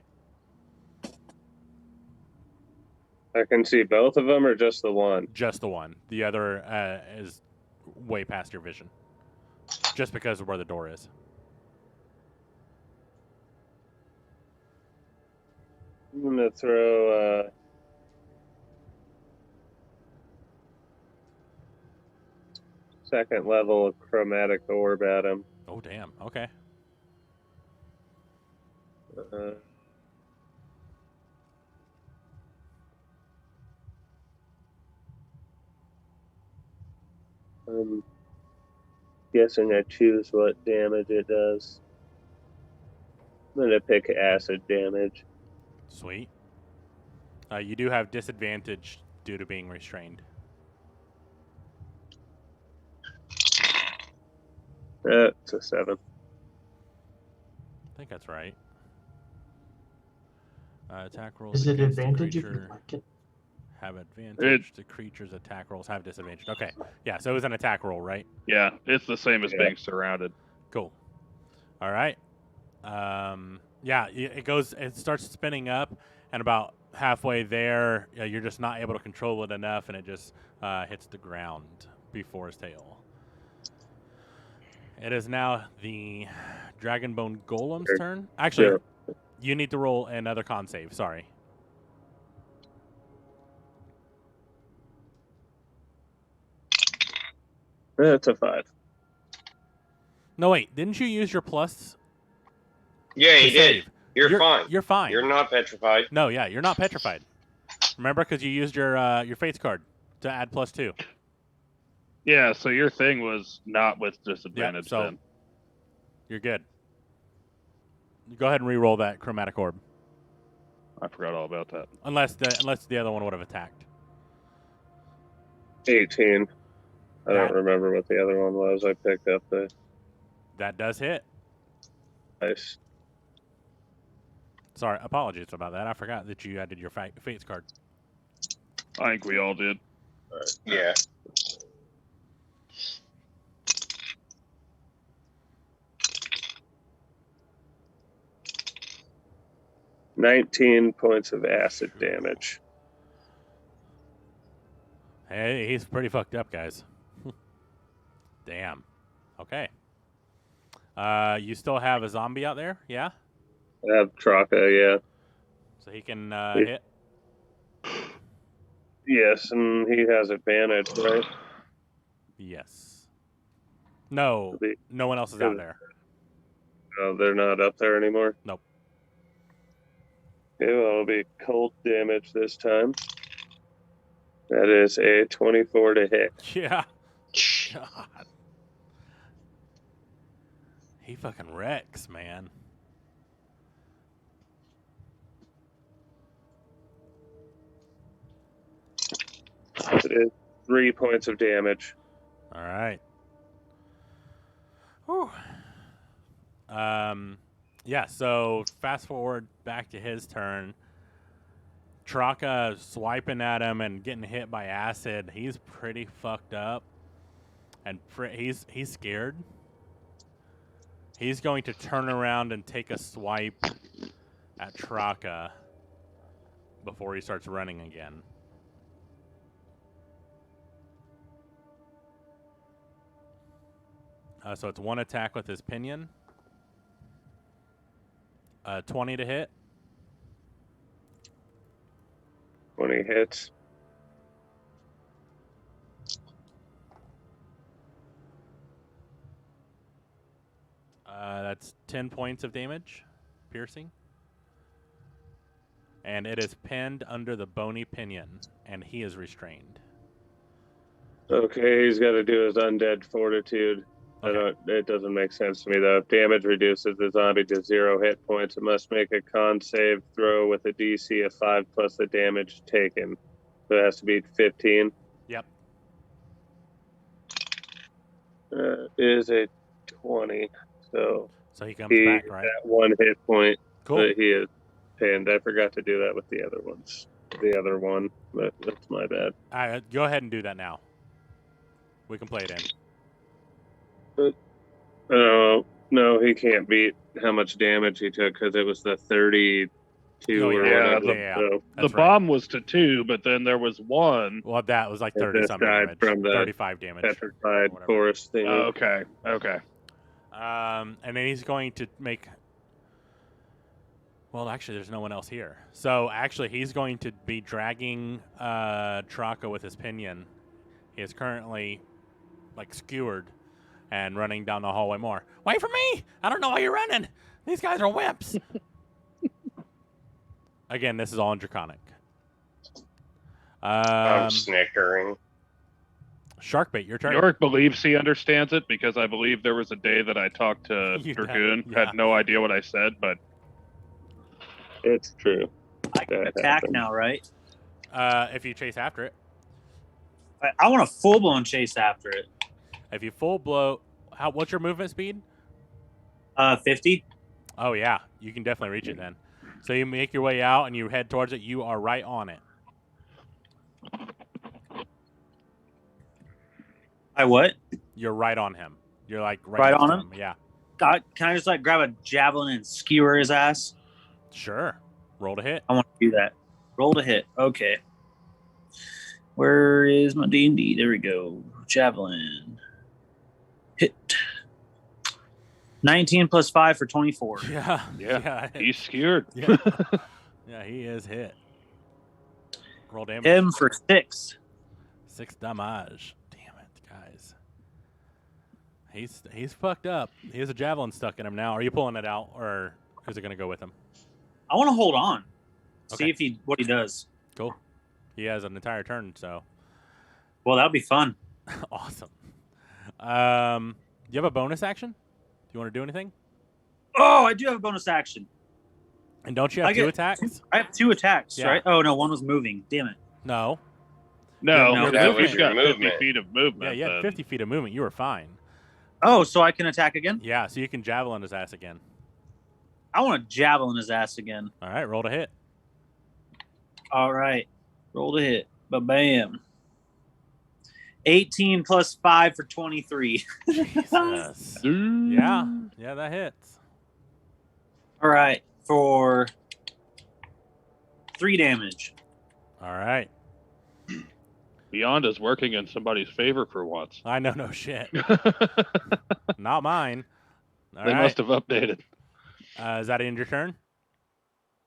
I can see both of them or just the one? Just the one. The other is way past your vision. Just because of where the door is. I'm going to throw second level of chromatic orb at him. Oh, damn. Okay. I'm guessing I choose what damage it does. I'm going to pick acid damage. Sweet. You do have disadvantage due to being restrained. It's a 7. I think that's right. Attack rolls. Is it against the advantage if you creature like it? have advantage. The creature's attack rolls have disadvantage. Okay. Yeah, so it was an attack roll, right? Yeah, it's the same as being surrounded. Cool. All right. Yeah, it starts spinning up, and about halfway there, you're just not able to control it enough, and it just hits the ground before his tail. It is now the Dragonbone Golem's turn. Actually, you need to roll another con save. Sorry. That's a 5. No, wait. Didn't you use your plus? Yeah, to you save? did. You're fine. You're fine. You're not petrified. No, yeah, you're not petrified. Remember, because you used your fates card to add +2. Yeah, so your thing was not with disadvantage so then. You're good. Go ahead and re-roll that chromatic orb. I forgot all about that. Unless the other one would have attacked. 18. I don't remember what the other one was. I picked up the... That does hit. Nice. Sorry, apologies about that. I forgot that you added your fates card. I think we all did. Yeah. $19 points of acid damage. Hey, he's pretty fucked up, guys. Damn. Okay. You still have a zombie out there, yeah? I have Traka, yeah. So he can hit? Yes, and he has advantage, right? Yes. No, no one else is out there. Oh, they're not up there anymore? Nope. Okay, well, it'll be cold damage this time. That is a 24 to hit. Yeah. God. He fucking wrecks, man. It is 3 points of damage. All right. Whew. Yeah, so fast forward back to his turn. Traka swiping at him and getting hit by acid. He's pretty fucked up. And he's scared. He's going to turn around and take a swipe at Traka before he starts running again. So it's one attack with his pinion. 20 to hit. 20 hits. That's 10 points of damage, piercing. And it is pinned under the bony pinion, and he is restrained. Okay, he's got to do his undead fortitude. Okay. It doesn't make sense to me, though. If damage reduces the zombie to 0 hit points, it must make a con save throw with a DC of 5 plus the damage taken. So it has to be 15. Yep. Is a 20. So he comes back, right? At 1 hit point. Cool. But he is pinned. I forgot to do that with the other ones. The other one, but that's my bad. All right, go ahead and do that now. We can play it in. No, he can't beat how much damage he took because it was the 32 or whatever. The bomb was to 2, but then there was 1. Well, that was like 30 something damage. From the 35 damage. Petrified forest thing. Oh, okay. And then he's going to make... Well, actually, there's no one else here. So, actually, he's going to be dragging Traka with his pinion. He is currently, skewered and running down the hallway more. Wait for me! I don't know why you're running! These guys are wimps! Again, this is all in Draconic. I'm snickering. Sharkbait, your turn. Yorick believes he understands it because I believe there was a day that I talked to Dragoon, had no idea what I said, but... It's true. I can attack now, right? If you chase after it. I want a full-blown chase after it. If you full blow, what's your movement speed? 50. Oh yeah, you can definitely reach it then. So you make your way out and you head towards it. You are right on it. I what? You're right on him. You're right on him. Yeah. Can I just grab a javelin and skewer his ass? Sure. Roll to hit. I want to do that. Roll to hit. Okay. Where is my D&D? There we go. Javelin. Hit. 19 plus 5 for 24. Yeah. He's skewered. Yeah. Yeah, he is hit. Roll damage. Him for 6. 6 damage. Damn it, guys. He's fucked up. He has a javelin stuck in him now. Are you pulling it out, or is it going to go with him? I want to hold on. Okay. See what he does. Cool. He has an entire turn, so. Well, that'll be fun. Awesome. Do you have a bonus action? Do you want to do anything? Oh, I do have a bonus action. And don't you have two attacks? I have 2 attacks, right? Oh, no, one was moving. Damn it. No. No, that was he's your got 50 movement. feet of movement. Yeah, you had 50 feet of movement. You were fine. Oh, so I can attack again? Yeah, so you can javelin his ass again. I want to javelin his ass again. All right, roll to hit. All right. Roll to hit. Ba-bam. 18 plus 5 for 23. Jesus. Yeah, that hits. All right. For 3 damage. All right. Beyond is working in somebody's favor for once. I know, no shit. Not mine. All They right. must have updated. Is that in your turn?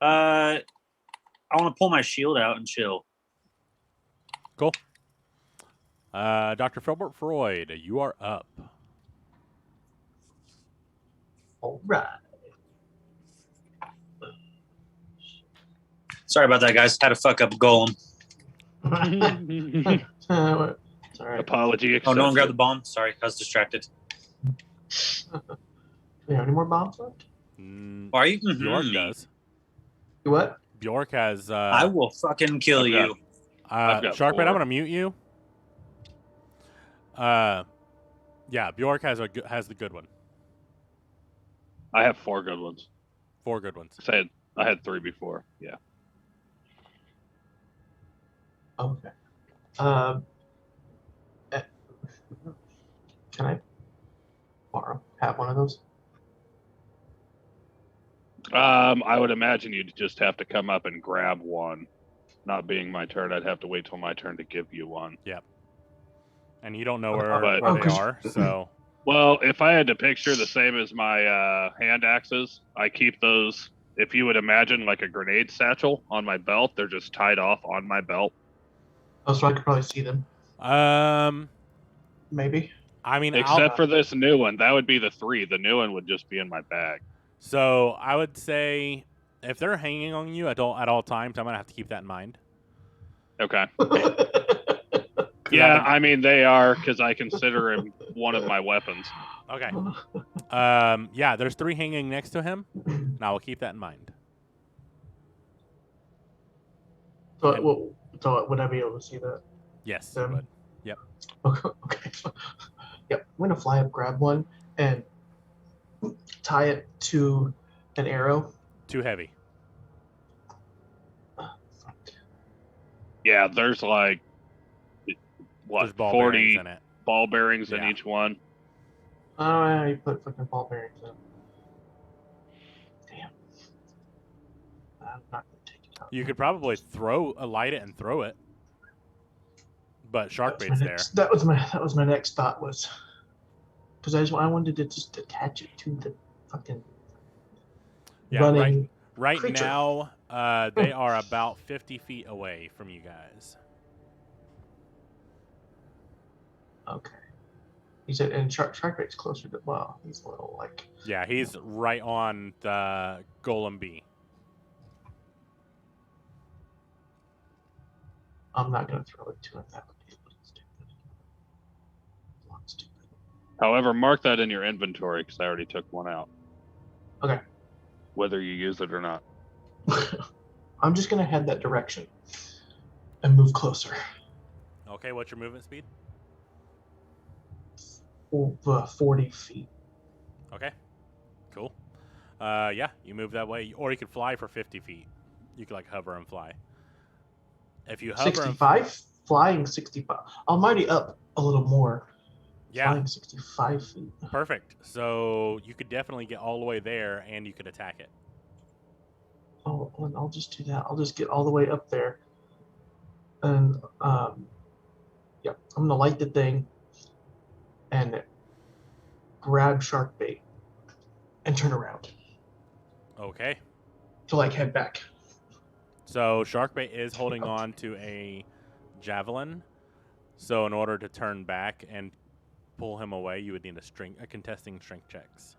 I want to pull my shield out and chill. Cool. Dr. Filbert Freud, you are up. All right. Sorry about that, guys. Had to fuck up a golem. Sorry. Apology accepted. Oh, no one grabbed the bomb? Sorry, I was distracted. Do we have any more bombs left? Are you? Bjork does. What? Bjork has. I will fucking kill you. Sharkbait, I'm going to mute you. Yeah, Bjork has the good one. I have 4 good ones. 4 good ones. I had 3 before. Yeah. Okay. Can I have one of those? I would imagine you'd just have to come up and grab one. Not being my turn, I'd have to wait till my turn to give you one. Yep. And you don't know where But- they are, so. Well, if I had to picture the same as my hand axes, I keep those, if you would imagine, like a grenade satchel on my belt. They're just tied off on my belt. Oh, so I could probably see them. Maybe. I mean, Except for this new one. That would be the 3. The new one would just be in my bag. So I would say if they're hanging on you at all times, I'm going to have to keep that in mind. Okay. Yeah, I mean, they are, because I consider him one of my weapons. Okay. Yeah, there's 3 hanging next to him. Now we'll keep that in mind. So would I be able to see that? Yes, you would. Yep. Okay. Yep. I'm gonna fly up, grab one, and tie it to an arrow. Too heavy. Yeah, there's like, There's ball 40 bearings in it. ball bearings in Yeah. each one. I don't know how you put fucking ball bearings in. Damn. I'm not gonna take it out. You could probably light it and throw it. But shark That was bait's my there. next- That was my next thought was, because I wanted to just attach it to the fucking Yeah, running. Right creature. now, they are about 50 feet away from you guys. Okay. He said, and Sharkbait's closer to, well, he's a little like. Yeah, he's right on the Golem B. I'm not gonna throw it to him. That would be a little stupid. A lot stupid. However, mark that in your inventory, because I already took one out. Okay. Whether you use it or not. I'm just gonna head that direction and move closer. Okay, what's your movement speed? 40 feet. Okay, cool. Yeah, you move that way, or you could fly for 50 feet. You could like hover and fly. If you hover, 65? Flying 65. I'm already up a little more. Yeah. Flying 65 feet. Perfect. So you could definitely get all the way there, and you could attack it. Oh, and I'll just do that. I'll just get all the way up there. And, yeah, I'm gonna light the thing and grab shark bait and turn around Okay. to like head back. So Sharkbait is holding on to a javelin. So in order to turn back and pull him away, you would need a contesting strength checks.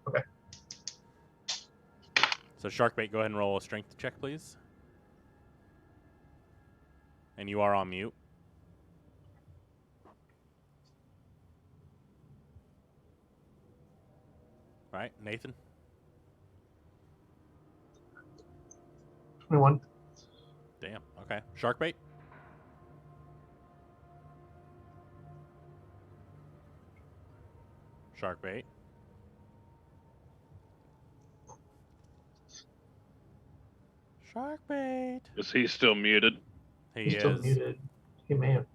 Okay. So Sharkbait, go ahead and roll a strength check, please. And you are on mute. All right, Nathan. 21. Damn. Okay. Sharkbait. Sharkbait. Sharkbait. Is he still muted? He's still muted. He may have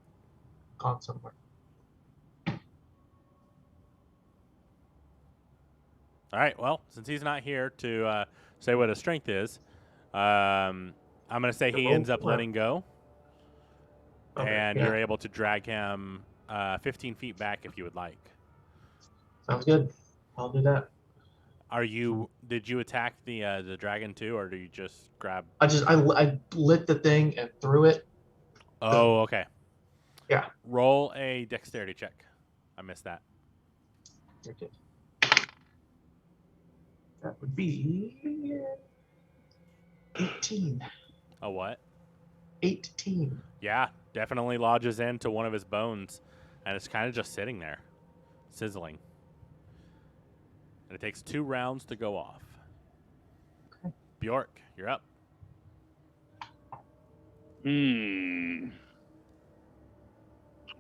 gone somewhere. All right. Well, since he's not here to say what his strength is, I'm going to say he ends up letting go. Okay, And yeah. you're able to drag him 15 feet back if you would like. Sounds good. I'll do that. Did you attack the dragon too, or do you just grab? I lit the thing and threw it. Oh, okay. Yeah. Roll a dexterity check. I missed that. Okay. That would be 18. A what? 18. Yeah, definitely lodges into one of his bones, and it's kind of just sitting there, sizzling. And it takes 2 rounds to go off. Okay. Bjork, you're up.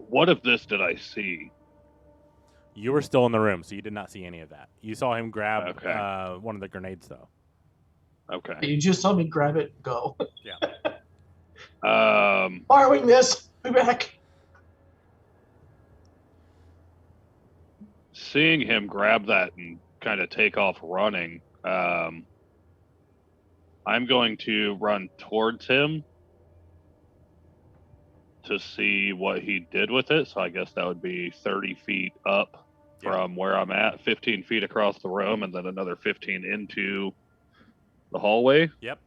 What of this did I see? You were still in the room, so you did not see any of that. You saw him grab Okay. one of the grenades, though. Okay. You just saw me grab it and go. Yeah. Borrowing this. Be back. Seeing him grab that and kind of take off running, I'm going to run towards him to see what he did with it. So I guess that would be 30 feet up from where I'm at, 15 feet across the room, and then another 15 into the hallway. Yep.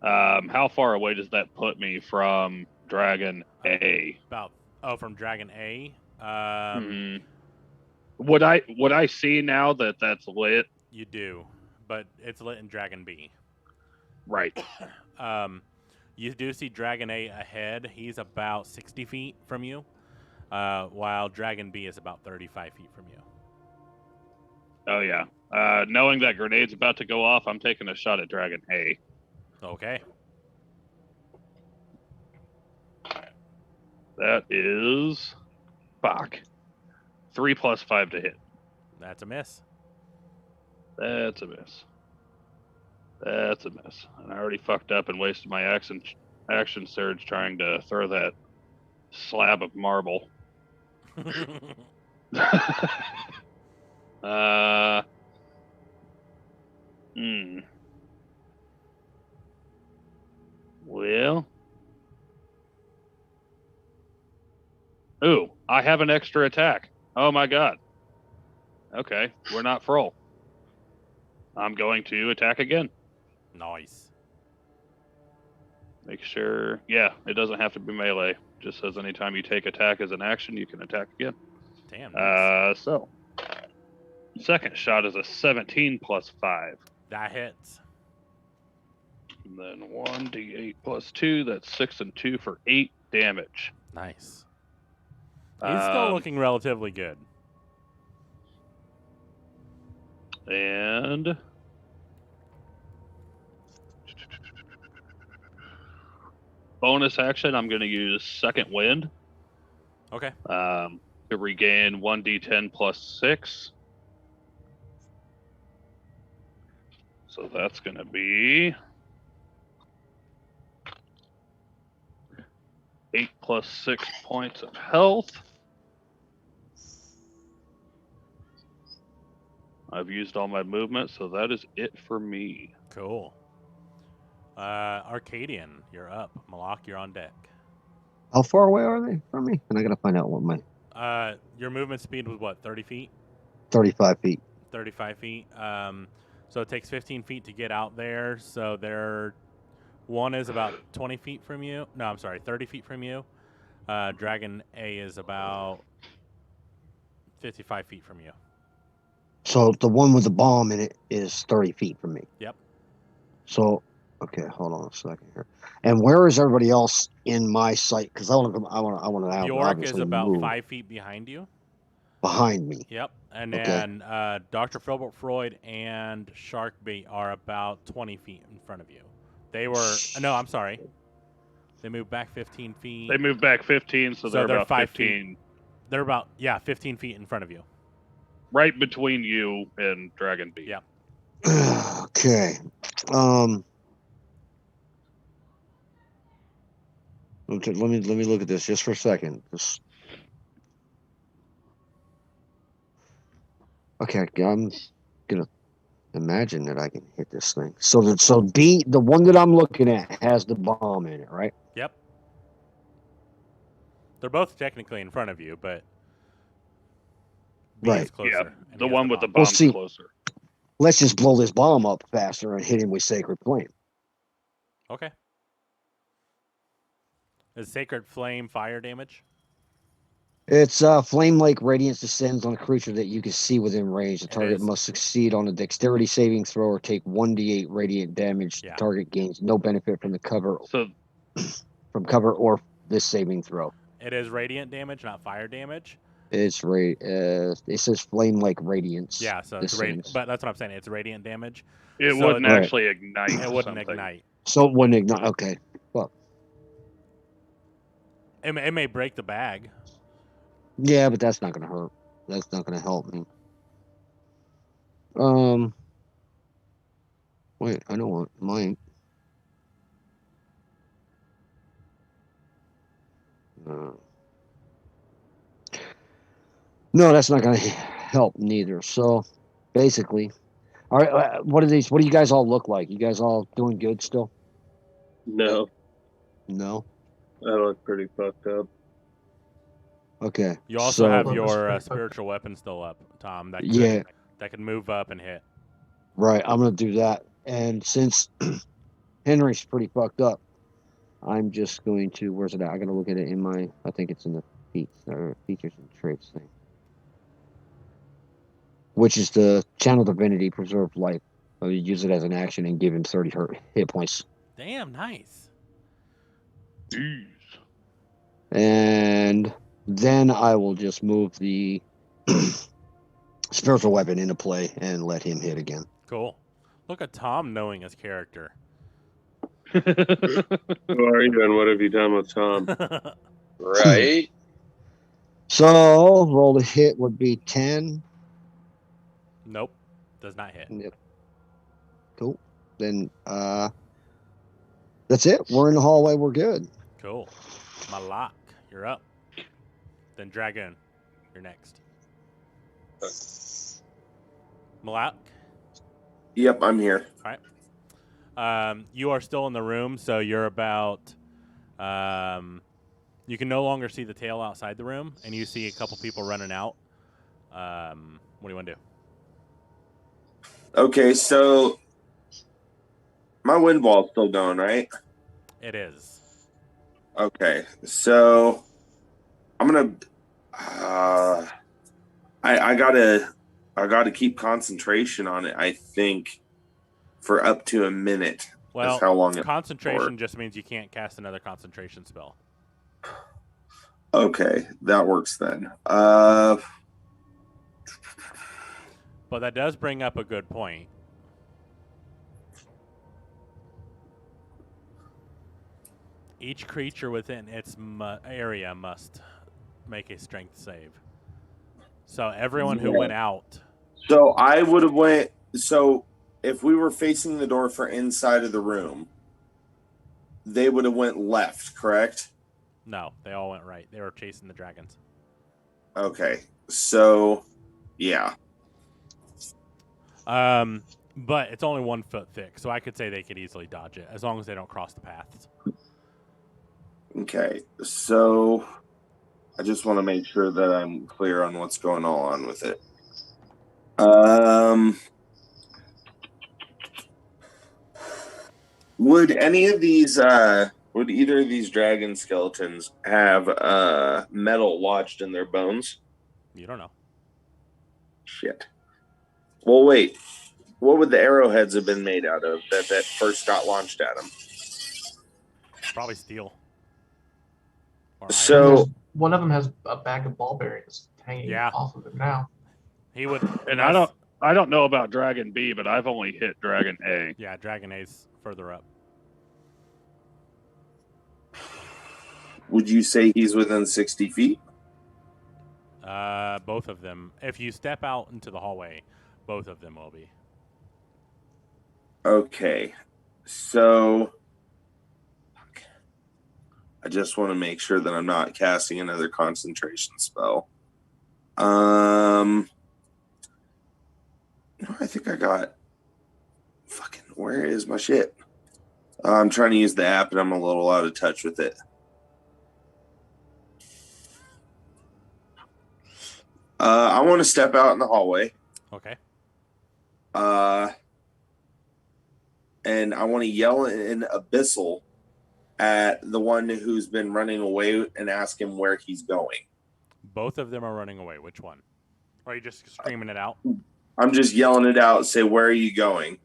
How far away does that put me from Dragon A? From Dragon A. Would I see now that that's lit? You do, but it's lit in Dragon B. Right. You do see Dragon A ahead. He's about 60 feet from you, while Dragon B is about 35 feet from you. Oh, yeah. Knowing that grenade's about to go off, I'm taking a shot at Dragon A. Okay. That is... Fuck. 3 plus 5 to hit. That's a miss. That's a miss. That's a miss. And I already fucked up and wasted my action surge trying to throw that slab of marble. Well. Ooh, I have an extra attack. Oh my god. Okay, we're not full. I'm going to attack again. Nice. Make sure, yeah, it doesn't have to be melee. Just says anytime you take attack as an action, you can attack again. Damn. Nice. So, second shot is a 17 plus 5. That hits. And then 1d8 plus 2, that's 6 and 2 for 8 damage. Nice. He's still looking relatively good. And bonus action, I'm going to use Second Wind. Okay. To regain 1d10 plus 6. So that's going to be 8 plus 6 points of health. I've used all my movement, so that is it for me. Cool. Arcadian, you're up. Malak, you're on deck. How far away are they from me? And I gotta find out what my Your movement speed was what, 30 feet? 35 feet. 35 feet. So it takes 15 feet to get out there. So one is about 20 feet from you. No, I'm sorry, 30 feet from you. Dragon A is about 55 feet from you. So the one with the bomb in it is 30 feet from me. Yep. So, okay, hold on a second here. And where is everybody else in my sight? Because I want to Bjork is about 5 feet behind you. Behind me. Yep. And Okay. then Dr. Filbert Freud and Sharkbait are about 20 feet in front of you. They were... No, I'm sorry. They moved back 15 feet. They moved back 15, so they're about 5 15. feet. They're about, 15 feet in front of you. Right between you and Dragon Beat. Yep. Okay. Okay, let me look at this just for a second. Okay, I'm gonna imagine that I can hit this thing. So B, the one that I'm looking at, has the bomb in it, right? Yep. They're both technically in front of you, but B is closer. Yeah, the one with the bomb's closer. Let's just blow this bomb up faster and hit him with Sacred Flame. Okay. Is Sacred Flame fire damage? It's flame-like radiance descends on a creature that you can see within range. The target must succeed on a dexterity saving throw or take 1d8 radiant damage. The target gains no benefit from the cover. From cover or this saving throw. It is radiant damage, not fire damage. It says flame-like radiance. Yeah, so it's but that's what I'm saying. It's radiant damage. It wouldn't actually ignite. It wouldn't ignite. So it wouldn't ignite. Okay. Well. It may break the bag. Yeah, but that's not going to hurt. That's not going to help me. Wait, I know what mine. No, that's not going to help neither. So, basically, all right. What do you guys all look like? You guys all doing good still? No. No. I look pretty fucked up. Okay. You also have your spiritual weapon still up, Tom. That could move up and hit. Right. I'm going to do that. And since Henry's pretty fucked up, I'm just going to. Where's it at? I'm going to look at it in my. I think it's in the features and traits thing, which is the channel divinity, preserve life. You use it as an action and give him 30 hit points. Damn, nice. Jeez. And then I will just move the spiritual weapon into play and let him hit again. Cool. Look at Tom knowing his character. Who are you and what have you done with Tom? Right. So roll to hit would be 10. Nope. Does not hit. Yep. Cool. Then that's it. We're in the hallway. We're good. Cool. Malak, you're up. Then Dragon, you're next. Malak? Yep, I'm here. All right. You are still in the room, so you're about... you can no longer see the tail outside the room, and you see a couple people running out. What do you want to do? Okay, so my wind wall's still going, right? It is. Okay, so I'm gonna. I gotta keep concentration on it. I think for up to a minute. Well, that's how long concentration just means you can't cast another concentration spell. Okay, that works then. But that does bring up a good point. Each creature within its area must make a strength save. So everyone who went out. So I would have went. So if we were facing the door for inside of the room, they would have went left, correct? No, they all went right. They were chasing the dragons. Okay, so yeah. But it's only 1 foot thick, so I could say they could easily dodge it as long as they don't cross the paths. Okay, so I just want to make sure that I'm clear on what's going on with it. Would any of these, would either of these dragon skeletons have metal lodged in their bones? You don't know. shit. Well, wait. What would the arrowheads have been made out of that first got launched at him? Probably steel. Or iron. So one of them has a bag of ball bearings hanging Yeah. off of it now. He would. And I don't know about Dragon B, but I've only hit Dragon A. Yeah, Dragon A's further up. would you say he's within 60 feet? Both of them. If you step out into the hallway, both of them will be. Okay. So I just want to make sure that I'm not casting another concentration spell. No, I think I got fucking, where is my shit? I'm trying to use the app and I'm a little out of touch with it. I want to step out in the hallway. Okay. And I want to yell in Abyssal at the one who's been running away and ask him where he's going. Both of them are running away. Which one? Or are you just screaming it out? I'm just yelling it out. Say, where are you going?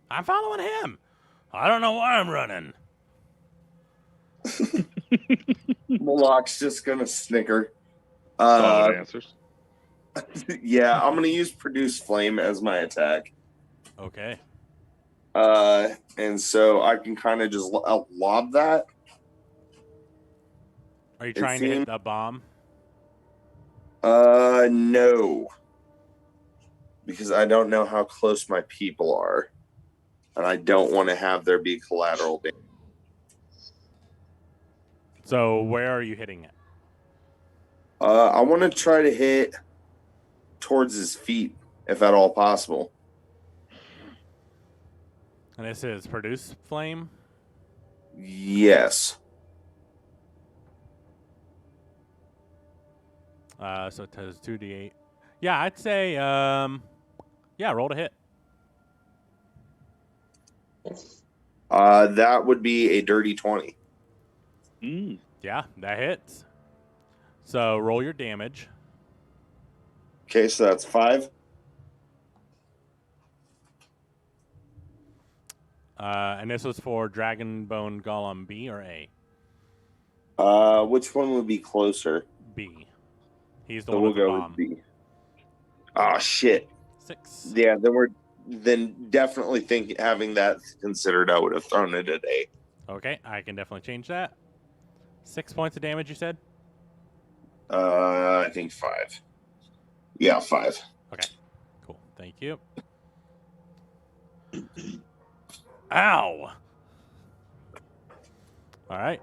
I'm following him. I don't know why I'm running. Moloch's just going to snicker. Solid answers. Yeah, I'm going to use Produce Flame as my attack. Okay. And so I can kind of just lob that. Are you trying to hit the bomb? No. Because I don't know how close my people are. And I don't want to have there be collateral damage. So where are you hitting it? I want to try to hit towards his feet, if at all possible. And this is Produce Flame? Yes. So it does 2d8. Yeah, I'd say, roll to hit. That would be a dirty 20. Yeah, that hits. So roll your damage. Okay, so that's 5. And this was for Dragonbone Golem B or A? Which one would be closer? B. He's the So one we'll with the go bomb. with B. Oh, shit. 6. Yeah, then definitely having that considered, I would have thrown it at A. Okay, I can definitely change that. 6 points of damage, you said? I think 5. Yeah, 5. Okay, cool. Thank you. Ow! All right.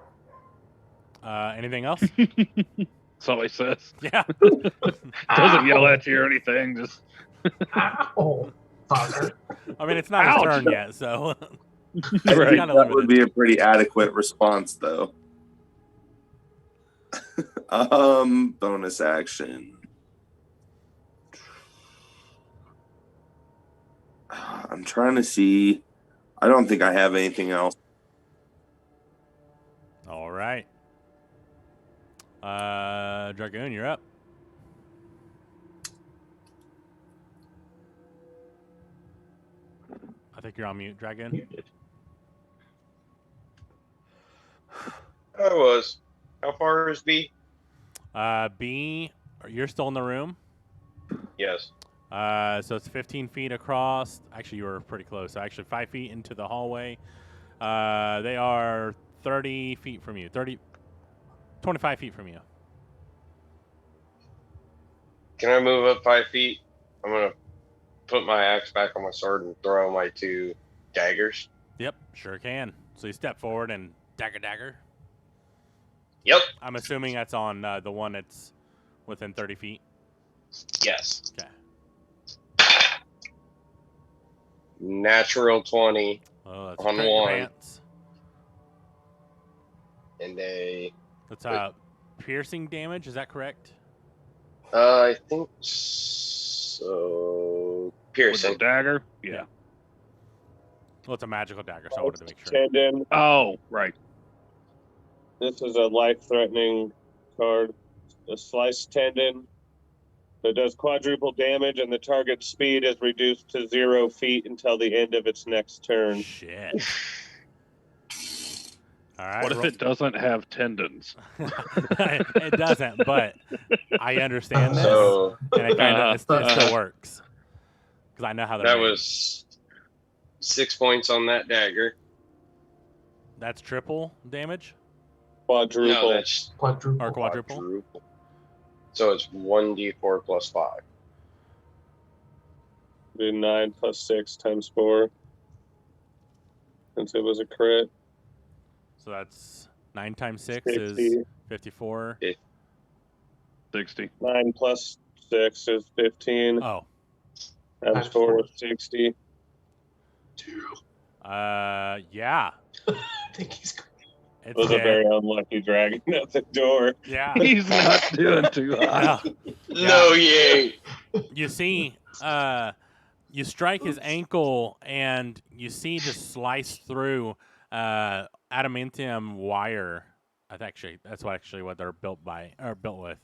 Anything else? That's all he says. Yeah. Doesn't yell at you or anything. Just. Ow. Fucker. I mean, it's not his turn yet, so. Right. Kinda That would be a pretty adequate response, though. Bonus action. I'm trying to see. I don't think I have anything else. All right. Dragoon, you're up. I think you're on mute, Dragoon. I was. How far is B? B, you're still in the room? Yes. So it's 15 feet across. Actually, you were pretty close. So actually 5 feet into the hallway. They are 30 feet from you. 25 feet from you. Can I move up 5 feet? I'm going to put my axe back on my sword and throw my 2 daggers. Yep, sure can. So you step forward and dagger. Yep. I'm assuming that's on the one that's within 30 feet. Yes. Okay. Natural 20 Oh, that's on crack your 1. pants. And a... That's piercing damage, is that correct? I think so. Piercing. With the dagger? Yeah. Well, it's a magical dagger, so I wanted to make sure. Tendon. Oh, right. This is a life-threatening card. A sliced tendon. It does quadruple damage, and the target's speed is reduced to 0 feet until the end of its next turn. Shit. All right. What if it doesn't have tendons? It doesn't, but I understand this, So and it kind of it still works because I know how they're that made. was 6 points on that dagger. That's triple damage Quadruple. No, that's Quadruple. or quadruple. quadruple. So it's 1d4 plus 5. Do 9 plus 6 times 4. Since it was a crit. So that's 9 times 6 60. is 54. 60. 9 plus 6 is 15. Oh. Times 4 is 60. Yeah. I think he's. It's was a very unlucky dragon at the door. Yeah. He's not doing too hot. No, he ain't. You see, you strike his ankle, and you see just slice through adamantium wire. That's what they're built with.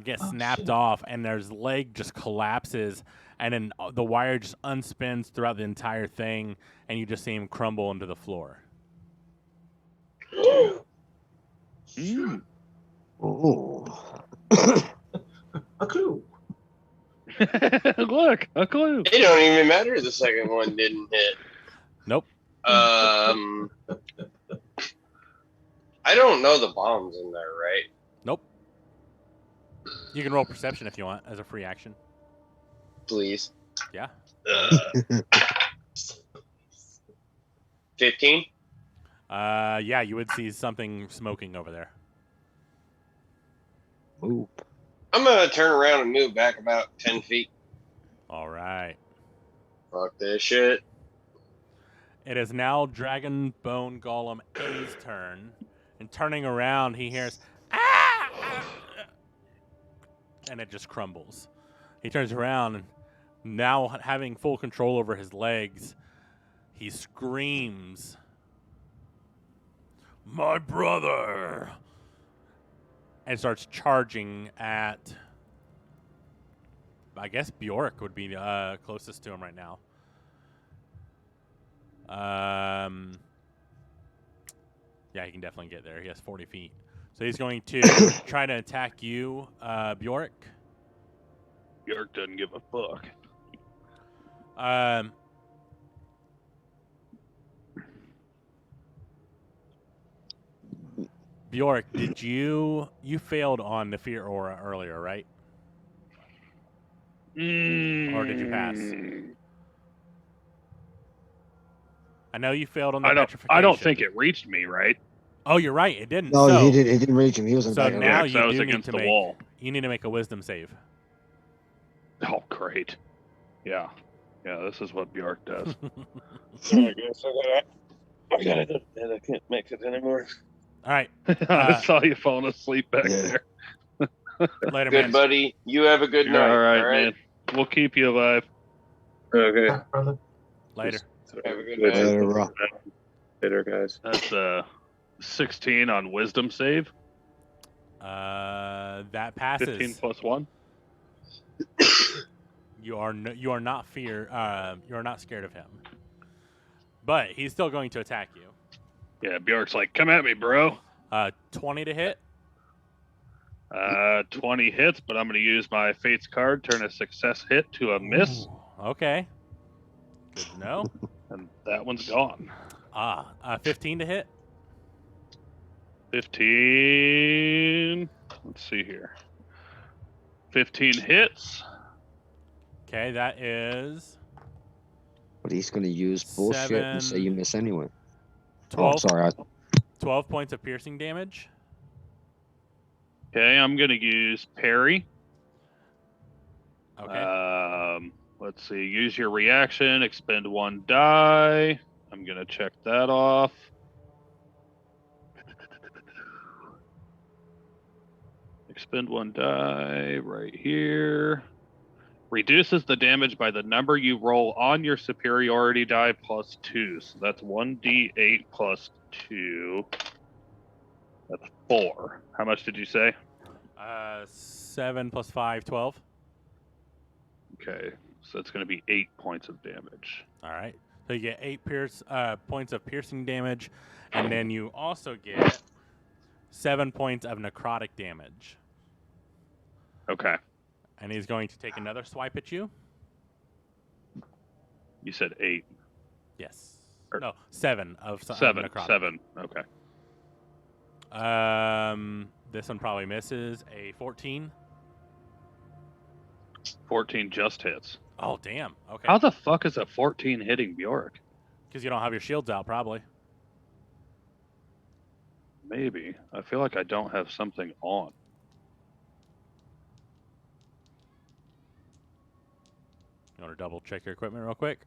Gets snapped off, and his leg just collapses, and then the wire just unspins throughout the entire thing, and you just see him crumble into the floor. Oh. A clue. Look, a clue. It don't even matter. The second one didn't hit. Nope. I don't know the bombs in there, right? Nope. You can roll perception if you want as a free action. Please. Yeah. 15? Yeah, you would see something smoking over there. Move. I'm going to turn around and move back about 10 feet. All right. Fuck this shit. It is now Dragon Bone Golem A's turn. And turning around, he hears, "Ah!" And it just crumbles. He turns around, and now having full control over his legs, he screams, "My brother!" And starts charging at, I guess Bjork would be closest to him right now. Yeah, he can definitely get there. He has 40 feet. So he's going to try to attack you, Bjork. Bjork doesn't give a fuck. Bjork, did you failed on the fear aura earlier, right? Or did you pass? I know you failed on the petrification. I don't think it reached me, right? Oh, you're right. It didn't. No, so, it didn't reach him. He was in the So back. now I was you do need against to the make. wall. You need to make a wisdom save. Oh, great. Yeah. Yeah, this is what Bjork does. I guess I gotta go to bed. I can't make it anymore. All right. I saw you falling asleep back there. Later, Good man. buddy. You have a good You're night. all right, man. We'll keep you alive. Okay. Brother. Later. Have a good Later. night. Later, bro. Later, guys. That's 16 on wisdom save. That passes. 15 plus 1. You are not you are not scared of him, but he's still going to attack you. Yeah, Bjork's like, come at me, bro. 20 to hit. 20 hits, but I'm going to use my Fate's card, turn a success hit to a miss, Ooh, okay. Good to know. and that one's gone. 15 to hit. 15. Let's see here. 15 hits. Okay, that is But he's going to use bullshit and say 7, you miss anyway. 12, Oh, sorry. 12 points of piercing damage. Okay, I'm going to use parry. Okay. Let's see. Use your reaction. Expend 1 die. I'm going to check that off. Expend 1 die right here. Reduces the damage by the number you roll on your superiority die plus 2. So that's 1d8 plus 2. That's 4. How much did you say? 7 plus 5, 12. Okay, so it's going to be 8 points of damage. All right. So you get 8 points of piercing damage, and then you also get 7 points of necrotic damage. Okay. And he's going to take another swipe at you. You said 8. Yes. No, 7 of 7. necrotic. 7. Okay. This one probably misses. A 14. 14 just hits. Oh, damn. Okay. How the fuck is a 14 hitting Bjork? Because you don't have your shields out, probably. Maybe. I feel like I don't have something on. You want to double check your equipment real quick?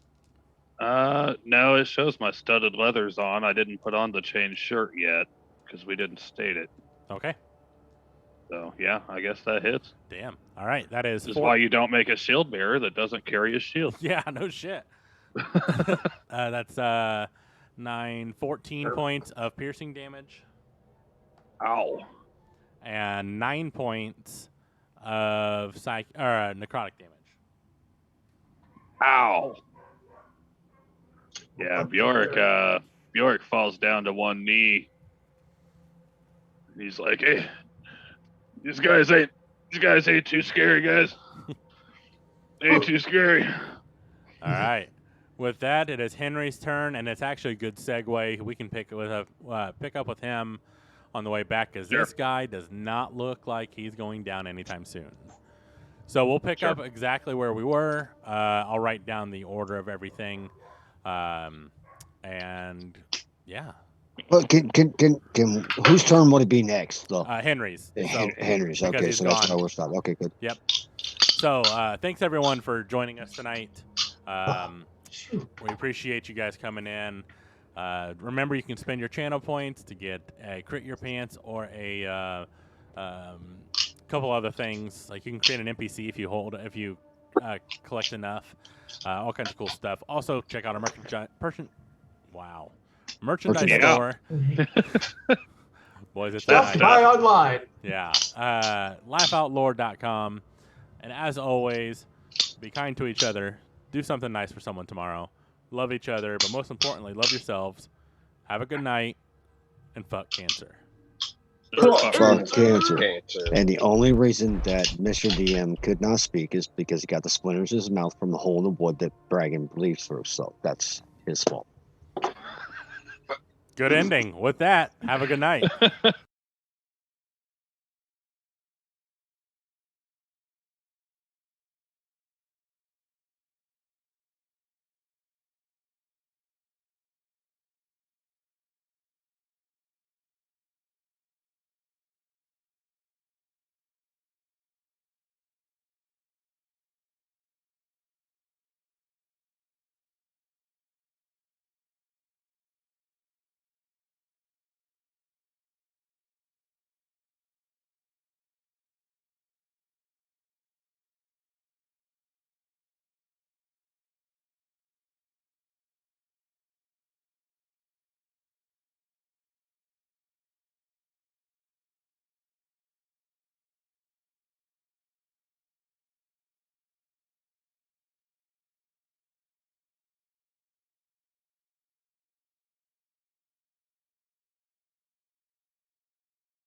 No, it shows my studded leathers on. I didn't put on the chain shirt yet because we didn't state it. Okay. So, yeah, I guess that hits. Damn. All right. That is This is why you don't make a shield bearer that doesn't carry a shield. Yeah, no shit. That's 14 points of piercing damage. Ow. And 9 points of necrotic damage. Ow. Yeah, Bjork falls down to one knee. He's like, "Hey, these guys ain't too scary, guys. They ain't too scary." All right. With that, it is Henry's turn, and it's actually a good segue. We can pick up with him on the way back because this guy does not look like he's going down anytime soon. So we'll pick up exactly where we were. I'll write down the order of everything, and yeah. Well, can whose turn would it be next? Though? Henry's. Henry's. Okay, so that's where we're stopping. Okay, good. Yep. So thanks everyone for joining us tonight. We appreciate you guys coming in. Remember, you can spend your channel points to get a Crit Your Pants or a couple other things. Like you can create an NPC if you collect enough. All kinds of cool stuff. Also, check out our merchandise store. Boys, it's Stuff to buy online. Yeah. LaughOutLore.com. And as always, be kind to each other. Do something nice for someone tomorrow. Love each other, but most importantly, love yourselves. Have a good night, and fuck cancer. Fuck cancer. And the only reason that Mr. DM could not speak is because he got the splinters in his mouth from the hole in the wood that Dragon leaves through. So that's his fault. Good ending. With that, have a good night.